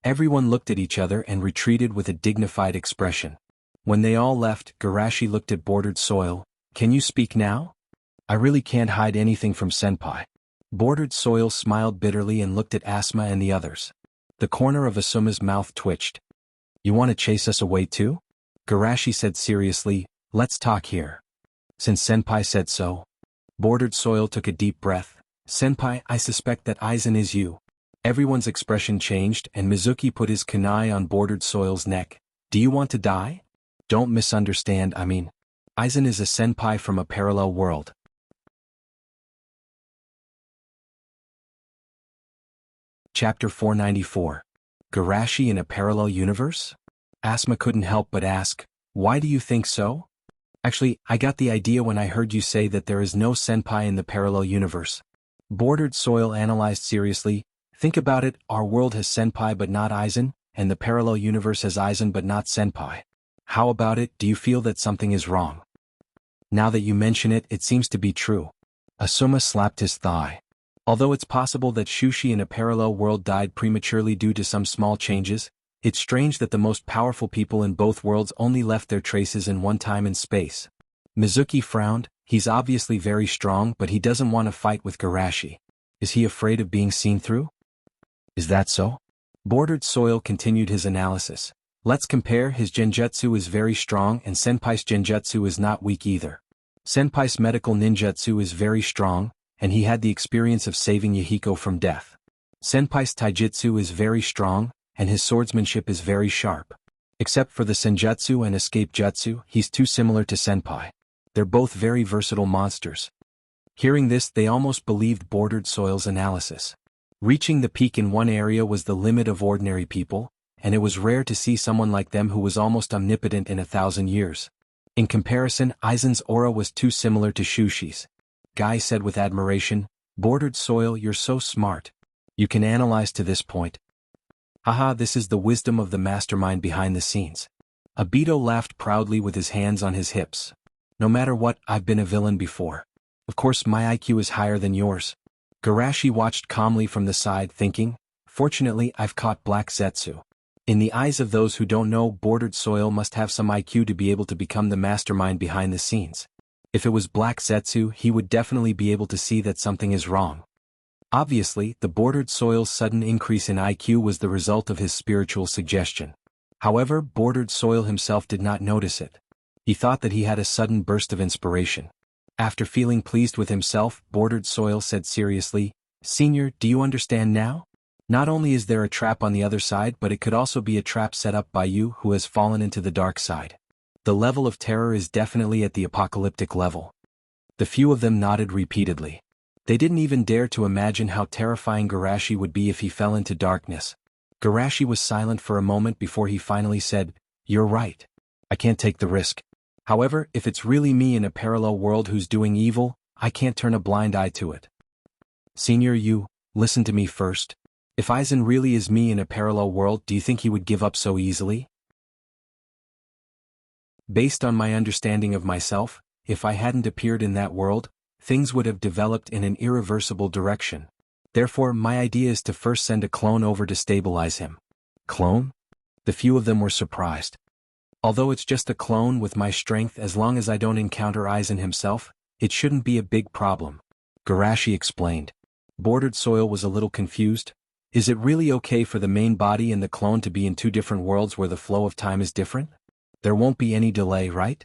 Everyone looked at each other and retreated with a dignified expression. When they all left, Garashi looked at Bordered Soil. Can you speak now? I really can't hide anything from Senpai. Bordered Soil smiled bitterly and looked at Asuma and the others. The corner of Asuma's mouth twitched. You want to chase us away too? Garashi said seriously, let's talk here. Since Senpai said so. Bordered Soil took a deep breath. Senpai, I suspect that Aizen is you. Everyone's expression changed and Mizuki put his kunai on Bordered Soil's neck. Do you want to die? Don't misunderstand, I mean. Aizen is a senpai from a parallel world. Chapter 494. Garashi in a parallel universe? Asuma couldn't help but ask, Why do you think so? Actually, I got the idea when I heard you say that there is no senpai in the parallel universe. Bordered Soil analyzed seriously. Think about it, our world has senpai but not Aizen, and the parallel universe has Aizen but not senpai. How about it, do you feel that something is wrong? Now that you mention it, it seems to be true. Asuma slapped his thigh. Although it's possible that Shushi in a parallel world died prematurely due to some small changes, it's strange that the most powerful people in both worlds only left their traces in one time and space. Mizuki frowned. He's obviously very strong, but he doesn't want to fight with Garashi. Is he afraid of being seen through? Is that so? Bordered Soil continued his analysis. Let's compare. His genjutsu is very strong and Senpai's genjutsu is not weak either. Senpai's medical ninjutsu is very strong, and he had the experience of saving Yahiko from death. Senpai's taijutsu is very strong, and his swordsmanship is very sharp. Except for the senjutsu and escape jutsu, he's too similar to Senpai. They're both very versatile monsters. Hearing this, they almost believed Bordered Soil's analysis. Reaching the peak in one area was the limit of ordinary people, and it was rare to see someone like them who was almost omnipotent in 1,000 years. In comparison, Aizen's aura was too similar to Shushi's. Guy said with admiration, Bordered Soil, you're so smart. You can analyze to this point. Haha, this is the wisdom of the mastermind behind the scenes. Obito laughed proudly with his hands on his hips. No matter what, I've been a villain before. Of course my IQ is higher than yours. Garashi watched calmly from the side thinking, fortunately I've caught Black Zetsu. In the eyes of those who don't know, Bordered Soil must have some IQ to be able to become the mastermind behind the scenes. If it was Black Zetsu, he would definitely be able to see that something is wrong. Obviously, the Bordered Soil's sudden increase in IQ was the result of his spiritual suggestion. However, Bordered Soil himself did not notice it. He thought that he had a sudden burst of inspiration. After feeling pleased with himself, Bordered Soil said seriously, Senior, do you understand now? Not only is there a trap on the other side, but it could also be a trap set up by you who has fallen into the dark side. The level of terror is definitely at the apocalyptic level. The few of them nodded repeatedly. They didn't even dare to imagine how terrifying Garashi would be if he fell into darkness. Garashi was silent for a moment before he finally said, You're right. I can't take the risk. However, if it's really me in a parallel world who's doing evil, I can't turn a blind eye to it. Senior, you, listen to me first. If Aizen really is me in a parallel world, do you think he would give up so easily? Based on my understanding of myself, if I hadn't appeared in that world, things would have developed in an irreversible direction. Therefore, my idea is to first send a clone over to stabilize him. Clone? The few of them were surprised. Although it's just a clone with my strength, as long as I don't encounter Aizen himself, it shouldn't be a big problem. Garashi explained. Bordered Soil was a little confused. Is it really okay for the main body and the clone to be in two different worlds where the flow of time is different? There won't be any delay, right?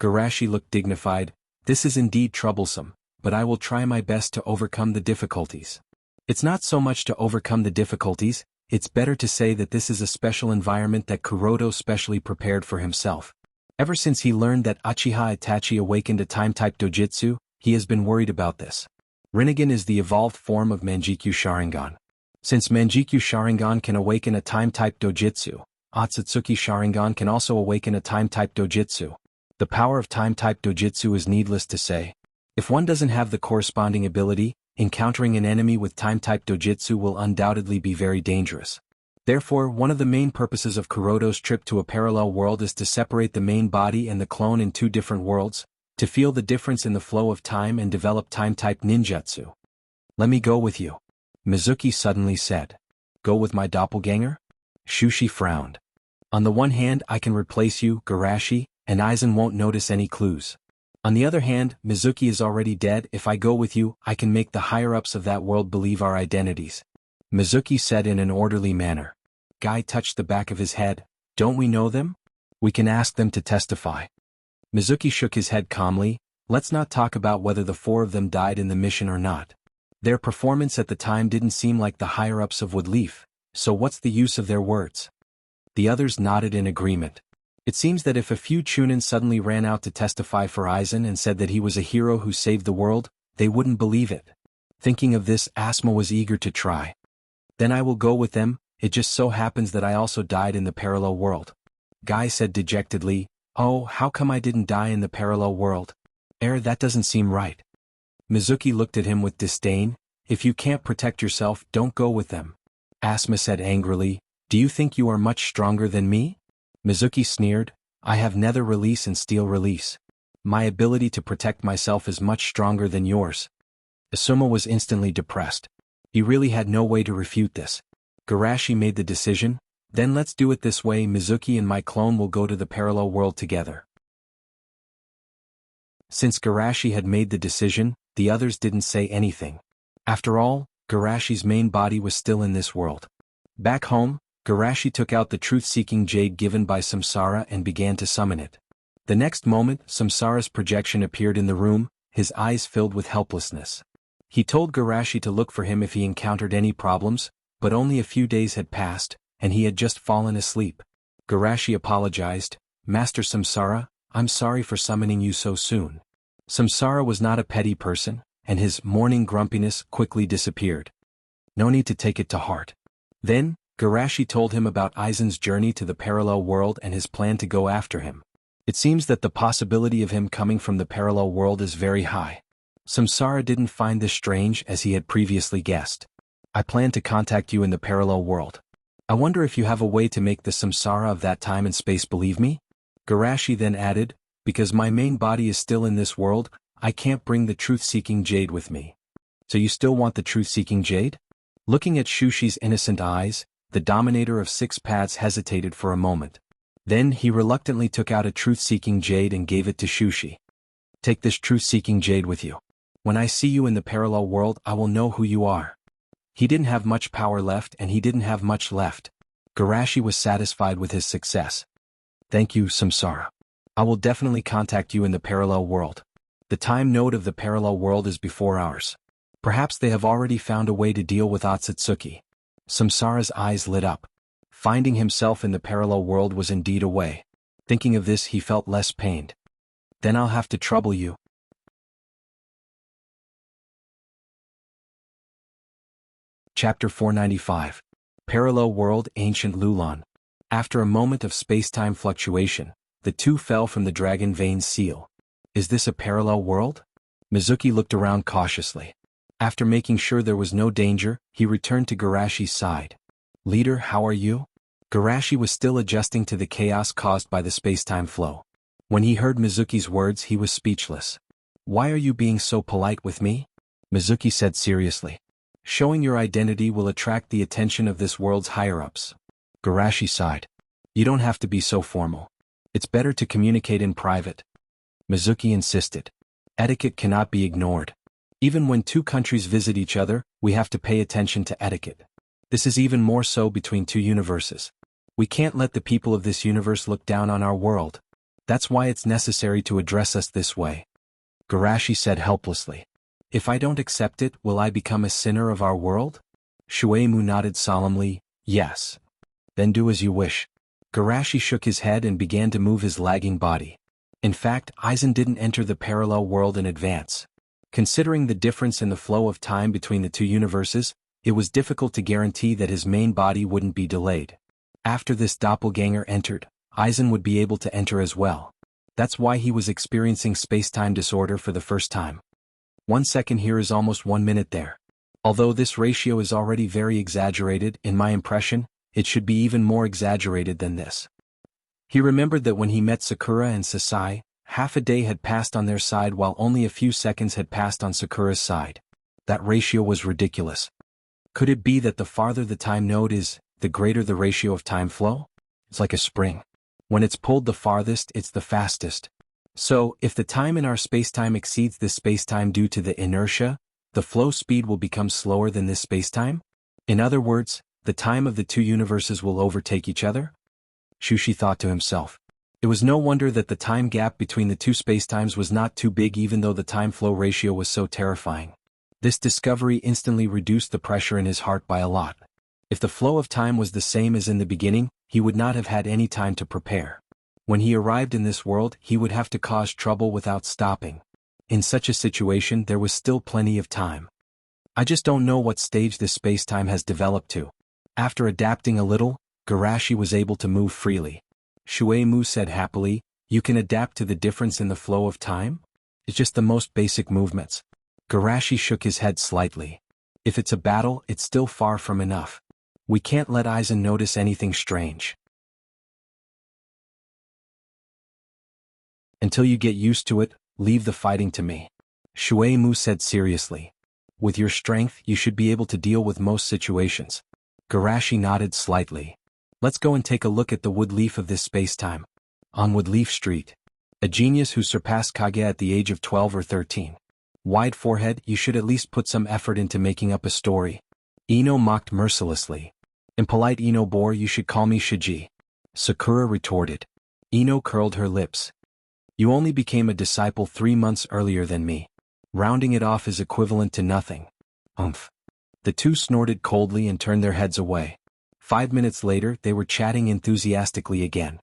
Garashi looked dignified. This is indeed troublesome, but I will try my best to overcome the difficulties. It's not so much to overcome the difficulties, it's better to say that this is a special environment that Kuroto specially prepared for himself. Ever since he learned that Uchiha Itachi awakened a time-type dojutsu, he has been worried about this. Rinnegan is the evolved form of Manjikyu Sharingan. Since Manjikyu Sharingan can awaken a time-type dojutsu, Otsutsuki Sharingan can also awaken a time-type dojutsu. The power of time-type dojutsu is needless to say. If one doesn't have the corresponding ability, encountering an enemy with time-type dojutsu will undoubtedly be very dangerous. Therefore, one of the main purposes of Kuroto's trip to a parallel world is to separate the main body and the clone in two different worlds, to feel the difference in the flow of time and develop time-type ninjutsu. Let me go with you. Mizuki suddenly said. Go with my doppelganger? Shushi frowned. On the one hand, I can replace you, Garashi, and Aizen won't notice any clues. On the other hand, Mizuki is already dead. If I go with you, I can make the higher-ups of that world believe our identities. Mizuki said in an orderly manner. Guy touched the back of his head. Don't we know them? We can ask them to testify. Mizuki shook his head calmly. Let's not talk about whether the four of them died in the mission or not. Their performance at the time didn't seem like the higher-ups of Woodleaf, so what's the use of their words? The others nodded in agreement. It seems that if a few Chunin suddenly ran out to testify for Aizen and said that he was a hero who saved the world, they wouldn't believe it. Thinking of this, Asuma was eager to try. Then I will go with them, it just so happens that I also died in the parallel world. Guy said dejectedly, Oh, how come I didn't die in the parallel world? That doesn't seem right. Mizuki looked at him with disdain. If you can't protect yourself, don't go with them. Asuma said angrily, do you think you are much stronger than me? Mizuki sneered, I have nether release and steel release. My ability to protect myself is much stronger than yours. Asuma was instantly depressed. He really had no way to refute this. Garashi made the decision, then let's do it this way, Mizuki and my clone will go to the parallel world together. Since Garashi had made the decision, the others didn't say anything. After all, Garashi's main body was still in this world. Back home, Garashi took out the truth-seeking jade given by Samsara and began to summon it. The next moment, Samsara's projection appeared in the room, his eyes filled with helplessness. He told Garashi to look for him if he encountered any problems, but only a few days had passed, and he had just fallen asleep. Garashi apologized, Master Samsara, I'm sorry for summoning you so soon. Samsara was not a petty person, and his morning grumpiness quickly disappeared. No need to take it to heart. Then, Garashi told him about Aizen's journey to the parallel world and his plan to go after him. It seems that the possibility of him coming from the parallel world is very high. Samsara didn't find this strange as he had previously guessed. I plan to contact you in the parallel world. I wonder if you have a way to make the Samsara of that time and space believe me? Garashi then added, because my main body is still in this world, I can't bring the truth-seeking jade with me. So you still want the truth-seeking jade? Looking at Shushi's innocent eyes, the dominator of 6 paths hesitated for a moment. Then he reluctantly took out a truth-seeking jade and gave it to Shushi. Take this truth-seeking jade with you. When I see you in the parallel world, I will know who you are. He didn't have much power left and he didn't have much left. Garashi was satisfied with his success. Thank you, Samsara. I will definitely contact you in the parallel world. The time node of the parallel world is before ours. Perhaps they have already found a way to deal with Otsutsuki. Samsara's eyes lit up. Finding himself in the parallel world was indeed a way. Thinking of this, he felt less pained. Then I'll have to trouble you. Chapter 495. Parallel World, Ancient Lulan. After a moment of space-time fluctuation, the two fell from the Dragon Vein seal. Is this a parallel world? Mizuki looked around cautiously. After making sure there was no danger, he returned to Garashi's side. Leader, how are you? Garashi was still adjusting to the chaos caused by the space-time flow. When he heard Mizuki's words, he was speechless. Why are you being so polite with me? Mizuki said seriously. Showing your identity will attract the attention of this world's higher-ups. Garashi sighed. You don't have to be so formal. It's better to communicate in private. Mizuki insisted. Etiquette cannot be ignored. Even when two countries visit each other, we have to pay attention to etiquette. This is even more so between two universes. We can't let the people of this universe look down on our world. That's why it's necessary to address us this way. Garashi said helplessly. If I don't accept it, will I become a sinner of our world? Shueimu nodded solemnly, yes. Then do as you wish. Garashi shook his head and began to move his lagging body. In fact, Aizen didn't enter the parallel world in advance. Considering the difference in the flow of time between the two universes, it was difficult to guarantee that his main body wouldn't be delayed. After this doppelganger entered, Aizen would be able to enter as well. That's why he was experiencing space-time disorder for the first time. 1 second here is almost 1 minute there. Although this ratio is already very exaggerated, in my impression, it should be even more exaggerated than this. He remembered that when he met Sakura and Sasai, half a day had passed on their side while only a few seconds had passed on Sakura's side. That ratio was ridiculous. Could it be that the farther the time node is, the greater the ratio of time flow? It's like a spring. When it's pulled the farthest, it's the fastest. So, if the time in our spacetime exceeds this spacetime due to the inertia, the flow speed will become slower than this spacetime? In other words, the time of the two universes will overtake each other? Shushi thought to himself. It was no wonder that the time gap between the two spacetimes was not too big even though the time-flow ratio was so terrifying. This discovery instantly reduced the pressure in his heart by a lot. If the flow of time was the same as in the beginning, he would not have had any time to prepare. When he arrived in this world, he would have to cause trouble without stopping. In such a situation, there was still plenty of time. I just don't know what stage this spacetime has developed to. After adapting a little, Garashi was able to move freely. Shueimu said happily, You can adapt to the difference in the flow of time? It's just the most basic movements. Garashi shook his head slightly. If it's a battle, it's still far from enough. We can't let Aizen notice anything strange. Until you get used to it, leave the fighting to me. Shui Mu said seriously. With your strength, you should be able to deal with most situations. Garashi nodded slightly. Let's go and take a look at the wood leaf of this space-time. On Woodleaf Street. A genius who surpassed Kage at the age of 12 or 13. Wide forehead, you should at least put some effort into making up a story. Ino mocked mercilessly. Impolite Ino bore, you should call me Shiji. Sakura retorted. Ino curled her lips. You only became a disciple 3 months earlier than me. Rounding it off is equivalent to nothing. Umph. The two snorted coldly and turned their heads away. 5 minutes later, they were chatting enthusiastically again.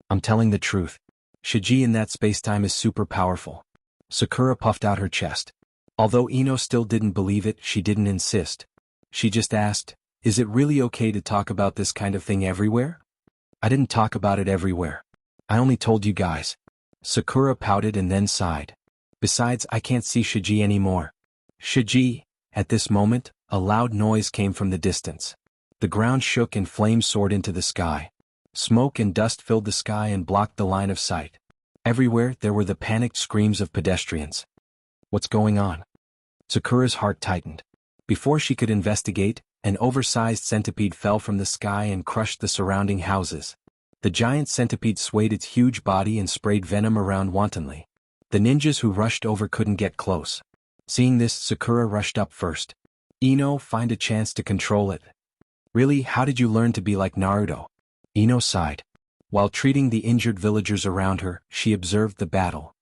I'm telling the truth. Shiji in that spacetime is super powerful. Sakura puffed out her chest. Although Ino still didn't believe it, she didn't insist. She just asked, is it really okay to talk about this kind of thing everywhere? I didn't talk about it everywhere. I only told you guys. Sakura pouted and then sighed. Besides, I can't see Shiji anymore. Shiji. At this moment, a loud noise came from the distance. The ground shook and flames soared into the sky. Smoke and dust filled the sky and blocked the line of sight. Everywhere there were the panicked screams of pedestrians. What's going on? Sakura's heart tightened. Before she could investigate, an oversized centipede fell from the sky and crushed the surrounding houses. The giant centipede swayed its huge body and sprayed venom around wantonly. The ninjas who rushed over couldn't get close. Seeing this, Sakura rushed up first. Ino, find a chance to control it. Really, how did you learn to be like Naruto? Ino sighed. While treating the injured villagers around her, she observed the battle.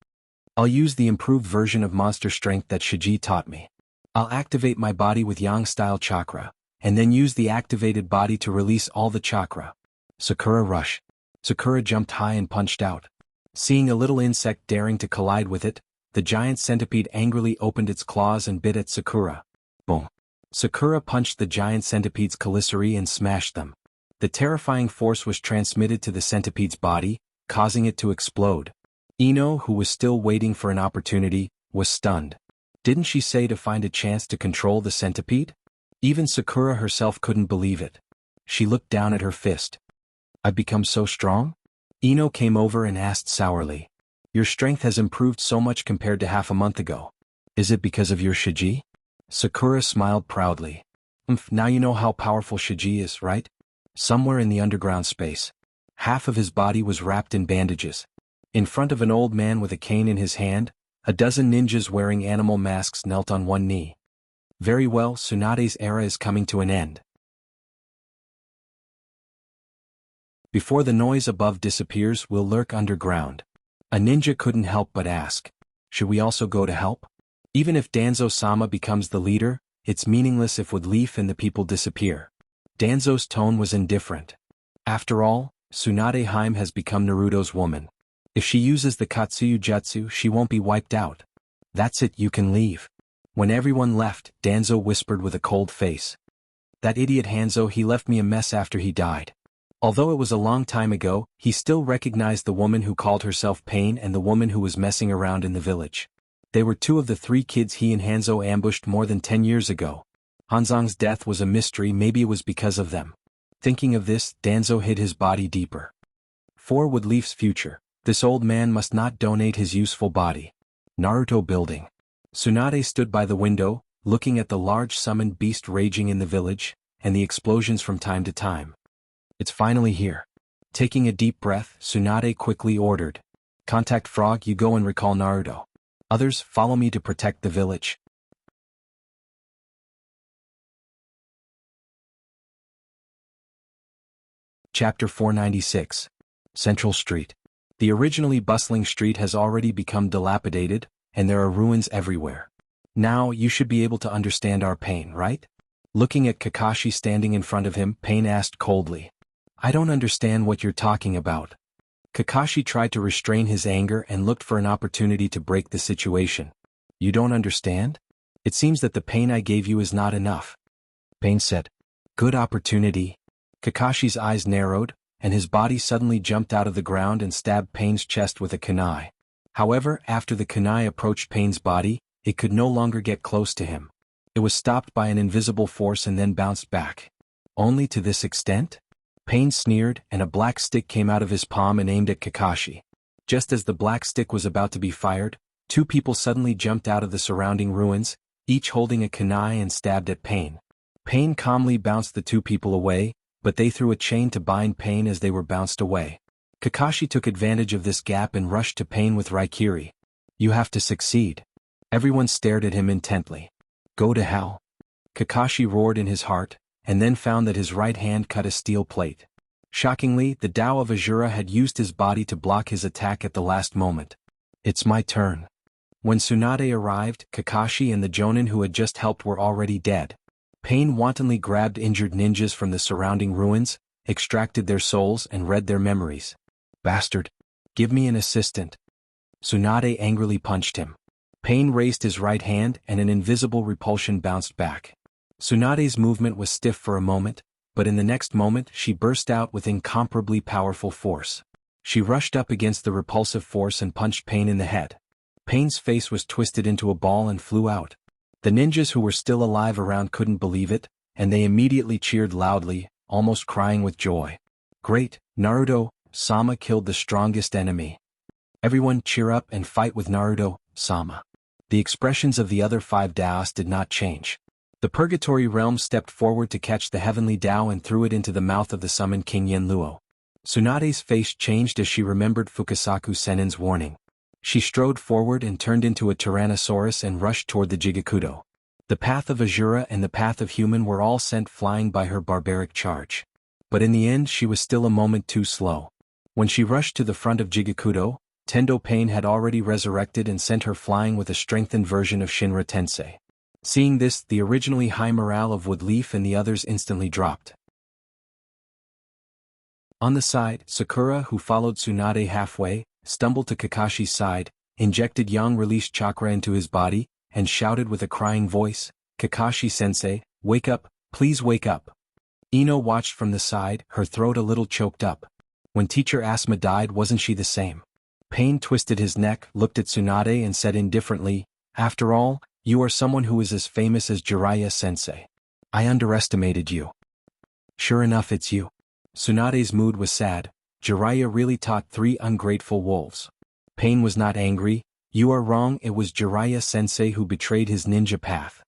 I'll use the improved version of monster strength that Shiji taught me. I'll activate my body with Yang-style chakra, and then use the activated body to release all the chakra. Sakura rush. Sakura jumped high and punched out. Seeing a little insect daring to collide with it, the giant centipede angrily opened its claws and bit at Sakura. Boom. Sakura punched the giant centipede's commissary and smashed them. The terrifying force was transmitted to the centipede's body, causing it to explode. Ino, who was still waiting for an opportunity, was stunned. Didn't she say to find a chance to control the centipede? Even Sakura herself couldn't believe it. She looked down at her fist. I've become so strong? Ino came over and asked sourly. Your strength has improved so much compared to half a month ago. Is it because of your Shiji? Sakura smiled proudly. Now you know how powerful Shiji is, right? Somewhere in the underground space. Half of his body was wrapped in bandages. In front of an old man with a cane in his hand, a dozen ninjas wearing animal masks knelt on one knee. Very well, Tsunade's era is coming to an end. Before the noise above disappears, we'll lurk underground. A ninja couldn't help but ask. Should we also go to help? Even if Danzo-sama becomes the leader, it's meaningless if Woodleaf and the people disappear. Danzo's tone was indifferent. After all, Tsunade Haim has become Naruto's woman. If she uses the Katsuyu Jutsu, she won't be wiped out. That's it, you can leave. When everyone left, Danzo whispered with a cold face. That idiot Hanzo, he left me a mess after he died. Although it was a long time ago, he still recognized the woman who called herself Pain and the woman who was messing around in the village. They were two of the 3 kids he and Hanzo ambushed more than 10 years ago. Hanzong's death was a mystery, maybe it was because of them. Thinking of this, Danzo hid his body deeper. For Woodleaf's future, this old man must not donate his useful body. Naruto Building. Tsunade stood by the window, looking at the large summoned beast raging in the village, and the explosions from time to time. It's finally here. Taking a deep breath, Tsunade quickly ordered. Contact Frog, you go and recall Naruto. Others, follow me to protect the village. Chapter 496. Central Street. The originally bustling street has already become dilapidated, and there are ruins everywhere. Now, you should be able to understand our pain, right? Looking at Kakashi standing in front of him, Pain asked coldly. I don't understand what you're talking about. Kakashi tried to restrain his anger and looked for an opportunity to break the situation. You don't understand? It seems that the pain I gave you is not enough. Pain said. Good opportunity. Kakashi's eyes narrowed, and his body suddenly jumped out of the ground and stabbed Pain's chest with a kunai. However, after the kunai approached Pain's body, it could no longer get close to him. It was stopped by an invisible force and then bounced back. Only to this extent? Pain sneered, and a black stick came out of his palm and aimed at Kakashi. Just as the black stick was about to be fired, two people suddenly jumped out of the surrounding ruins, each holding a kunai, and stabbed at Pain. Pain calmly bounced the two people away, but they threw a chain to bind Pain as they were bounced away. Kakashi took advantage of this gap and rushed to Pain with Raikiri. "You have to succeed." Everyone stared at him intently. "Go to hell." Kakashi roared in his heart, and then found that his right hand cut a steel plate. Shockingly, the Tao of Azura had used his body to block his attack at the last moment. "It's my turn." When Tsunade arrived, Kakashi and the Jonin who had just helped were already dead. Pain wantonly grabbed injured ninjas from the surrounding ruins, extracted their souls and read their memories. "Bastard! Give me an assistant." Tsunade angrily punched him. Pain raised his right hand and an invisible repulsion bounced back. Tsunade's movement was stiff for a moment, but in the next moment she burst out with incomparably powerful force. She rushed up against the repulsive force and punched Pain in the head. Pain's face was twisted into a ball and flew out. The ninjas who were still alive around couldn't believe it, and they immediately cheered loudly, almost crying with joy. "Great, Naruto-sama killed the strongest enemy. Everyone cheer up and fight with Naruto-sama." The expressions of the other 5 Taoists did not change. The Purgatory Realm stepped forward to catch the Heavenly Tao and threw it into the mouth of the summoned King Yenluo. Tsunade's face changed as she remembered Fukasaku Senin's warning. She strode forward and turned into a Tyrannosaurus and rushed toward the Jigakudo. The path of Azura and the path of Human were all sent flying by her barbaric charge. But in the end she was still a moment too slow. When she rushed to the front of Jigakudo, Tendo Pain had already resurrected and sent her flying with a strengthened version of Shinra Tensei. Seeing this, the originally high morale of Woodleaf and the others instantly dropped. On the side, Sakura, who followed Tsunade halfway, stumbled to Kakashi's side, injected yang release chakra into his body, and shouted with a crying voice, "Kakashi-sensei, wake up, please wake up." Ino watched from the side, her throat a little choked up. When Teacher Asma died, wasn't she the same? Pain twisted his neck, looked at Tsunade and said indifferently, "After all, you are someone who is as famous as Jiraiya-sensei. I underestimated you." "Sure enough, it's you." Tsunade's mood was sad. Jiraiya really taught 3 ungrateful wolves. Pain was not angry. "You are wrong, it was Jiraiya-sensei who betrayed his ninja path."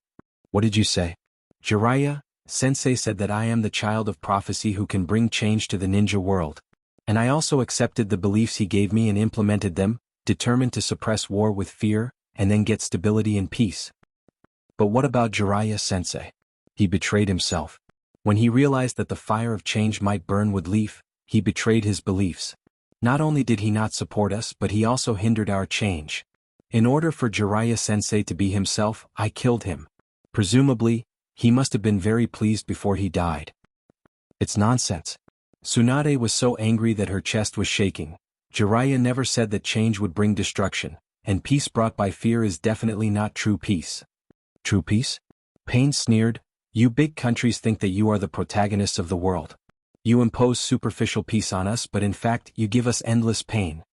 "What did you say?" "Jiraiya-sensei said that I am the child of prophecy who can bring change to the ninja world. And I also accepted the beliefs he gave me and implemented them, determined to suppress war with fear, and then get stability and peace." "But what about Jiraiya-sensei?" "He betrayed himself. When he realized that the fire of change might burn Woodleaf, he betrayed his beliefs. Not only did he not support us, but he also hindered our change. In order for Jiraiya-sensei to be himself, I killed him. Presumably, he must have been very pleased before he died." "It's nonsense." Tsunade was so angry that her chest was shaking. Jiraiya never said that change would bring destruction, and peace brought by fear is definitely not true peace. "True peace?" Pain sneered. "You big countries think that you are the protagonists of the world. You impose superficial peace on us, but in fact you give us endless pain.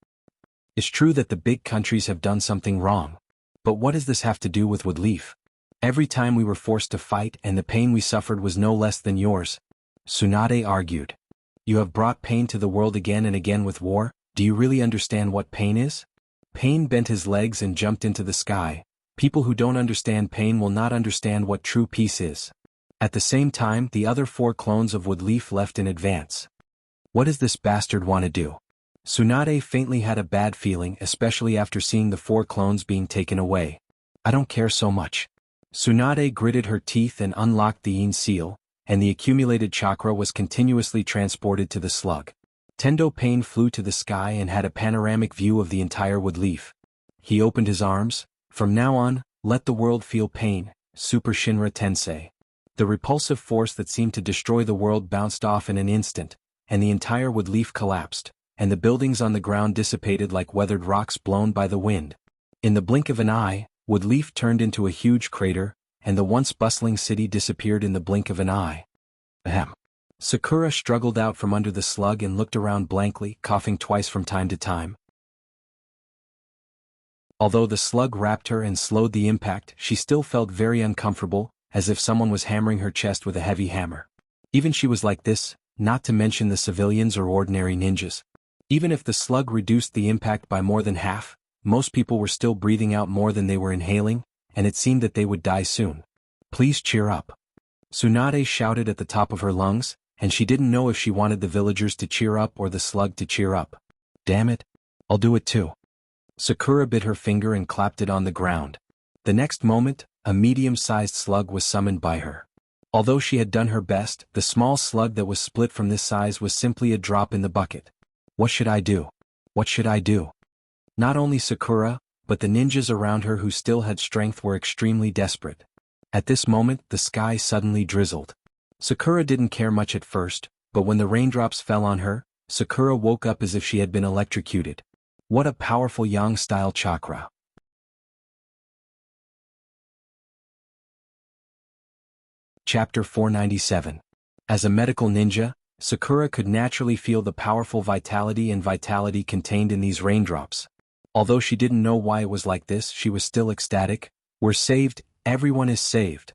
It's true that the big countries have done something wrong. But what does this have to do with Woodleaf? Every time we were forced to fight and the pain we suffered was no less than yours." Tsunade argued. "You have brought pain to the world again and again with war. Do you really understand what pain is?" Pain bent his legs and jumped into the sky. People who don't understand pain will not understand what true peace is. At the same time, the other 4 clones of Woodleaf left in advance. "What does this bastard want to do?" Tsunade faintly had a bad feeling, especially after seeing the 4 clones being taken away. "I don't care so much." Tsunade gritted her teeth and unlocked the Yin seal, and the accumulated chakra was continuously transported to the slug. Tendo Pain flew to the sky and had a panoramic view of the entire Woodleaf. He opened his arms. "From now on, let the world feel pain, Super Shinra Tensei." The repulsive force that seemed to destroy the world bounced off in an instant, and the entire Woodleaf collapsed, and the buildings on the ground dissipated like weathered rocks blown by the wind. In the blink of an eye, Woodleaf turned into a huge crater, and the once bustling city disappeared in the blink of an eye. Ahem. Sakura struggled out from under the slug and looked around blankly, coughing twice from time to time. Although the slug wrapped her and slowed the impact, she still felt very uncomfortable, as if someone was hammering her chest with a heavy hammer. Even she was like this, not to mention the civilians or ordinary ninjas. Even if the slug reduced the impact by more than half, most people were still breathing out more than they were inhaling, and it seemed that they would die soon. Please cheer up. Tsunade shouted at the top of her lungs, and she didn't know if she wanted the villagers to cheer up or the slug to cheer up. Damn it, I'll do it too. Sakura bit her finger and clapped it on the ground. The next moment, a medium-sized slug was summoned by her. Although she had done her best, the small slug that was split from this size was simply a drop in the bucket. What should I do? What should I do? Not only Sakura, but the ninjas around her who still had strength were extremely desperate. At this moment, the sky suddenly drizzled. Sakura didn't care much at first, but when the raindrops fell on her, Sakura woke up as if she had been electrocuted. What a powerful yang-style chakra. Chapter 497. As a medical ninja, Sakura could naturally feel the powerful vitality contained in these raindrops. Although she didn't know why it was like this, she was still ecstatic. We're saved, everyone is saved.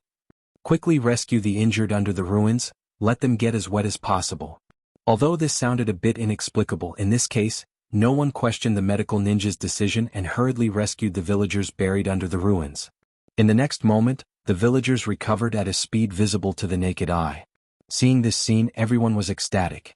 Quickly rescue the injured under the ruins, let them get as wet as possible. Although this sounded a bit inexplicable in this case, no one questioned the medical ninja's decision and hurriedly rescued the villagers buried under the ruins. In the next moment, the villagers recovered at a speed visible to the naked eye. Seeing this scene, everyone was ecstatic.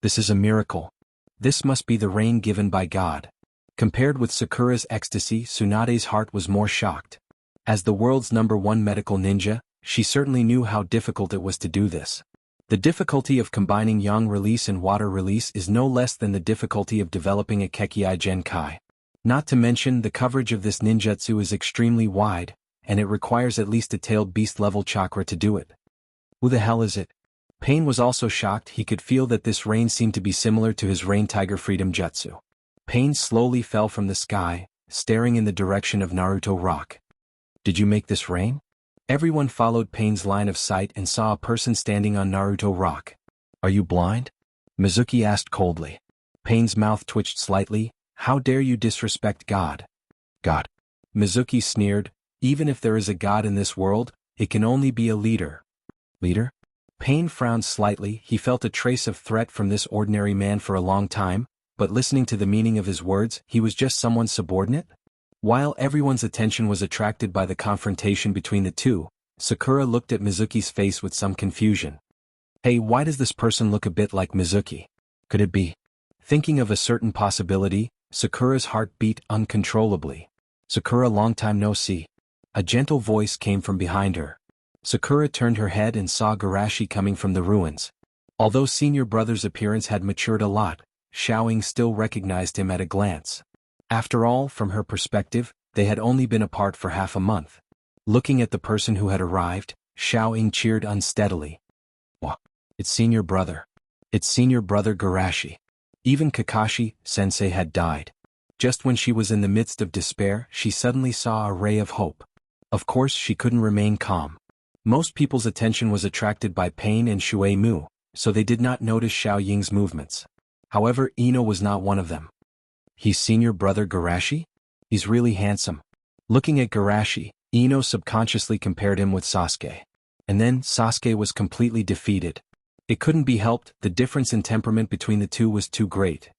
This is a miracle. This must be the rain given by God. Compared with Sakura's ecstasy, Tsunade's heart was more shocked. As the world's #1 medical ninja, she certainly knew how difficult it was to do this. The difficulty of combining yang release and water release is no less than the difficulty of developing a Kekkei Genkai. Not to mention, the coverage of this ninjutsu is extremely wide, and it requires at least a tailed beast-level chakra to do it. Who the hell is it? Pain was also shocked. He could feel that this rain seemed to be similar to his Rain Tiger Freedom Jutsu. Pain slowly fell from the sky, staring in the direction of Naruto Rock. Did you make this rain? Everyone followed Pain's line of sight and saw a person standing on Naruto Rock. Are you blind? Mizuki asked coldly. Pain's mouth twitched slightly. How dare you disrespect God? God. Mizuki sneered. Even if there is a God in this world, it can only be a leader. Leader? Pain frowned slightly. He felt a trace of threat from this ordinary man for a long time, but listening to the meaning of his words, he was just someone's subordinate? While everyone's attention was attracted by the confrontation between the two, Sakura looked at Mizuki's face with some confusion. Hey, why does this person look a bit like Mizuki? Could it be? Thinking of a certain possibility, Sakura's heart beat uncontrollably. Sakura, long time no see. A gentle voice came from behind her. Sakura turned her head and saw Garashi coming from the ruins. Although senior brother's appearance had matured a lot, Xiaoying still recognized him at a glance. After all, from her perspective, they had only been apart for half a month. Looking at the person who had arrived, Xiaoying cheered unsteadily. Wah! It's senior brother. It's senior brother Garashi. Even Kakashi-sensei had died. Just when she was in the midst of despair, she suddenly saw a ray of hope. Of course, she couldn't remain calm. Most people's attention was attracted by Pain and Shui Mu, so they did not notice Xiaoying's movements. However, Ino was not one of them. He's senior brother Garashi? He's really handsome. Looking at Garashi, Ino subconsciously compared him with Sasuke. And then, Sasuke was completely defeated. It couldn't be helped, the difference in temperament between the two was too great.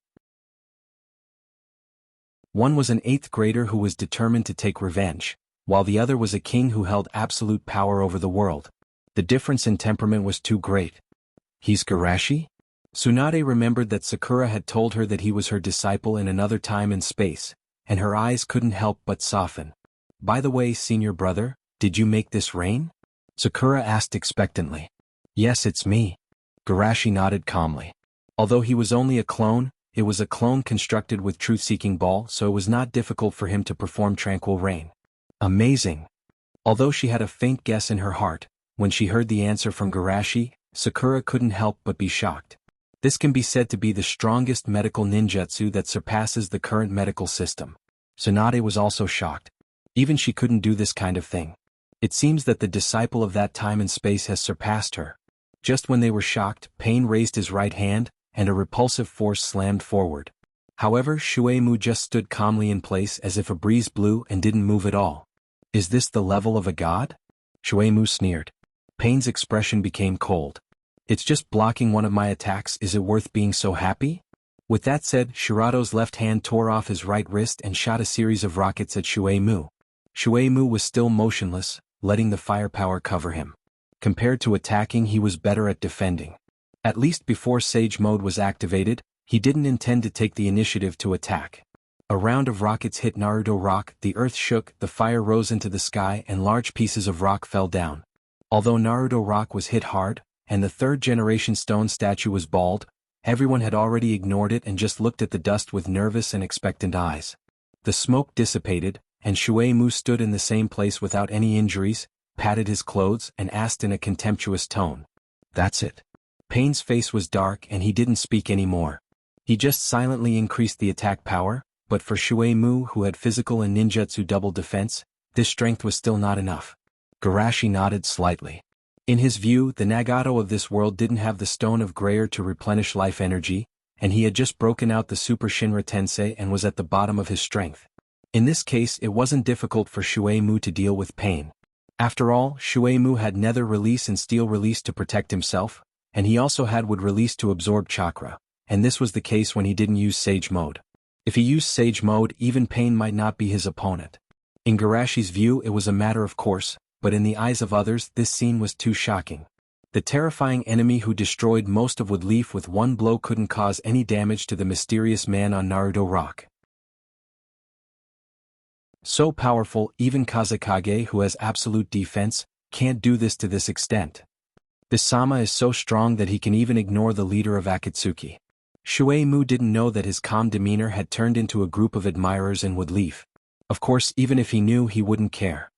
One was an 8th grader who was determined to take revenge, while the other was a king who held absolute power over the world. The difference in temperament was too great. He's Garashi? Tsunade remembered that Sakura had told her that he was her disciple in another time and space, and her eyes couldn't help but soften. By the way, senior brother, did you make this rain? Sakura asked expectantly. Yes, it's me. Garashi nodded calmly. Although he was only a clone, it was a clone constructed with truth-seeking ball, so it was not difficult for him to perform tranquil rain. Amazing. Although she had a faint guess in her heart, when she heard the answer from Garashi, Sakura couldn't help but be shocked. This can be said to be the strongest medical ninjutsu that surpasses the current medical system. Tsunade was also shocked. Even she couldn't do this kind of thing. It seems that the disciple of that time and space has surpassed her. Just when they were shocked, Pain raised his right hand, and a repulsive force slammed forward. However, Shuei-mu just stood calmly in place as if a breeze blew and didn't move at all. Is this the level of a god? Shuei-mu sneered. Pain's expression became cold. It's just blocking one of my attacks, is it worth being so happy? With that said, Shirato's left hand tore off his right wrist and shot a series of rockets at Shuei-mu. Shuei-mu was still motionless, letting the firepower cover him. Compared to attacking, he was better at defending. At least before Sage Mode was activated, he didn't intend to take the initiative to attack. A round of rockets hit Naruto Rock, the earth shook, the fire rose into the sky and large pieces of rock fell down. Although Naruto Rock was hit hard, and the third-generation stone statue was bald, everyone had already ignored it and just looked at the dust with nervous and expectant eyes. The smoke dissipated, and Shuei-mu stood in the same place without any injuries, patted his clothes and asked in a contemptuous tone. That's it. Pain's face was dark and he didn't speak anymore. He just silently increased the attack power, but for Shuei-mu, who had physical and ninjutsu double defense, this strength was still not enough. Garashi nodded slightly. In his view, the Nagato of this world didn't have the Stone of Grayer to replenish life energy, and he had just broken out the Super Shinra Tensei and was at the bottom of his strength. In this case, it wasn't difficult for Shuei-mu to deal with Pain. After all, Shuei-mu had Nether Release and Steel Release to protect himself, and he also had Wood Release to absorb chakra, and this was the case when he didn't use Sage Mode. If he used Sage Mode, even Pain might not be his opponent. In Garashi's view, it was a matter of course, but in the eyes of others, this scene was too shocking. The terrifying enemy who destroyed most of Wood Leaf with one blow couldn't cause any damage to the mysterious man on Naruto Rock. So powerful, even Kazekage, who has absolute defense, can't do this to this extent. This Sama is so strong that he can even ignore the leader of Akatsuki. Shuei-mu didn't know that his calm demeanor had turned into a group of admirers in Wood Leaf. Of course, even if he knew, he wouldn't care.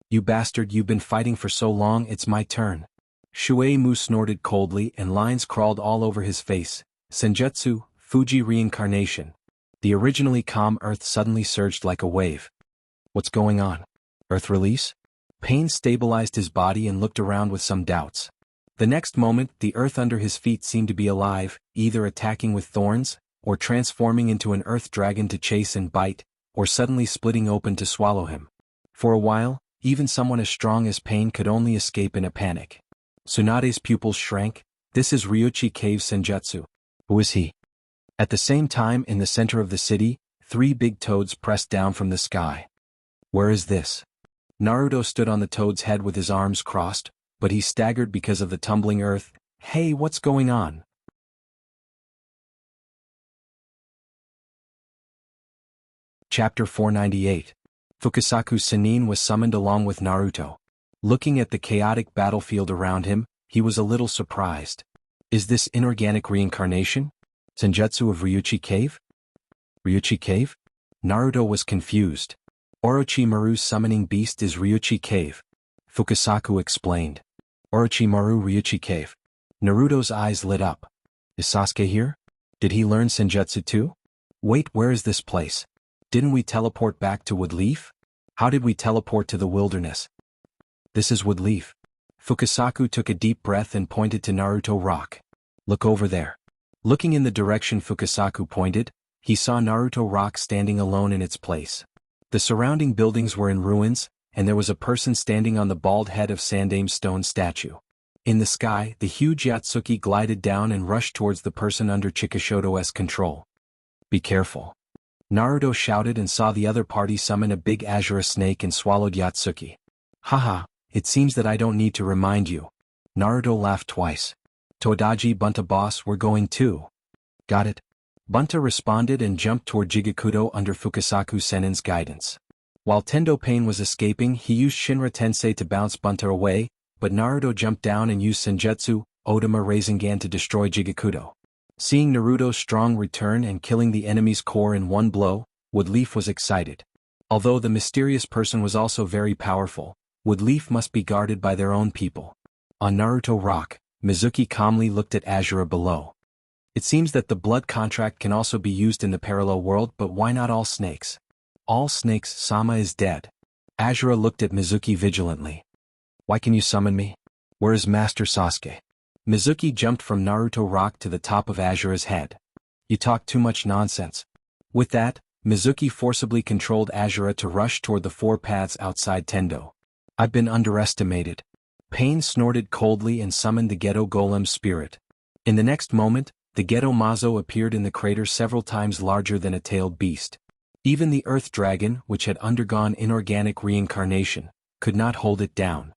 You bastard, you've been fighting for so long, it's my turn. Shuei-mu snorted coldly and lines crawled all over his face. Senjutsu, Fuji reincarnation. The originally calm earth suddenly surged like a wave. What's going on? Earth release? Pain stabilized his body and looked around with some doubts. The next moment, the earth under his feet seemed to be alive, either attacking with thorns, or transforming into an earth dragon to chase and bite, or suddenly splitting open to swallow him. For a while, even someone as strong as Pain could only escape in a panic. Tsunade's pupils shrank. This is Ryuchi Cave Senjutsu. Who is he? At the same time, in the center of the city, 3 big toads pressed down from the sky. Where is this? Naruto stood on the toad's head with his arms crossed, but he staggered because of the tumbling earth. Hey, what's going on? Chapter 498. Fukasaku Sannin was summoned along with Naruto. Looking at the chaotic battlefield around him, he was a little surprised. Is this inorganic reincarnation? Senjutsu of Ryuchi Cave? Ryuchi Cave? Naruto was confused. Orochimaru's summoning beast is Ryuchi Cave. Fukasaku explained. Orochimaru Ryuchi Cave. Naruto's eyes lit up. Is Sasuke here? Did he learn Senjutsu too? Wait, where is this place? Didn't we teleport back to Wood Leaf? How did we teleport to the wilderness? This is Wood Leaf. Fukasaku took a deep breath and pointed to Naruto Rock. Look over there. Looking in the direction Fukasaku pointed, he saw Naruto Rock standing alone in its place. The surrounding buildings were in ruins, and there was a person standing on the bald head of Sandame's stone statue. In the sky, the huge Yatsuki glided down and rushed towards the person under Chikishoto's control. Be careful. Naruto shouted and saw the other party summon a big Azure snake and swallowed Yatsuki. Haha, it seems that I don't need to remind you. Naruto laughed twice. Todaji Bunta boss, we're going too. Got it? Bunta responded and jumped toward Jigakudo under Fukasaku Sennin's guidance. While Tendo Pain was escaping, he used Shinra Tensei to bounce Bunta away, but Naruto jumped down and used Senjutsu, Odama Rasengan to destroy Jigakudo. Seeing Naruto's strong return and killing the enemy's core in one blow, Wood Leaf was excited. Although the mysterious person was also very powerful, Wood Leaf must be guarded by their own people. On Naruto Rock, Mizuki calmly looked at Azura below. It seems that the blood contract can also be used in the parallel world, but why not all snakes? All snakes, Sama is dead. Azura looked at Mizuki vigilantly. Why can you summon me? Where is Master Sasuke? Mizuki jumped from Naruto Rock to the top of Azura's head. You talk too much nonsense. With that, Mizuki forcibly controlled Azura to rush toward the 4 paths outside Tendo. I've been underestimated. Pain snorted coldly and summoned the Ghetto Golem's spirit. In the next moment, the Ghetto Mazo appeared in the crater several times larger than a tailed beast. Even the Earth Dragon, which had undergone inorganic reincarnation, could not hold it down.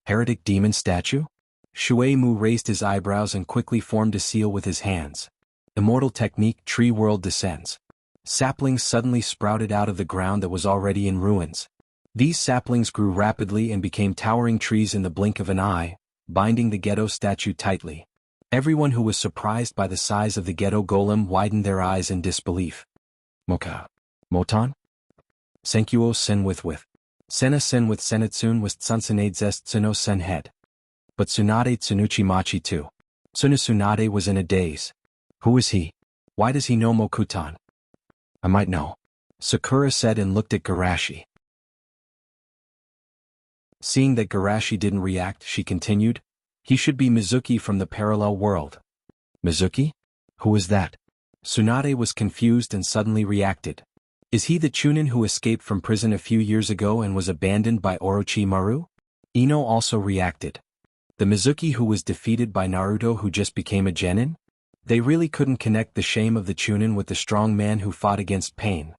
Heretic demon statue? Shui Mu raised his eyebrows and quickly formed a seal with his hands. Immortal technique Tree World descends. Saplings suddenly sprouted out of the ground that was already in ruins. These saplings grew rapidly and became towering trees in the blink of an eye, binding the Ghetto statue tightly. Everyone who was surprised by the size of the Ghetto Golem widened their eyes in disbelief. Moka. Moton? Senkyuo sen with. Sena sen with senetsun with tsunsunade zest tsuno sen head. But Tsunade Tsunuchi Machi too. Tsunade was in a daze. Who is he? Why does he know Mokutan? I might know. Sakura said and looked at Garashi. Seeing that Garashi didn't react, she continued, he should be Mizuki from the parallel world. Mizuki? Who is that? Tsunade was confused and suddenly reacted. Is he the Chunin who escaped from prison a few years ago and was abandoned by Orochimaru? Ino also reacted. The Mizuki who was defeated by Naruto who just became a genin? They really couldn't connect the shame of the Chunin with the strong man who fought against pain.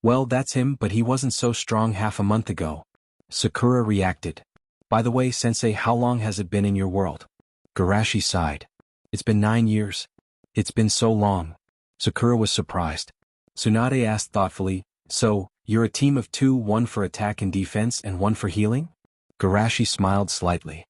Well, that's him, but he wasn't so strong half a month ago. Sakura reacted. By the way, sensei, how long has it been in your world? Garashi sighed. It's been 9 years. It's been so long. Sakura was surprised. Tsunade asked thoughtfully, so, you're a team of 2, 1 for attack and defense and 1 for healing? Garashi smiled slightly.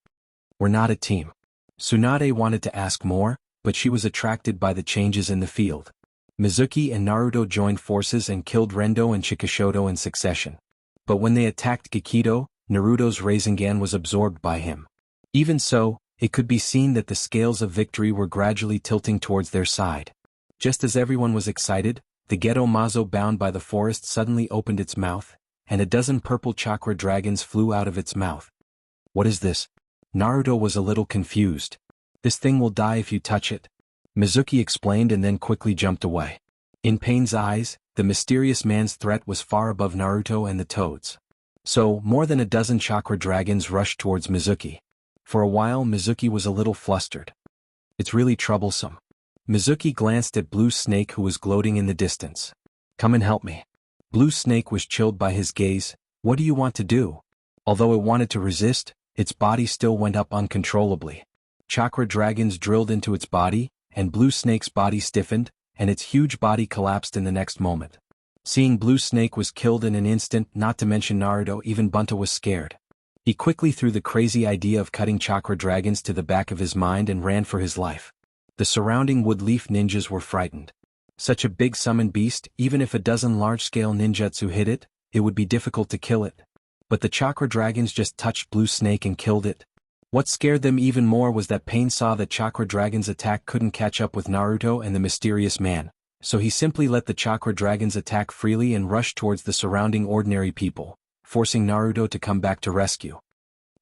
We're not a team. Tsunade wanted to ask more, but she was attracted by the changes in the field. Mizuki and Naruto joined forces and killed Rendo and Chikishoto in succession. But when they attacked Gikido, Naruto's Rasengan was absorbed by him. Even so, it could be seen that the scales of victory were gradually tilting towards their side. Just as everyone was excited, the Ghetto Mazo bound by the forest suddenly opened its mouth, and a dozen purple chakra dragons flew out of its mouth. What is this? Naruto was a little confused. This thing will die if you touch it. Mizuki explained and then quickly jumped away. In Pain's eyes, the mysterious man's threat was far above Naruto and the toads. So, more than a dozen chakra dragons rushed towards Mizuki. For a while Mizuki was a little flustered. It's really troublesome. Mizuki glanced at Blue Snake who was gloating in the distance. Come and help me. Blue Snake was chilled by his gaze. What do you want to do? Although it wanted to resist, its body still went up uncontrollably. Chakra dragons drilled into its body, and Blue Snake's body stiffened, and its huge body collapsed in the next moment. Seeing Blue Snake was killed in an instant, not to mention Naruto, even Bunta was scared. He quickly threw the crazy idea of cutting chakra dragons to the back of his mind and ran for his life. The surrounding wood-leaf ninjas were frightened. Such a big summoned beast, even if a dozen large-scale ninjutsu hit it, it would be difficult to kill it. But the chakra dragons just touched Blue Snake and killed it. What scared them even more was that Pain saw that chakra dragon's attack couldn't catch up with Naruto and the mysterious man, so he simply let the chakra dragons attack freely and rush towards the surrounding ordinary people, forcing Naruto to come back to rescue.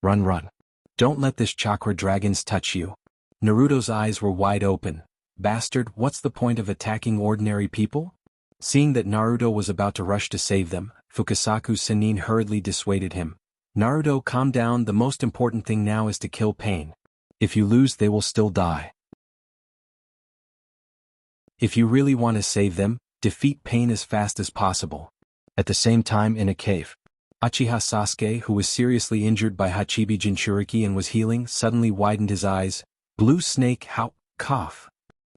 Run. Don't let this chakra dragons touch you. Naruto's eyes were wide open. Bastard, what's the point of attacking ordinary people? Seeing that Naruto was about to rush to save them, Fukasaku Sennin hurriedly dissuaded him. Naruto, calm down, the most important thing now is to kill Pain. If you lose they will still die. If you really want to save them, defeat Pain as fast as possible. At the same time in a cave, Uchiha Sasuke, who was seriously injured by Hachibi Jinchuriki and was healing, suddenly widened his eyes. Blue Snake, how? Cough.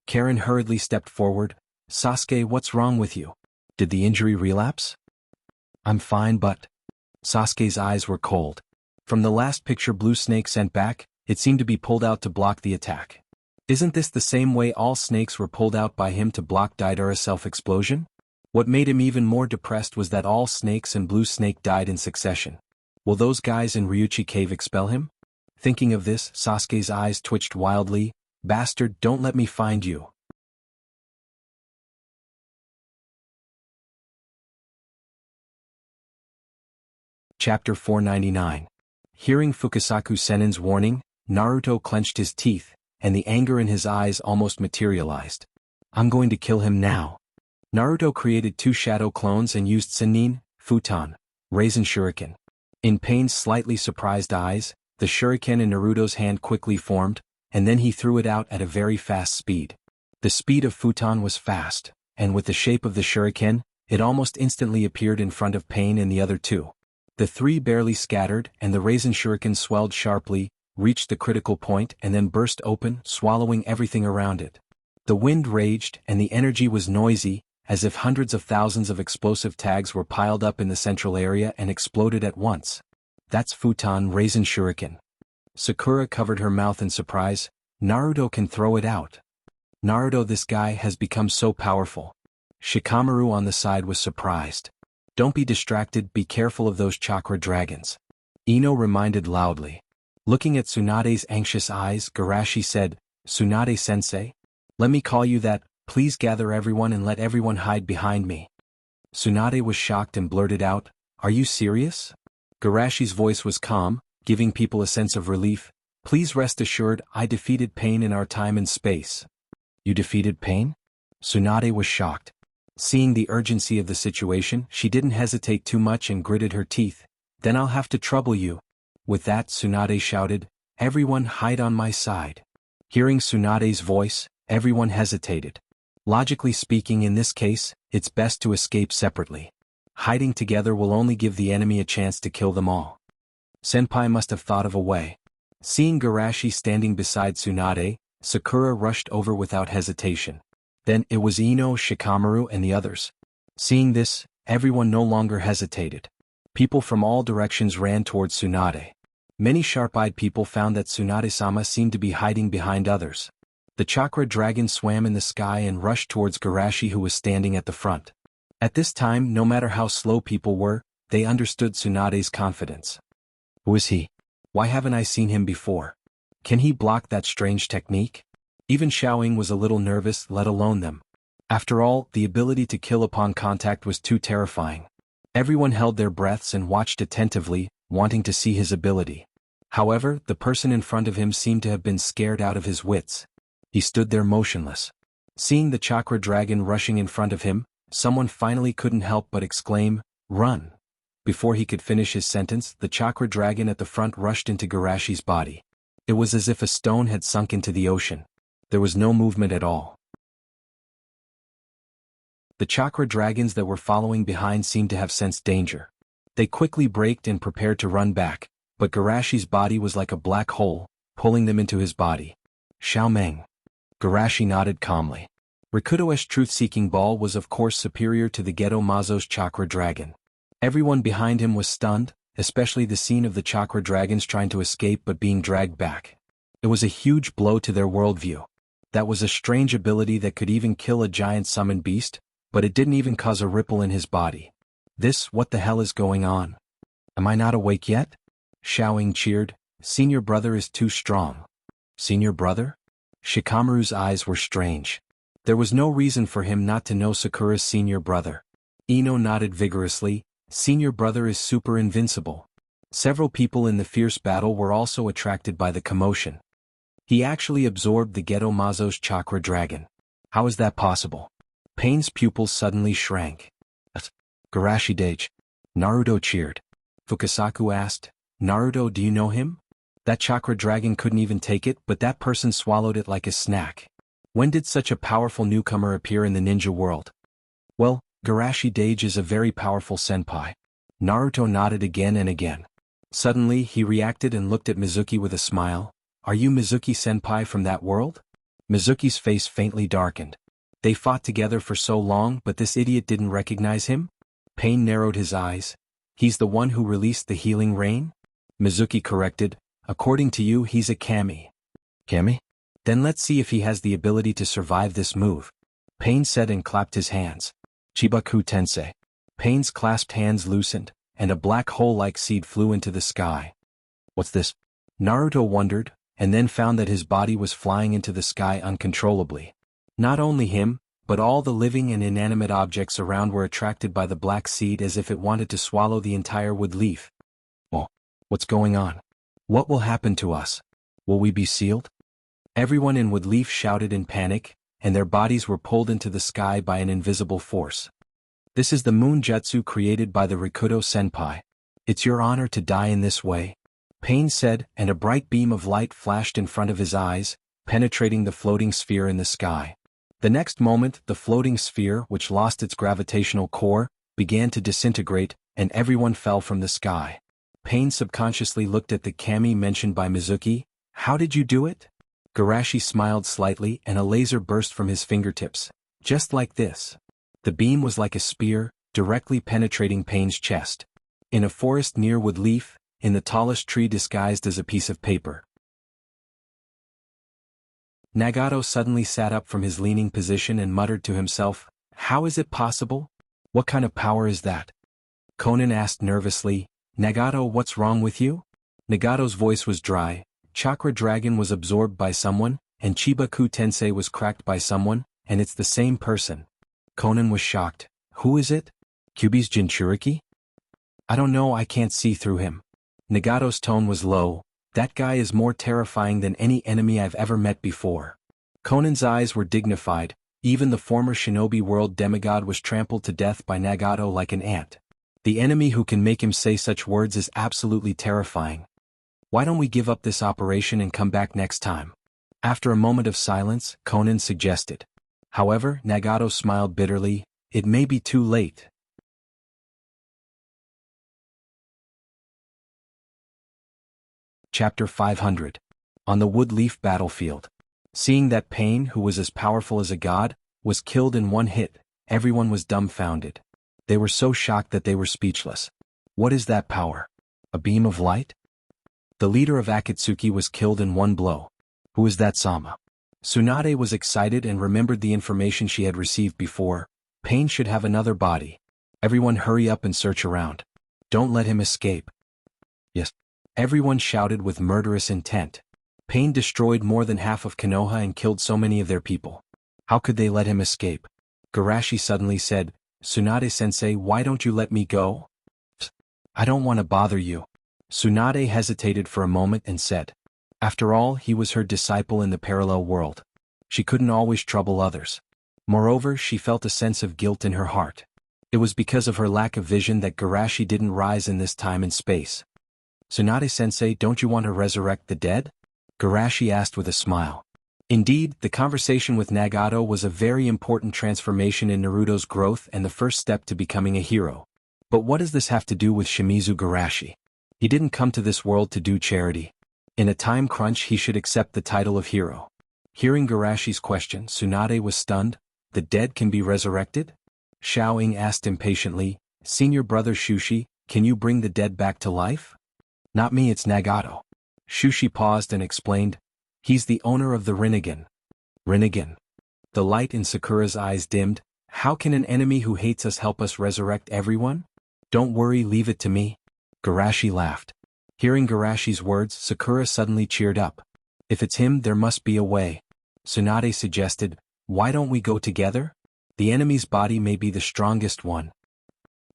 Karen hurriedly stepped forward. Sasuke, what's wrong with you? Did the injury relapse? I'm fine, but... Sasuke's eyes were cold. From the last picture Blue Snake sent back, it seemed to be pulled out to block the attack. Isn't this the same way all snakes were pulled out by him to block Deidara's self-explosion? What made him even more depressed was that all snakes and Blue Snake died in succession. Will those guys in Ryuchi Cave expel him? Thinking of this, Sasuke's eyes twitched wildly. Bastard, don't let me find you. Chapter 499. Hearing Fukasaku Sennin's warning, Naruto clenched his teeth. and the anger in his eyes almost materialized. I'm going to kill him now. Naruto created 2 shadow clones and used Sannin, Futon, Raisin Shuriken. In Pain's slightly surprised eyes, the shuriken in Naruto's hand quickly formed, and then he threw it out at a very fast speed. The speed of Futon was fast, and with the shape of the shuriken, it almost instantly appeared in front of Pain and the other 2. The 3 barely scattered, and the Raisin Shuriken swelled sharply, reached the critical point and then burst open, swallowing everything around it. The wind raged, and the energy was noisy, as if hundreds of thousands of explosive tags were piled up in the central area and exploded at once. That's Futon Raisin Shuriken. Sakura covered her mouth in surprise. Naruto can throw it out. Naruto, this guy has become so powerful. Shikamaru on the side was surprised. Don't be distracted, be careful of those chakra dragons. Ino reminded loudly. Looking at Tsunade's anxious eyes, Garashi said, Tsunade-sensei? Let me call you that, please gather everyone and let everyone hide behind me. Tsunade was shocked and blurted out, Are you serious? Garashi's voice was calm, giving people a sense of relief. Please rest assured, I defeated Pain in our time and space. You defeated Pain? Tsunade was shocked. Seeing the urgency of the situation, she didn't hesitate too much and gritted her teeth. Then I'll have to trouble you. With that, Tsunade shouted, Everyone hide on my side. Hearing Tsunade's voice, everyone hesitated. Logically speaking, in this case, it's best to escape separately. Hiding together will only give the enemy a chance to kill them all. Senpai must have thought of a way. Seeing Garashi standing beside Tsunade, Sakura rushed over without hesitation. Then it was Ino, Shikamaru and the others. Seeing this, everyone no longer hesitated. People from all directions ran towards Tsunade. Many sharp-eyed people found that Tsunade-sama seemed to be hiding behind others. The chakra dragon swam in the sky and rushed towards Garashi, who was standing at the front. At this time, no matter how slow people were, they understood Tsunade's confidence. Who is he? Why haven't I seen him before? Can he block that strange technique? Even Xiaoying was a little nervous, let alone them. After all, the ability to kill upon contact was too terrifying. Everyone held their breaths and watched attentively, wanting to see his ability. However, the person in front of him seemed to have been scared out of his wits. He stood there motionless. Seeing the chakra dragon rushing in front of him, someone finally couldn't help but exclaim, Run! Before he could finish his sentence, the chakra dragon at the front rushed into Garashi's body. It was as if a stone had sunk into the ocean. There was no movement at all. The chakra dragons that were following behind seemed to have sensed danger. They quickly braked and prepared to run back, but Garashi's body was like a black hole, pulling them into his body. Xiaomeng. Garashi nodded calmly. Rikudo's truth-seeking ball was of course superior to the Geto Mazo's chakra dragon. Everyone behind him was stunned, especially the scene of the chakra dragons trying to escape but being dragged back. It was a huge blow to their worldview. That was a strange ability that could even kill a giant summoned beast, but it didn't even cause a ripple in his body. What the hell is going on? Am I not awake yet? Xiaoying cheered, Senior brother is too strong. Senior brother? Shikamaru's eyes were strange. There was no reason for him not to know Sakura's senior brother. Ino nodded vigorously, Senior brother is super invincible. Several people in the fierce battle were also attracted by the commotion. He actually absorbed the Geto Mazo's chakra dragon. How is that possible? Pain's pupils suddenly shrank. Garashi Dage. Naruto cheered. Fukasaku asked, Naruto, do you know him? That chakra dragon couldn't even take it, but that person swallowed it like a snack. When did such a powerful newcomer appear in the ninja world? Well, Garashi Dage is a very powerful senpai. Naruto nodded again and again. Suddenly, he reacted and looked at Mizuki with a smile. Are you Mizuki-senpai from that world? Mizuki's face faintly darkened. They fought together for so long, but this idiot didn't recognize him? Pain narrowed his eyes. He's the one who released the healing rain? Mizuki corrected. According to you, he's a kami. Kami? Then let's see if he has the ability to survive this move. Pain said and clapped his hands. Chibaku Tensei. Pain's clasped hands loosened, and a black hole-like seed flew into the sky. What's this? Naruto wondered, and then found that his body was flying into the sky uncontrollably. Not only him, but all the living and inanimate objects around were attracted by the black seed as if it wanted to swallow the entire wood leaf. Oh, what's going on? What will happen to us? Will we be sealed? Everyone in Woodleaf shouted in panic, and their bodies were pulled into the sky by an invisible force. This is the moon jutsu created by the Rikudo Senpai. It's your honor to die in this way, Pain said, and a bright beam of light flashed in front of his eyes, penetrating the floating sphere in the sky. The next moment, the floating sphere, which lost its gravitational core, began to disintegrate, and everyone fell from the sky. Pain subconsciously looked at the kami mentioned by Mizuki. How did you do it? Garashi smiled slightly and a laser burst from his fingertips. Just like this. The beam was like a spear, directly penetrating Pain's chest. In a forest near Woodleaf, in the tallest tree disguised as a piece of paper. Nagato suddenly sat up from his leaning position and muttered to himself, "How is it possible? What kind of power is that?" Conan asked nervously, "Nagato, what's wrong with you?" Nagato's voice was dry. Chakra Dragon was absorbed by someone, and Chibaku Tensei was cracked by someone, and it's the same person. Conan was shocked. Who is it? Kyubi's Jinchuriki? I don't know, I can't see through him. Nagato's tone was low. That guy is more terrifying than any enemy I've ever met before. Conan's eyes were dignified. Even the former shinobi world demigod was trampled to death by Nagato like an ant. The enemy who can make him say such words is absolutely terrifying. Why don't we give up this operation and come back next time? After a moment of silence, Conan suggested. However, Nagato smiled bitterly. It may be too late. Chapter 500. On the Woodleaf battlefield. Seeing that Pain, who was as powerful as a god, was killed in one hit, everyone was dumbfounded. They were so shocked that they were speechless. What is that power? A beam of light? The leader of Akatsuki was killed in one blow. Who is that Sama? Tsunade was excited and remembered the information she had received before. Pain should have another body. Everyone hurry up and search around. Don't let him escape. Yes. Everyone shouted with murderous intent. Pain destroyed more than half of Konoha and killed so many of their people. How could they let him escape? Garashi suddenly said, Tsunade-sensei, why don't you let me go? I don't want to bother you. Tsunade hesitated for a moment and said. After all, he was her disciple in the parallel world. She couldn't always trouble others. Moreover, she felt a sense of guilt in her heart. It was because of her lack of vision that Garashi didn't rise in this time and space. Tsunade-sensei, don't you want to resurrect the dead? Garashi asked with a smile. Indeed, the conversation with Nagato was a very important transformation in Naruto's growth and the first step to becoming a hero. But what does this have to do with Shimizu Garashi? He didn't come to this world to do charity. In a time crunch he should accept the title of hero. Hearing Garashi's question, Tsunade was stunned. The dead can be resurrected? Xiaoying asked impatiently, Senior brother Shushi, can you bring the dead back to life? Not me, it's Nagato. Shushi paused and explained, he's the owner of the Rinnegan. Rinnegan. The light in Sakura's eyes dimmed. How can an enemy who hates us help us resurrect everyone? Don't worry, leave it to me. Garashi laughed. Hearing Garashi's words, Sakura suddenly cheered up. If it's him, there must be a way. Tsunade suggested, why don't we go together? The enemy's body may be the strongest one.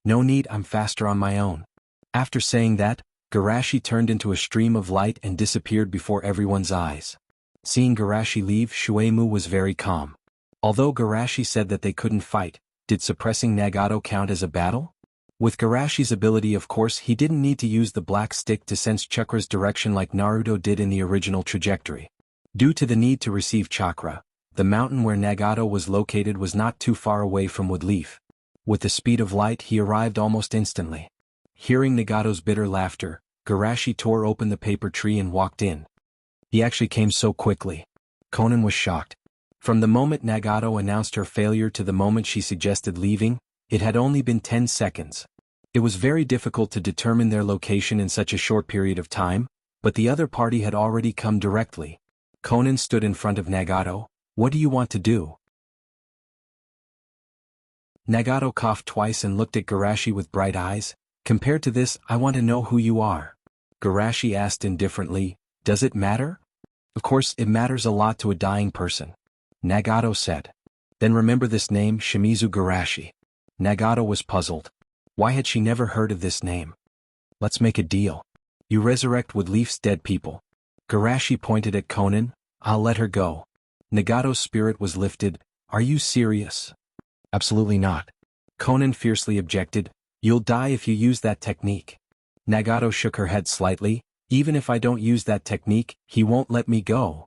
No need, I'm faster on my own. After saying that, Garashi turned into a stream of light and disappeared before everyone's eyes. Seeing Garashi leave, Shueimu was very calm. Although Garashi said that they couldn't fight, did suppressing Nagato count as a battle? With Garashi's ability, of course, he didn't need to use the black stick to sense chakra's direction like Naruto did in the original trajectory. Due to the need to receive chakra, the mountain where Nagato was located was not too far away from Woodleaf. With the speed of light, he arrived almost instantly. Hearing Nagato's bitter laughter, Garashi tore open the paper tree and walked in. He actually came so quickly. Conan was shocked. From the moment Nagato announced her failure to the moment she suggested leaving, it had only been 10 seconds. It was very difficult to determine their location in such a short period of time, but the other party had already come directly. Conan stood in front of Nagato. What do you want to do? Nagato coughed twice and looked at Garashi with bright eyes. Compared to this, I want to know who you are. Garashi asked indifferently, does it matter? Of course, it matters a lot to a dying person. Nagato said. Then remember this name, Shimizu Garashi. Nagato was puzzled. Why had she never heard of this name? Let's make a deal. You resurrect Woodleaf's dead people. Garashi pointed at Conan. I'll let her go. Nagato's spirit was lifted. Are you serious? Absolutely not. Conan fiercely objected. You'll die if you use that technique. Nagato shook her head slightly. Even if I don't use that technique, he won't let me go.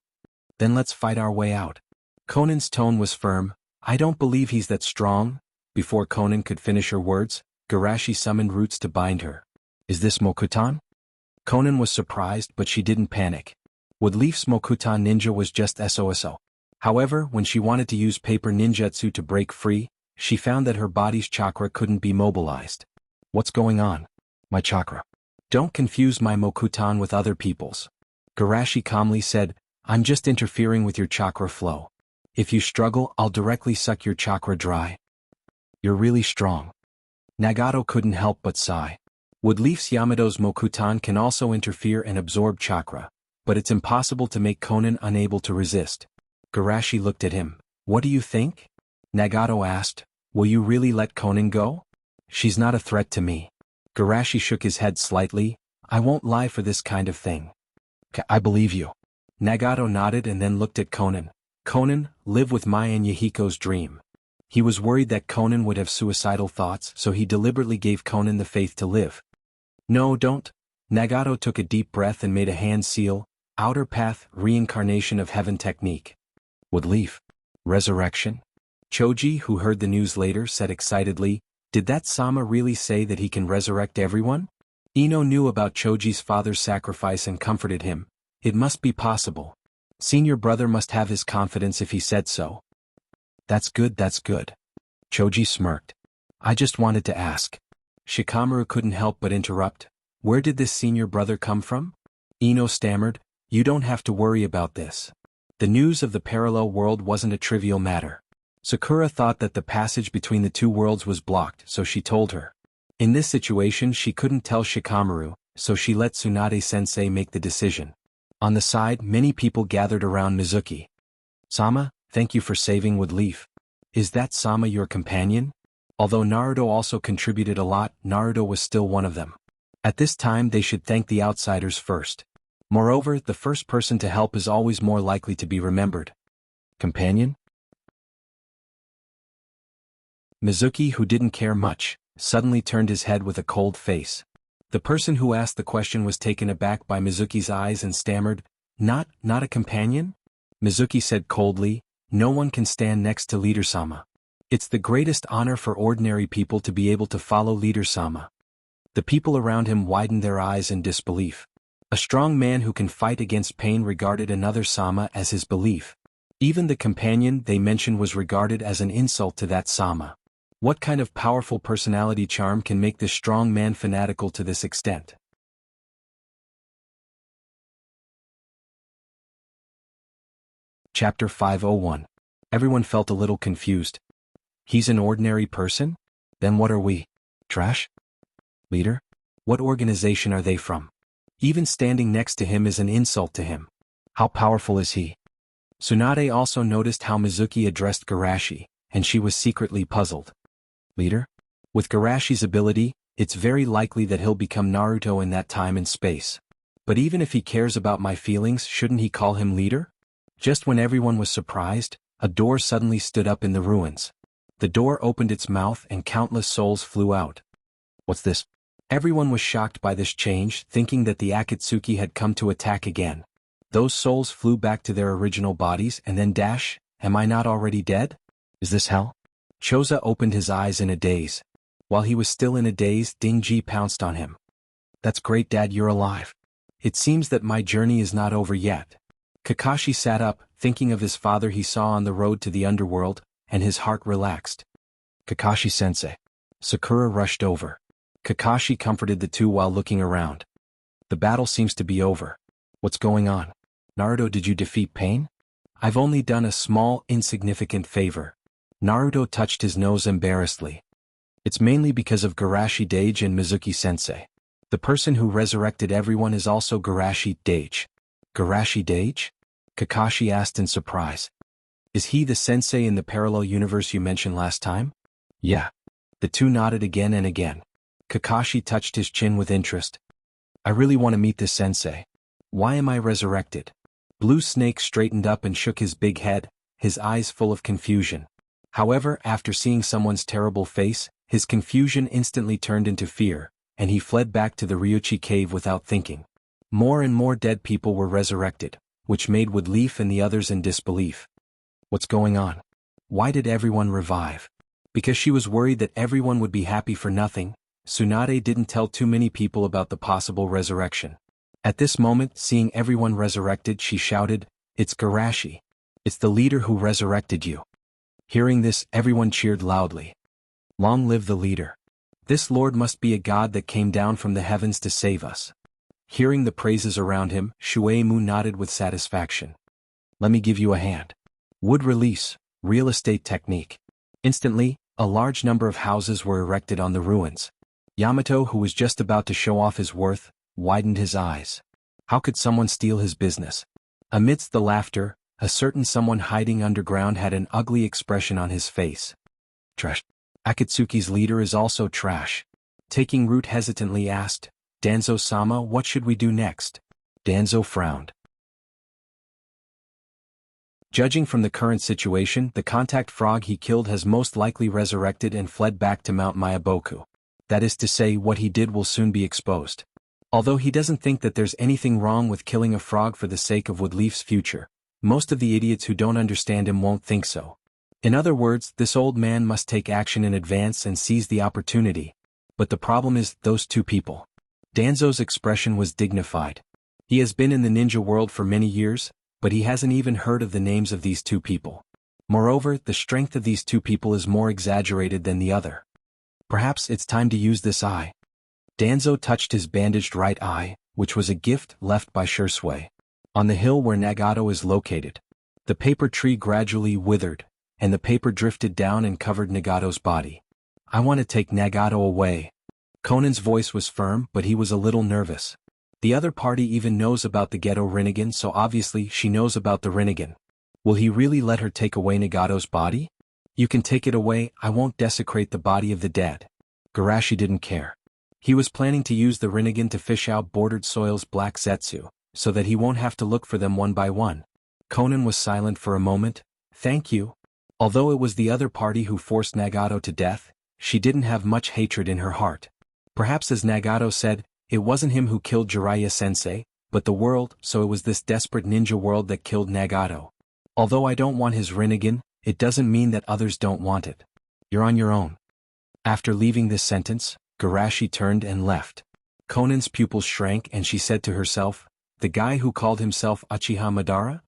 Then let's fight our way out. Conan's tone was firm. I don't believe he's that strong. Before Conan could finish her words, Garashi summoned roots to bind her. Is this Mokutan? Conan was surprised, but she didn't panic. Woodleaf's Mokutan ninja was just SOSO. However, when she wanted to use paper ninjutsu to break free, she found that her body's chakra couldn't be mobilized. What's going on? My chakra. Don't confuse my Mokutan with other people's. Garashi calmly said, I'm just interfering with your chakra flow. If you struggle, I'll directly suck your chakra dry. You're really strong. Nagato couldn't help but sigh. Woodleaf's Yamato's Mokutan can also interfere and absorb chakra, but it's impossible to make Conan unable to resist. Garashi looked at him. What do you think? Nagato asked, will you really let Conan go? She's not a threat to me. Garashi shook his head slightly. I won't lie for this kind of thing. I believe you. Nagato nodded and then looked at Conan. Conan, live with Mai and Yahiko's dream. He was worried that Conan would have suicidal thoughts, so he deliberately gave Conan the faith to live. No, don't. Nagato took a deep breath and made a hand seal. Outer path, reincarnation of heaven technique. Woodleaf. Resurrection? Choji, who heard the news later, said excitedly, did that Sama really say that he can resurrect everyone? Ino knew about Choji's father's sacrifice and comforted him. It must be possible. Senior brother must have his confidence if he said so. That's good, that's good. Choji smirked. I just wanted to ask. Shikamaru couldn't help but interrupt. Where did this senior brother come from? Ino stammered. You don't have to worry about this. The news of the parallel world wasn't a trivial matter. Sakura thought that the passage between the two worlds was blocked, so she told her. In this situation she couldn't tell Shikamaru, so she let Tsunade-sensei make the decision. On the side, many people gathered around Mizuki. Sama, thank you for saving Woodleaf. Is that Sama your companion? Although Naruto also contributed a lot, Naruto was still one of them. At this time they should thank the outsiders first. Moreover, the first person to help is always more likely to be remembered. Companion? Mizuki, who didn't care much, suddenly turned his head with a cold face. The person who asked the question was taken aback by Mizuki's eyes and stammered, Not a companion? Mizuki said coldly, no one can stand next to Leader-sama. It's the greatest honor for ordinary people to be able to follow Leader-sama. The people around him widened their eyes in disbelief. A strong man who can fight against pain regarded another Sama as his belief. Even the companion they mentioned was regarded as an insult to that Sama. What kind of powerful personality charm can make this strong man fanatical to this extent? Chapter 501. Everyone felt a little confused. He's an ordinary person? Then what are we? Trash? Leader? What organization are they from? Even standing next to him is an insult to him. How powerful is he? Tsunade also noticed how Mizuki addressed Garashi, and she was secretly puzzled. Leader? With Garashi's ability, it's very likely that he'll become Naruto in that time and space. But even if he cares about my feelings, shouldn't he call him leader? Just when everyone was surprised, a door suddenly stood up in the ruins. The door opened its mouth and countless souls flew out. What's this? Everyone was shocked by this change, thinking that the Akatsuki had come to attack again. Those souls flew back to their original bodies and then dash, am I not already dead? Is this hell? Choza opened his eyes in a daze. While he was still in a daze, Ding-ji pounced on him. That's great, Dad, you're alive. It seems that my journey is not over yet. Kakashi sat up, thinking of his father he saw on the road to the underworld, and his heart relaxed. Kakashi-sensei. Sakura rushed over. Kakashi comforted the two while looking around. The battle seems to be over. What's going on? Naruto, did you defeat Pain? I've only done a small, insignificant favor. Naruto touched his nose embarrassedly. It's mainly because of Garashi Dage and Mizuki-sensei. The person who resurrected everyone is also Garashi Dage. Garashi Dage? Kakashi asked in surprise. Is he the sensei in the parallel universe you mentioned last time? Yeah. The two nodded again and again. Kakashi touched his chin with interest. I really want to meet this sensei. Why am I resurrected? Blue Snake straightened up and shook his big head, his eyes full of confusion. However, after seeing someone's terrible face, his confusion instantly turned into fear, and he fled back to the Ryuchi cave without thinking. More and more dead people were resurrected, which made Woodleaf and the others in disbelief. What's going on? Why did everyone revive? Because she was worried that everyone would be happy for nothing, Tsunade didn't tell too many people about the possible resurrection. At this moment, seeing everyone resurrected, she shouted, "It's Garashi. It's the leader who resurrected you." Hearing this, everyone cheered loudly. Long live the leader. This lord must be a god that came down from the heavens to save us. Hearing the praises around him, Shuei-mu nodded with satisfaction. Let me give you a hand. Wood release, real estate technique. Instantly, a large number of houses were erected on the ruins. Yamato, who was just about to show off his worth, widened his eyes. How could someone steal his business? Amidst the laughter, a certain someone hiding underground had an ugly expression on his face. Trash. Akatsuki's leader is also trash. Taking root hesitantly asked, Danzo-sama, what should we do next? Danzo frowned. Judging from the current situation, the contact frog he killed has most likely resurrected and fled back to Mount Mayaboku. That is to say, what he did will soon be exposed. Although he doesn't think that there's anything wrong with killing a frog for the sake of Woodleaf's future, most of the idiots who don't understand him won't think so. In other words, this old man must take action in advance and seize the opportunity. But the problem is, those two people. Danzo's expression was dignified. He has been in the ninja world for many years, but he hasn't even heard of the names of these two people. Moreover, the strength of these two people is more exaggerated than the other. Perhaps it's time to use this eye. Danzo touched his bandaged right eye, which was a gift left by Shursui. On the hill where Nagato is located, the paper tree gradually withered, and the paper drifted down and covered Nagato's body. I want to take Nagato away. Conan's voice was firm, but he was a little nervous. The other party even knows about the ghetto Rinnegan, so obviously she knows about the Rinnegan. Will he really let her take away Nagato's body? You can take it away, I won't desecrate the body of the dead. Garashi didn't care. He was planning to use the Rinnegan to fish out Bordered Soil's black Zetsu, so that he won't have to look for them one by one. Conan was silent for a moment. Thank you. Although it was the other party who forced Nagato to death, she didn't have much hatred in her heart. Perhaps, as Nagato said, it wasn't him who killed Jiraiya-sensei, but the world, so it was this desperate ninja world that killed Nagato. Although I don't want his Rinnegan, it doesn't mean that others don't want it. You're on your own. After leaving this sentence, Garashi turned and left. Conan's pupils shrank and she said to herself, the guy who called himself Uchiha Madara?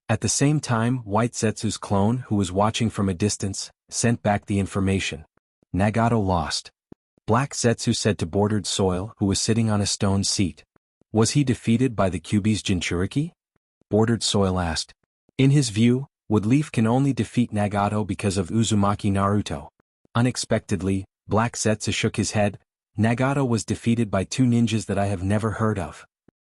At the same time, White Zetsu's clone, who was watching from a distance, sent back the information. Nagato lost. Black Zetsu said to Bordered Soil, who was sitting on a stone seat. Was he defeated by the Kyuubi's Jinchuriki? Bordered Soil asked. In his view, Woodleaf can only defeat Nagato because of Uzumaki Naruto. Unexpectedly, Black Zetsu shook his head. Nagato was defeated by two ninjas that I have never heard of.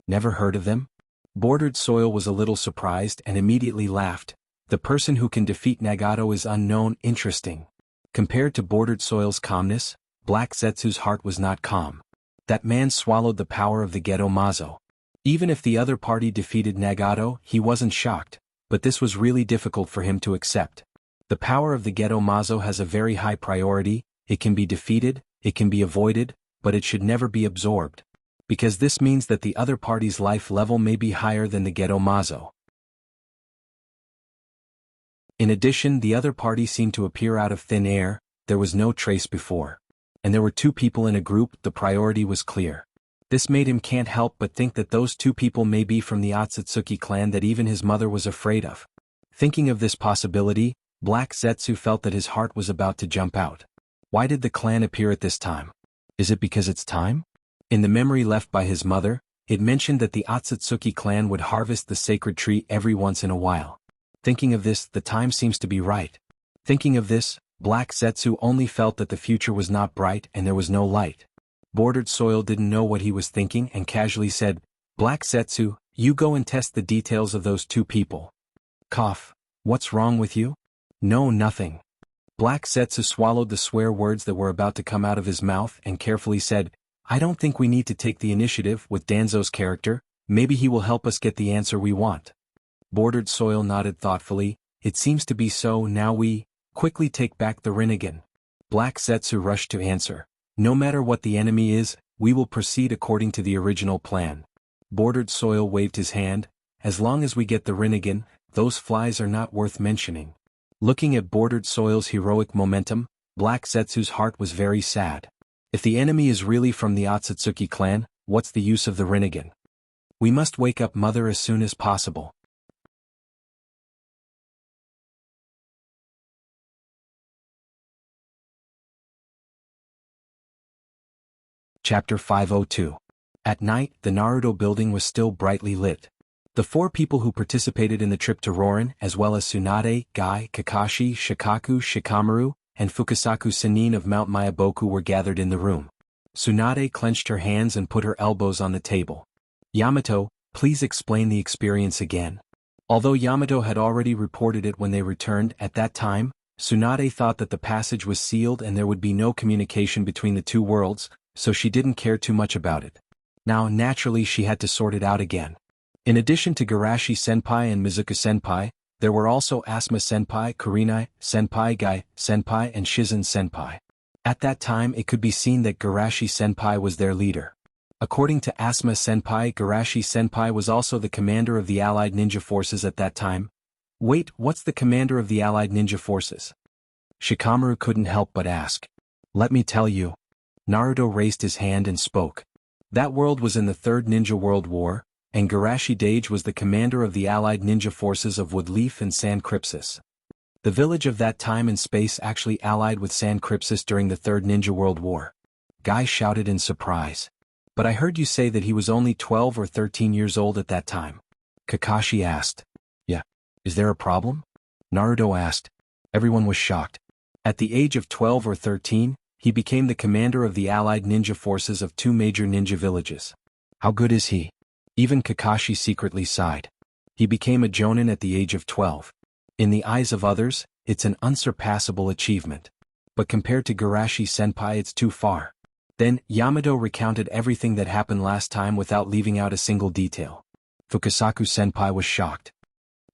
Never heard of them? Bordered Soil was a little surprised and immediately laughed. The person who can defeat Nagato is unknown. Interesting. Compared to Bordered Soil's calmness, Black Zetsu's heart was not calm. That man swallowed the power of the Geto Mazo. Even if the other party defeated Nagato, he wasn't shocked, but this was really difficult for him to accept. The power of the Geto Mazo has a very high priority. It can be defeated, it can be avoided, but it should never be absorbed. Because this means that the other party's life level may be higher than the Geto Mazo. In addition, the other party seemed to appear out of thin air. There was no trace before. And there were two people in a group. The priority was clear. This made him can't help but think that those two people may be from the Otsutsuki clan that even his mother was afraid of. Thinking of this possibility, Black Zetsu felt that his heart was about to jump out. Why did the clan appear at this time? Is it because it's time? In the memory left by his mother, it mentioned that the Otsutsuki clan would harvest the sacred tree every once in a while. Thinking of this, the time seems to be right. Thinking of this, Black Zetsu only felt that the future was not bright and there was no light. Bordered Soil didn't know what he was thinking and casually said, Black Zetsu, you go and test the details of those two people. Cough. What's wrong with you? No, nothing. Black Zetsu swallowed the swear words that were about to come out of his mouth and carefully said, I don't think we need to take the initiative with Danzo's character. Maybe he will help us get the answer we want. Bordered Soil nodded thoughtfully. It seems to be so. Now we quickly take back the Rinnegan. Black Zetsu rushed to answer. No matter what the enemy is, we will proceed according to the original plan. Bordered Soil waved his hand. As long as we get the Rinnegan, those flies are not worth mentioning. Looking at Bordered Soil's heroic momentum, Black Zetsu's heart was very sad. If the enemy is really from the Otsutsuki clan, what's the use of the Rinnegan? We must wake up Mother as soon as possible. Chapter 502. At night, the Naruto building was still brightly lit. The 4 people who participated in the trip to Rorin, as well as Tsunade, Guy, Kakashi, Shikaku, Shikamaru, and Fukasaku Sannin of Mount Mayaboku were gathered in the room. Tsunade clenched her hands and put her elbows on the table. Yamato, please explain the experience again. Although Yamato had already reported it when they returned, at that time, Tsunade thought that the passage was sealed and there would be no communication between the 2 worlds, so she didn't care too much about it. Now, naturally, she had to sort it out again. In addition to Garashi-senpai and Mizuku-senpai, there were also Asuma-senpai, Kurenai-senpai, Guy-senpai and Shizen-senpai. At that time it could be seen that Garashi-senpai was their leader. According to Asuma-senpai, Garashi-senpai was also the commander of the Allied ninja forces at that time. Wait, what's the commander of the Allied ninja forces? Shikamaru couldn't help but ask. Let me tell you. Naruto raised his hand and spoke. That world was in the Third Ninja World War, and Garashi Dage was the commander of the Allied ninja forces of Woodleaf and San Crypsis. The village of that time and space actually allied with San Crypsis during the Third Ninja World War. Guy shouted in surprise. But I heard you say that he was only 12 or 13 years old at that time. Kakashi asked. Yeah. Is there a problem? Naruto asked. Everyone was shocked. At the age of 12 or 13, he became the commander of the Allied ninja forces of 2 major ninja villages. How good is he? Even Kakashi secretly sighed. He became a jonin at the age of 12. In the eyes of others, it's an unsurpassable achievement. But compared to Garashi-senpai it's too far. Then, Yamato recounted everything that happened last time without leaving out a single detail. Fukasaku-senpai was shocked.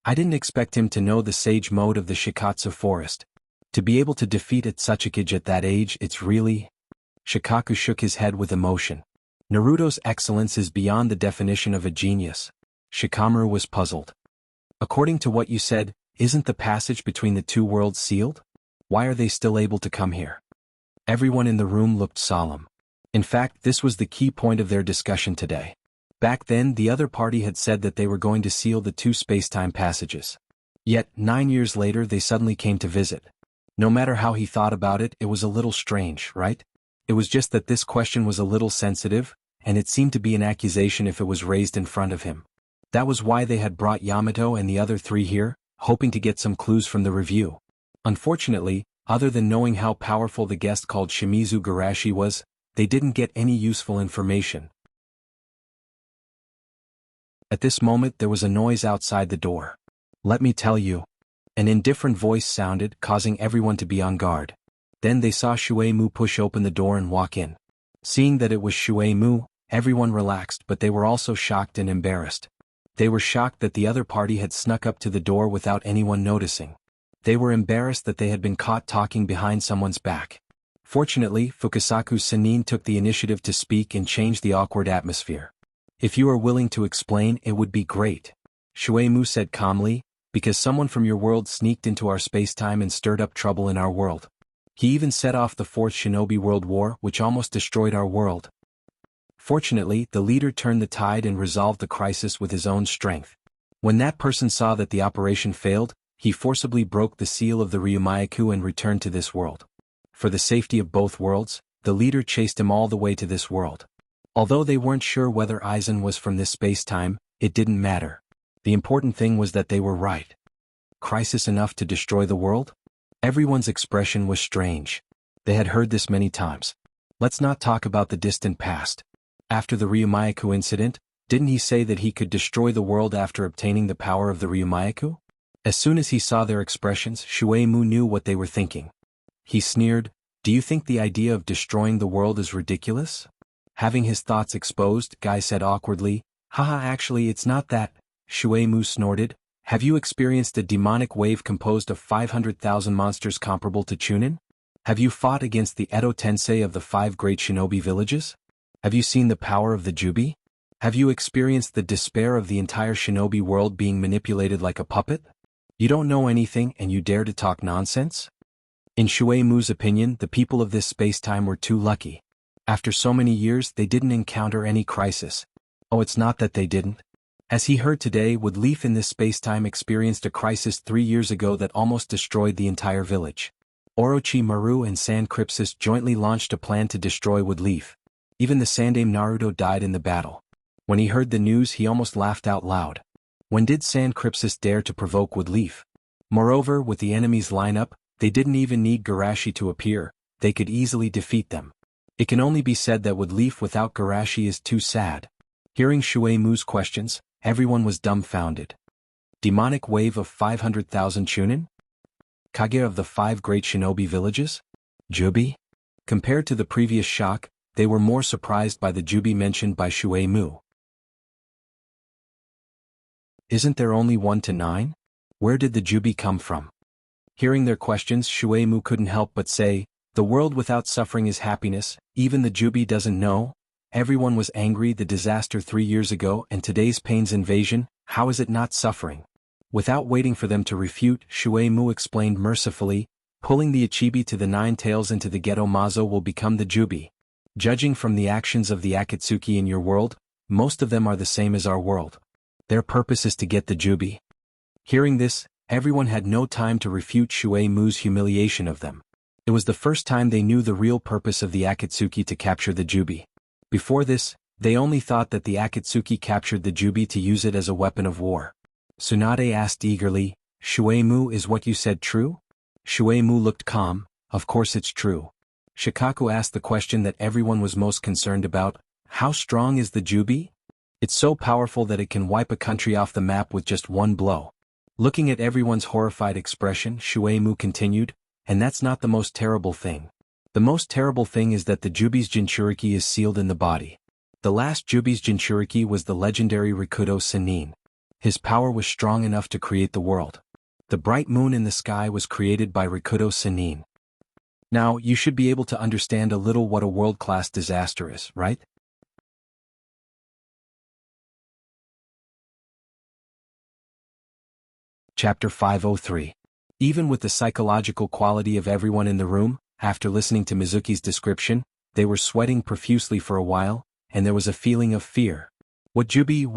I didn't expect him to know the sage mode of the Shikatsu forest. To be able to defeat Otsutsuki at that age, it's really... Shikaku shook his head with emotion. Naruto's excellence is beyond the definition of a genius. Shikamaru was puzzled. According to what you said, isn't the passage between the 2 worlds sealed? Why are they still able to come here? Everyone in the room looked solemn. In fact, this was the key point of their discussion today. Back then, the other party had said that they were going to seal the 2 space-time passages. Yet, 9 years later they suddenly came to visit. No matter how he thought about it, it was a little strange, right? It was just that this question was a little sensitive, and it seemed to be an accusation if it was raised in front of him. That was why they had brought Yamato and the other 3 here, hoping to get some clues from the review. Unfortunately, other than knowing how powerful the guest called Shimizu Garashi was, they didn't get any useful information. At this moment there was a noise outside the door. Let me tell you. An indifferent voice sounded, causing everyone to be on guard. Then they saw Shuei-mu push open the door and walk in. Seeing that it was Shuei-mu, everyone relaxed, but they were also shocked and embarrassed. They were shocked that the other party had snuck up to the door without anyone noticing. They were embarrassed that they had been caught talking behind someone's back. Fortunately, Fukasaku Sannin took the initiative to speak and change the awkward atmosphere. If you are willing to explain, it would be great. Shuei-mu said calmly, because someone from your world sneaked into our space-time and stirred up trouble in our world. He even set off the 4th Shinobi World War, which almost destroyed our world. Fortunately, the leader turned the tide and resolved the crisis with his own strength. When that person saw that the operation failed, he forcibly broke the seal of the Ryumayaku and returned to this world. For the safety of both worlds, the leader chased him all the way to this world. Although they weren't sure whether Aizen was from this space-time, it didn't matter. The important thing was that they were right. Crisis enough to destroy the world? Everyone's expression was strange. They had heard this many times. Let's not talk about the distant past. After the Ryumayaku incident, didn't he say that he could destroy the world after obtaining the power of the Ryumayaku? As soon as he saw their expressions, Shuei-mu knew what they were thinking. He sneered, "Do you think the idea of destroying the world is ridiculous?" Having his thoughts exposed, Guy said awkwardly, "Haha, actually it's not that." Shuei-mu snorted, Have you experienced a demonic wave composed of 500,000 monsters comparable to Chunin? Have you fought against the Edo Tensei of the 5 great shinobi villages? Have you seen the power of the Jubi? Have you experienced the despair of the entire shinobi world being manipulated like a puppet? You don't know anything and you dare to talk nonsense? In Shui Mu's opinion, the people of this space-time were too lucky. After so many years, they didn't encounter any crisis. Oh, it's not that they didn't. As he heard today, Wood Leaf in this space-time experienced a crisis 3 years ago that almost destroyed the entire village. Orochimaru and San Crypsis jointly launched a plan to destroy Wood Leaf. Even the Sandaime Naruto died in the battle. When he heard the news, he almost laughed out loud. When did San Crypsis dare to provoke Wood Leaf? Moreover, with the enemies lineup, they didn't even need Garashi to appear, they could easily defeat them. It can only be said that Wood Leaf without Garashi is too sad. Hearing Shui Mu's questions, everyone was dumbfounded. Demonic wave of 500,000 Chunin? Kage of the 5 great shinobi villages? Jubi? Compared to the previous shock, they were more surprised by the Jubi mentioned by Shui Mu. Isn't there only 1 to 9? Where did the Jubi come from? Hearing their questions, Shui Mu couldn't help but say, the world without suffering is happiness, even the Jubi doesn't know. Everyone was angry the disaster 3 years ago and today's pain's invasion, how is it not suffering? Without waiting for them to refute, Shui Mu explained mercifully, pulling the Ichibi to the 9 tails into the Geto Mazo will become the Jubi. Judging from the actions of the Akatsuki in your world, most of them are the same as our world. Their purpose is to get the Jubi. Hearing this, everyone had no time to refute Shui Mu's humiliation of them. It was the first time they knew the real purpose of the Akatsuki to capture the Jubi. Before this, they only thought that the Akatsuki captured the Jubi to use it as a weapon of war. Tsunade asked eagerly, Shui Mu, is what you said true? Shui Mu looked calm, of course it's true. Shikaku asked the question that everyone was most concerned about, how strong is the Jubi? It's so powerful that it can wipe a country off the map with just one blow. Looking at everyone's horrified expression, Shui Mu continued, and that's not the most terrible thing. The most terrible thing is that the Jubi's Jinchuriki is sealed in the body. The last Jubi's Jinchuriki was the legendary Rikudo Sennin. His power was strong enough to create the world. The bright moon in the sky was created by Rikudo Sennin. Now, you should be able to understand a little what a world-class disaster is, right? Chapter 503. Even with the psychological quality of everyone in the room, after listening to Mizuki's description, they were sweating profusely for a while, and there was a feeling of fear. What Jubi's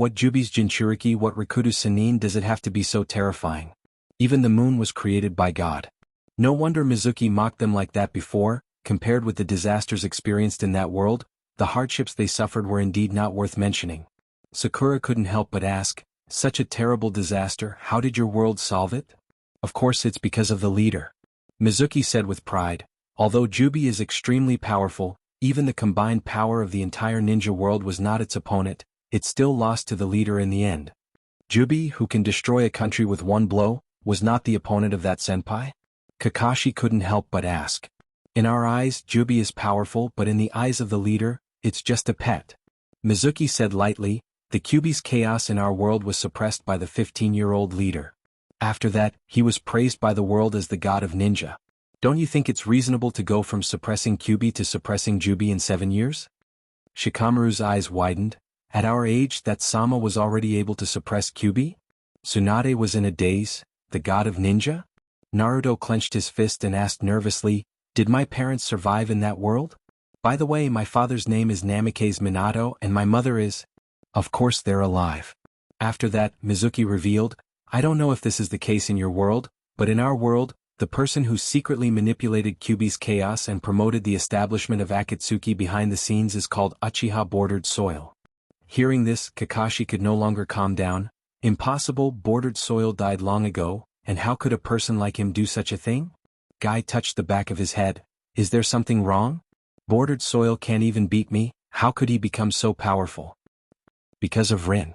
Jinchuriki, what Rikudo Sennin, does it have to be so terrifying? Even the moon was created by God. No wonder Mizuki mocked them like that before. Compared with the disasters experienced in that world, the hardships they suffered were indeed not worth mentioning. Sakura couldn't help but ask, such a terrible disaster, how did your world solve it? Of course it's because of the leader. Mizuki said with pride, although Jubi is extremely powerful, even the combined power of the entire ninja world was not its opponent, it still lost to the leader in the end. Jubi, who can destroy a country with one blow, was not the opponent of that senpai? Kakashi couldn't help but ask. In our eyes, Jubi is powerful, but in the eyes of the leader, it's just a pet. Mizuki said lightly, the Kyuubi's chaos in our world was suppressed by the 15-year-old leader. After that, he was praised by the world as the god of ninja. Don't you think it's reasonable to go from suppressing Kyuubi to suppressing Jubi in 7 years? Shikamaru's eyes widened. At our age, that Sama was already able to suppress Kyuubi? Tsunade was in a daze, the god of ninja? Naruto clenched his fist and asked nervously, did my parents survive in that world? By the way, my father's name is Namikaze Minato and my mother is... Of course they're alive. After that, Mizuki revealed, I don't know if this is the case in your world, but in our world, the person who secretly manipulated Kyuubi's chaos and promoted the establishment of Akatsuki behind the scenes is called Uchiha Bordered Soil. Hearing this, Kakashi could no longer calm down. Impossible, Bordered Soil died long ago, and how could a person like him do such a thing? Guy touched the back of his head. Is there something wrong? Bordered Soil can't even beat me, how could he become so powerful? Because of Rin.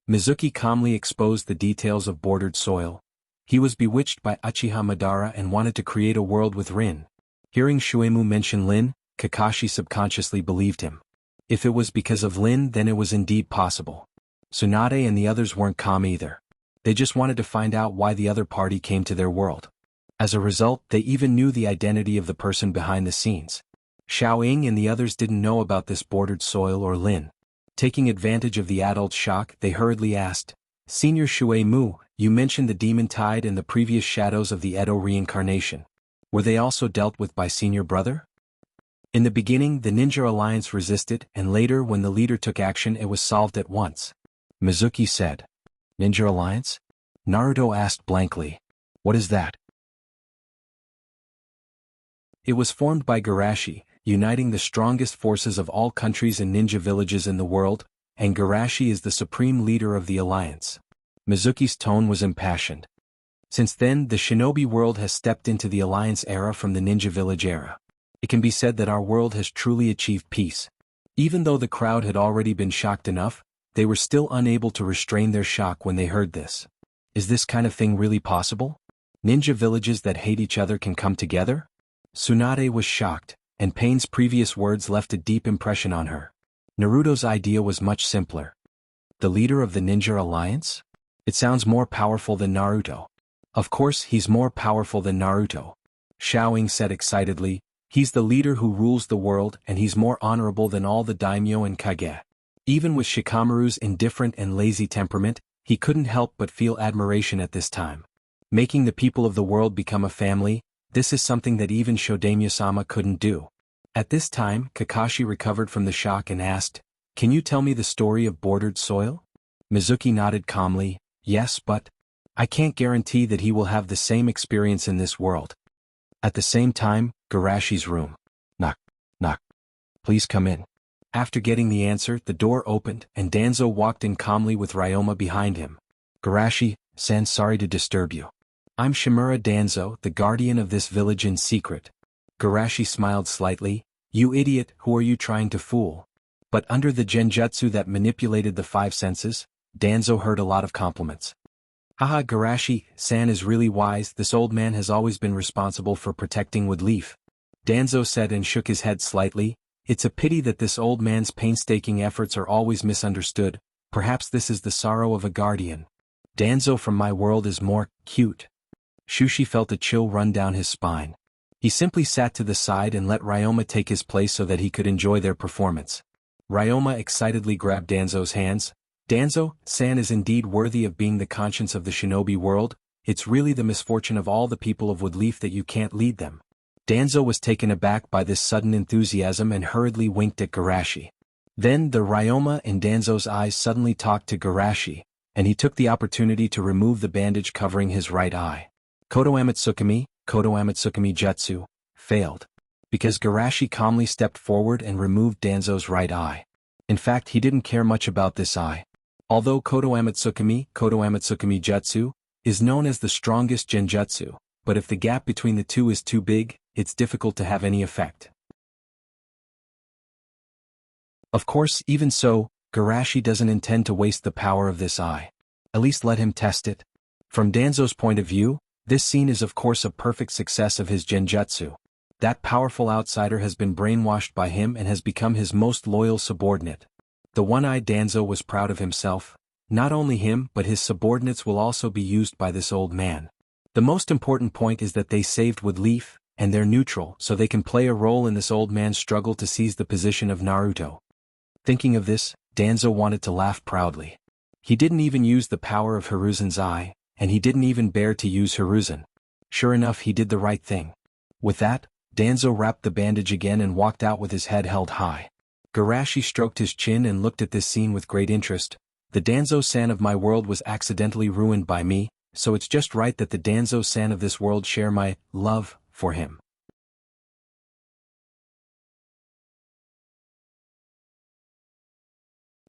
Mizuki calmly exposed the details of Bordered Soil. He was bewitched by Uchiha Madara and wanted to create a world with Rin. Hearing Shuemu mention Lin, Kakashi subconsciously believed him. If it was because of Lin, then it was indeed possible. Tsunade and the others weren't calm either. They just wanted to find out why the other party came to their world. As a result, they even knew the identity of the person behind the scenes. Xiaoying and the others didn't know about this bordered soil or Lin. Taking advantage of the adult's shock, they hurriedly asked, Senior Shui Mu, you mentioned the demon tide and the previous shadows of the Edo reincarnation. Were they also dealt with by Senior Brother? In the beginning, the Ninja Alliance resisted, and later when the leader took action it was solved at once. Mizuki said. Ninja Alliance? Naruto asked blankly. What is that? It was formed by Garashi, uniting the strongest forces of all countries and ninja villages in the world, and Garashi is the supreme leader of the alliance. Mizuki's tone was impassioned. Since then, the shinobi world has stepped into the alliance era from the ninja village era. It can be said that our world has truly achieved peace. Even though the crowd had already been shocked enough, they were still unable to restrain their shock when they heard this. Is this kind of thing really possible? Ninja villages that hate each other can come together? Tsunade was shocked, and Pain's previous words left a deep impression on her. Naruto's idea was much simpler. The leader of the Ninja Alliance? It sounds more powerful than Naruto. Of course he's more powerful than Naruto. Xiaoying said excitedly, he's the leader who rules the world and he's more honorable than all the daimyo and kage. Even with Shikamaru's indifferent and lazy temperament, he couldn't help but feel admiration at this time. Making the people of the world become a family, this is something that even Shodaimyo-sama couldn't do. At this time, Kakashi recovered from the shock and asked, Can you tell me the story of bordered soil? Mizuki nodded calmly, yes, but I can't guarantee that he will have the same experience in this world. At the same time, Garashi's room. Knock, knock. Please come in. After getting the answer, the door opened and Danzo walked in calmly with Ryoma behind him. Garashi-san, sorry to disturb you. I'm Shimura Danzo, the guardian of this village in secret. Garashi smiled slightly. You idiot, who are you trying to fool? But under the genjutsu that manipulated the five senses, Danzo heard a lot of compliments. Haha, Garashi-san is really wise, this old man has always been responsible for protecting Woodleaf. Danzo said and shook his head slightly. It's a pity that this old man's painstaking efforts are always misunderstood, perhaps this is the sorrow of a guardian. Danzo from my world is more cute. Shushi felt a chill run down his spine. He simply sat to the side and let Ryoma take his place so that he could enjoy their performance. Ryoma excitedly grabbed Danzo's hands. Danzo-san is indeed worthy of being the conscience of the shinobi world, it's really the misfortune of all the people of Woodleaf that you can't lead them. Danzo was taken aback by this sudden enthusiasm and hurriedly winked at Garashi. Then the Ryoma in Danzo's eyes suddenly talked to Garashi, and he took the opportunity to remove the bandage covering his right eye. Koto Amatsukami Jutsu, failed. Because Garashi calmly stepped forward and removed Danzo's right eye. In fact, he didn't care much about this eye. Although Koto Amatsukami Jutsu, is known as the strongest genjutsu, but if the gap between the two is too big, it's difficult to have any effect. Of course, even so, Garashi doesn't intend to waste the power of this eye. At least let him test it. From Danzo's point of view, this scene is of course a perfect success of his genjutsu. That powerful outsider has been brainwashed by him and has become his most loyal subordinate. The one-eyed Danzo was proud of himself. Not only him but his subordinates will also be used by this old man. The most important point is that they saved Woodleaf, and they're neutral so they can play a role in this old man's struggle to seize the position of Naruto. Thinking of this, Danzo wanted to laugh proudly. He didn't even use the power of Hiruzen's eye, and he didn't even bear to use Hiruzen. Sure enough, he did the right thing. With that, Danzo wrapped the bandage again and walked out with his head held high. Garashi stroked his chin and looked at this scene with great interest. The Danzo-san of my world was accidentally ruined by me, so it's just right that the Danzo-san of this world share my love for him.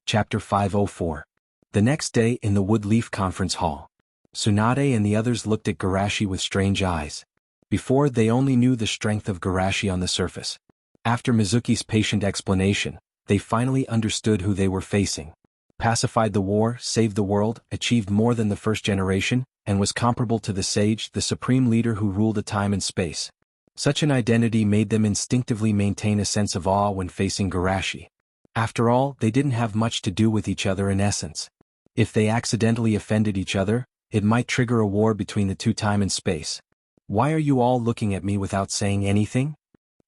Chapter 504. The next day in the Woodleaf Conference Hall. Tsunade and the others looked at Garashi with strange eyes. Before, they only knew the strength of Garashi on the surface. After Mizuki's patient explanation, they finally understood who they were facing. Pacified the war, saved the world, achieved more than the first generation, and was comparable to the sage, the supreme leader who ruled a time and space. Such an identity made them instinctively maintain a sense of awe when facing Garashi. After all, they didn't have much to do with each other in essence. If they accidentally offended each other, it might trigger a war between the two time and space. Why are you all looking at me without saying anything?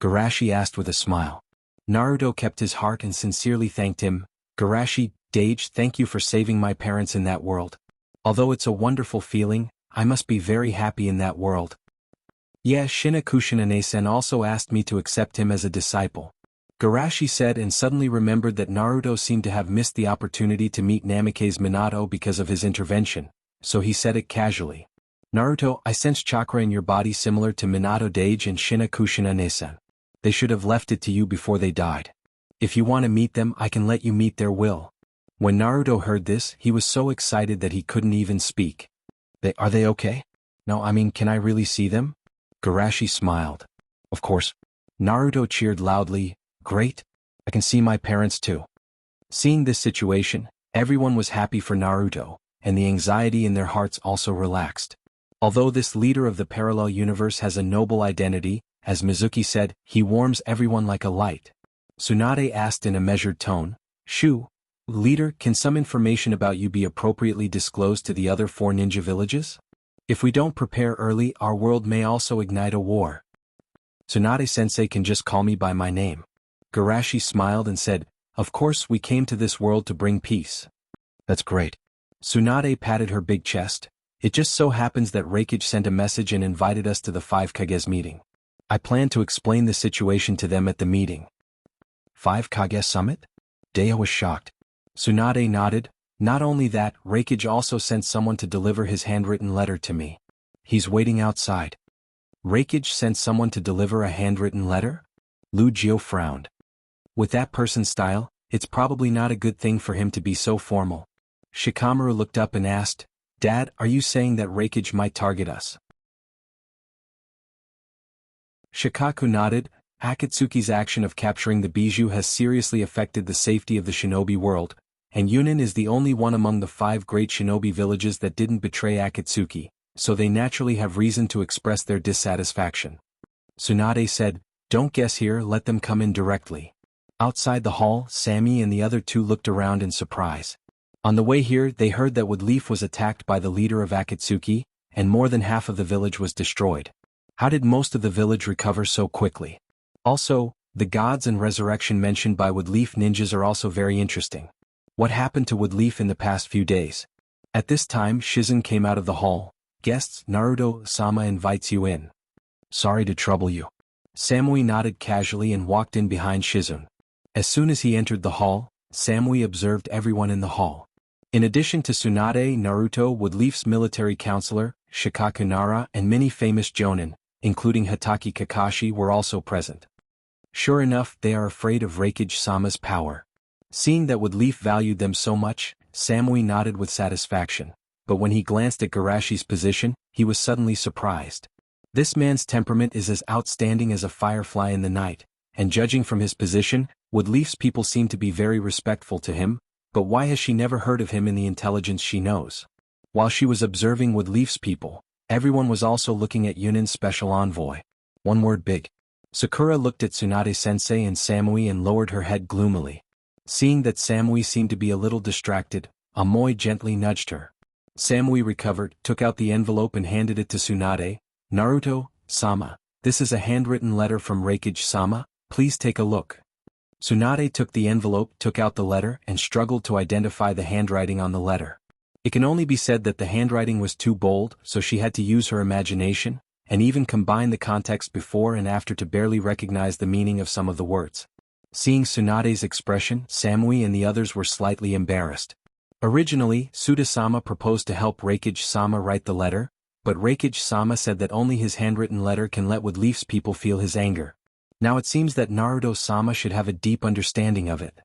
Garashi asked with a smile. Naruto kept his heart and sincerely thanked him. Garashi, Dage, thank you for saving my parents in that world. Although it's a wonderful feeling, I must be very happy in that world. Yeah, Shinakushina-sen also asked me to accept him as a disciple. Garashi said and suddenly remembered that Naruto seemed to have missed the opportunity to meet Namikaze Minato because of his intervention, so he said it casually. Naruto, I sense chakra in your body similar to Minato Dage and Shinakushina-sen. They should have left it to you before they died. If you want to meet them, I can let you meet their will. When Naruto heard this, he was so excited that he couldn't even speak. Are they okay? No, I mean, can I really see them? Garashi smiled. Of course. Naruto cheered loudly. Great. I can see my parents too. Seeing this situation, everyone was happy for Naruto, and the anxiety in their hearts also relaxed. Although this leader of the parallel universe has a noble identity, as Mizuki said, he warms everyone like a light. Tsunade asked in a measured tone, Shu, leader, can some information about you be appropriately disclosed to the other 4 ninja villages? If we don't prepare early, our world may also ignite a war. Tsunade-sensei can just call me by my name. Garashi smiled and said, of course we came to this world to bring peace. That's great. Tsunade patted her big chest. It just so happens that Reikage sent a message and invited us to the 5 Kages meeting. I plan to explain the situation to them at the meeting. 5 Kage Summit? Dea was shocked. Tsunade nodded. Not only that, Reikage also sent someone to deliver his handwritten letter to me. He's waiting outside. Reikage sent someone to deliver a handwritten letter? Lu Jiu frowned. With that person's style, it's probably not a good thing for him to be so formal. Shikamaru looked up and asked, Dad, are you saying that Reikage might target us? Shikaku nodded. Akatsuki's action of capturing the bijou has seriously affected the safety of the shinobi world, and Yunin is the only one among the 5 great shinobi villages that didn't betray Akatsuki, so they naturally have reason to express their dissatisfaction. Tsunade said, don't guess here, let them come in directly. Outside the hall, Sammy and the other 2 looked around in surprise. On the way here, they heard that Woodleaf was attacked by the leader of Akatsuki, and more than half of the village was destroyed. How did most of the village recover so quickly? Also, the gods and resurrection mentioned by Woodleaf ninjas are also very interesting. What happened to Woodleaf in the past few days? At this time, Shizun came out of the hall. Guests, Naruto-sama invites you in. Sorry to trouble you. Samui nodded casually and walked in behind Shizun. As soon as he entered the hall, Samui observed everyone in the hall. In addition to Tsunade, Naruto, Woodleaf's military counselor, Shikaku Nara, and many famous jonin, including Hatake Kakashi, were also present. Sure enough, they are afraid of Reikage-sama's power. Seeing that Woodleaf valued them so much, Samui nodded with satisfaction, but when he glanced at Garashi's position, he was suddenly surprised. This man's temperament is as outstanding as a firefly in the night, and judging from his position, Woodleaf's people seem to be very respectful to him, but why has she never heard of him in the intelligence she knows? While she was observing Woodleaf's people, everyone was also looking at Yunin's special envoy. One word big. Sakura looked at Tsunade-sensei and Samui and lowered her head gloomily. Seeing that Samui seemed to be a little distracted, Amoy gently nudged her. Samui recovered, took out the envelope and handed it to Tsunade. Naruto-sama, this is a handwritten letter from Reikage-sama, please take a look. Tsunade took the envelope, took out the letter, and struggled to identify the handwriting on the letter. It can only be said that the handwriting was too bold, so she had to use her imagination, and even combine the context before and after to barely recognize the meaning of some of the words. Seeing Tsunade's expression, Samui and the others were slightly embarrassed. Originally, Suda-sama proposed to help Reikage-sama write the letter, but Reikage-sama said that only his handwritten letter can let Woodleaf's people feel his anger. Now it seems that Naruto-sama should have a deep understanding of it.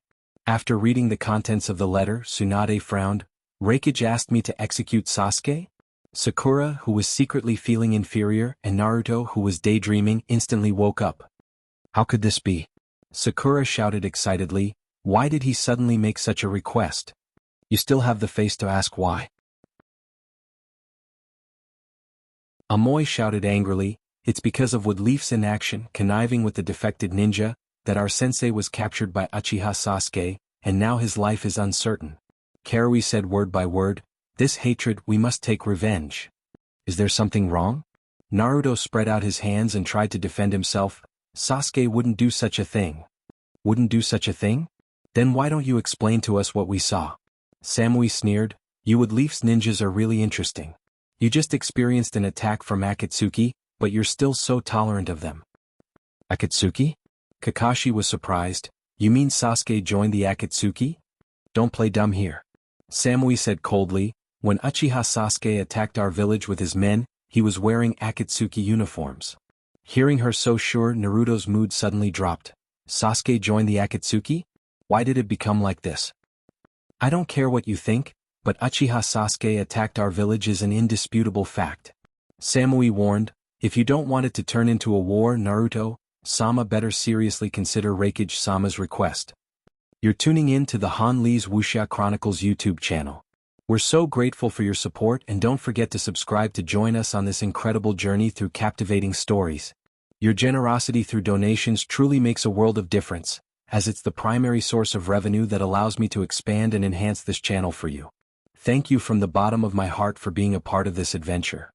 After reading the contents of the letter, Tsunade frowned. Reikage asked me to execute Sasuke? Sakura, who was secretly feeling inferior, and Naruto, who was daydreaming, instantly woke up. How could this be? Sakura shouted excitedly, why did he suddenly make such a request? You still have the face to ask why. Amoy shouted angrily, it's because of Woodleaf's inaction, conniving with the defected ninja, that our sensei was captured by Uchiha Sasuke, and now his life is uncertain. Karui said word by word, This hatred, we must take revenge. Is there something wrong? Naruto spread out his hands and tried to defend himself. Sasuke wouldn't do such a thing. Wouldn't do such a thing? Then why don't you explain to us what we saw? Samui sneered. You would Leaf's ninjas are really interesting. You just experienced an attack from Akatsuki, but you're still so tolerant of them. Akatsuki? Kakashi was surprised. You mean Sasuke joined the Akatsuki? Don't play dumb here. Samui said coldly, when Uchiha Sasuke attacked our village with his men, he was wearing Akatsuki uniforms. Hearing her so sure, Naruto's mood suddenly dropped. Sasuke joined the Akatsuki? Why did it become like this? I don't care what you think, but Uchiha Sasuke attacked our village is an indisputable fact. Samui warned, if you don't want it to turn into a war, Naruto-sama better seriously consider Raikage-sama's request. You're tuning in to the Han Lee's Wuxia Chronicles YouTube channel. We're so grateful for your support, and don't forget to subscribe to join us on this incredible journey through captivating stories. Your generosity through donations truly makes a world of difference, as it's the primary source of revenue that allows me to expand and enhance this channel for you. Thank you from the bottom of my heart for being a part of this adventure.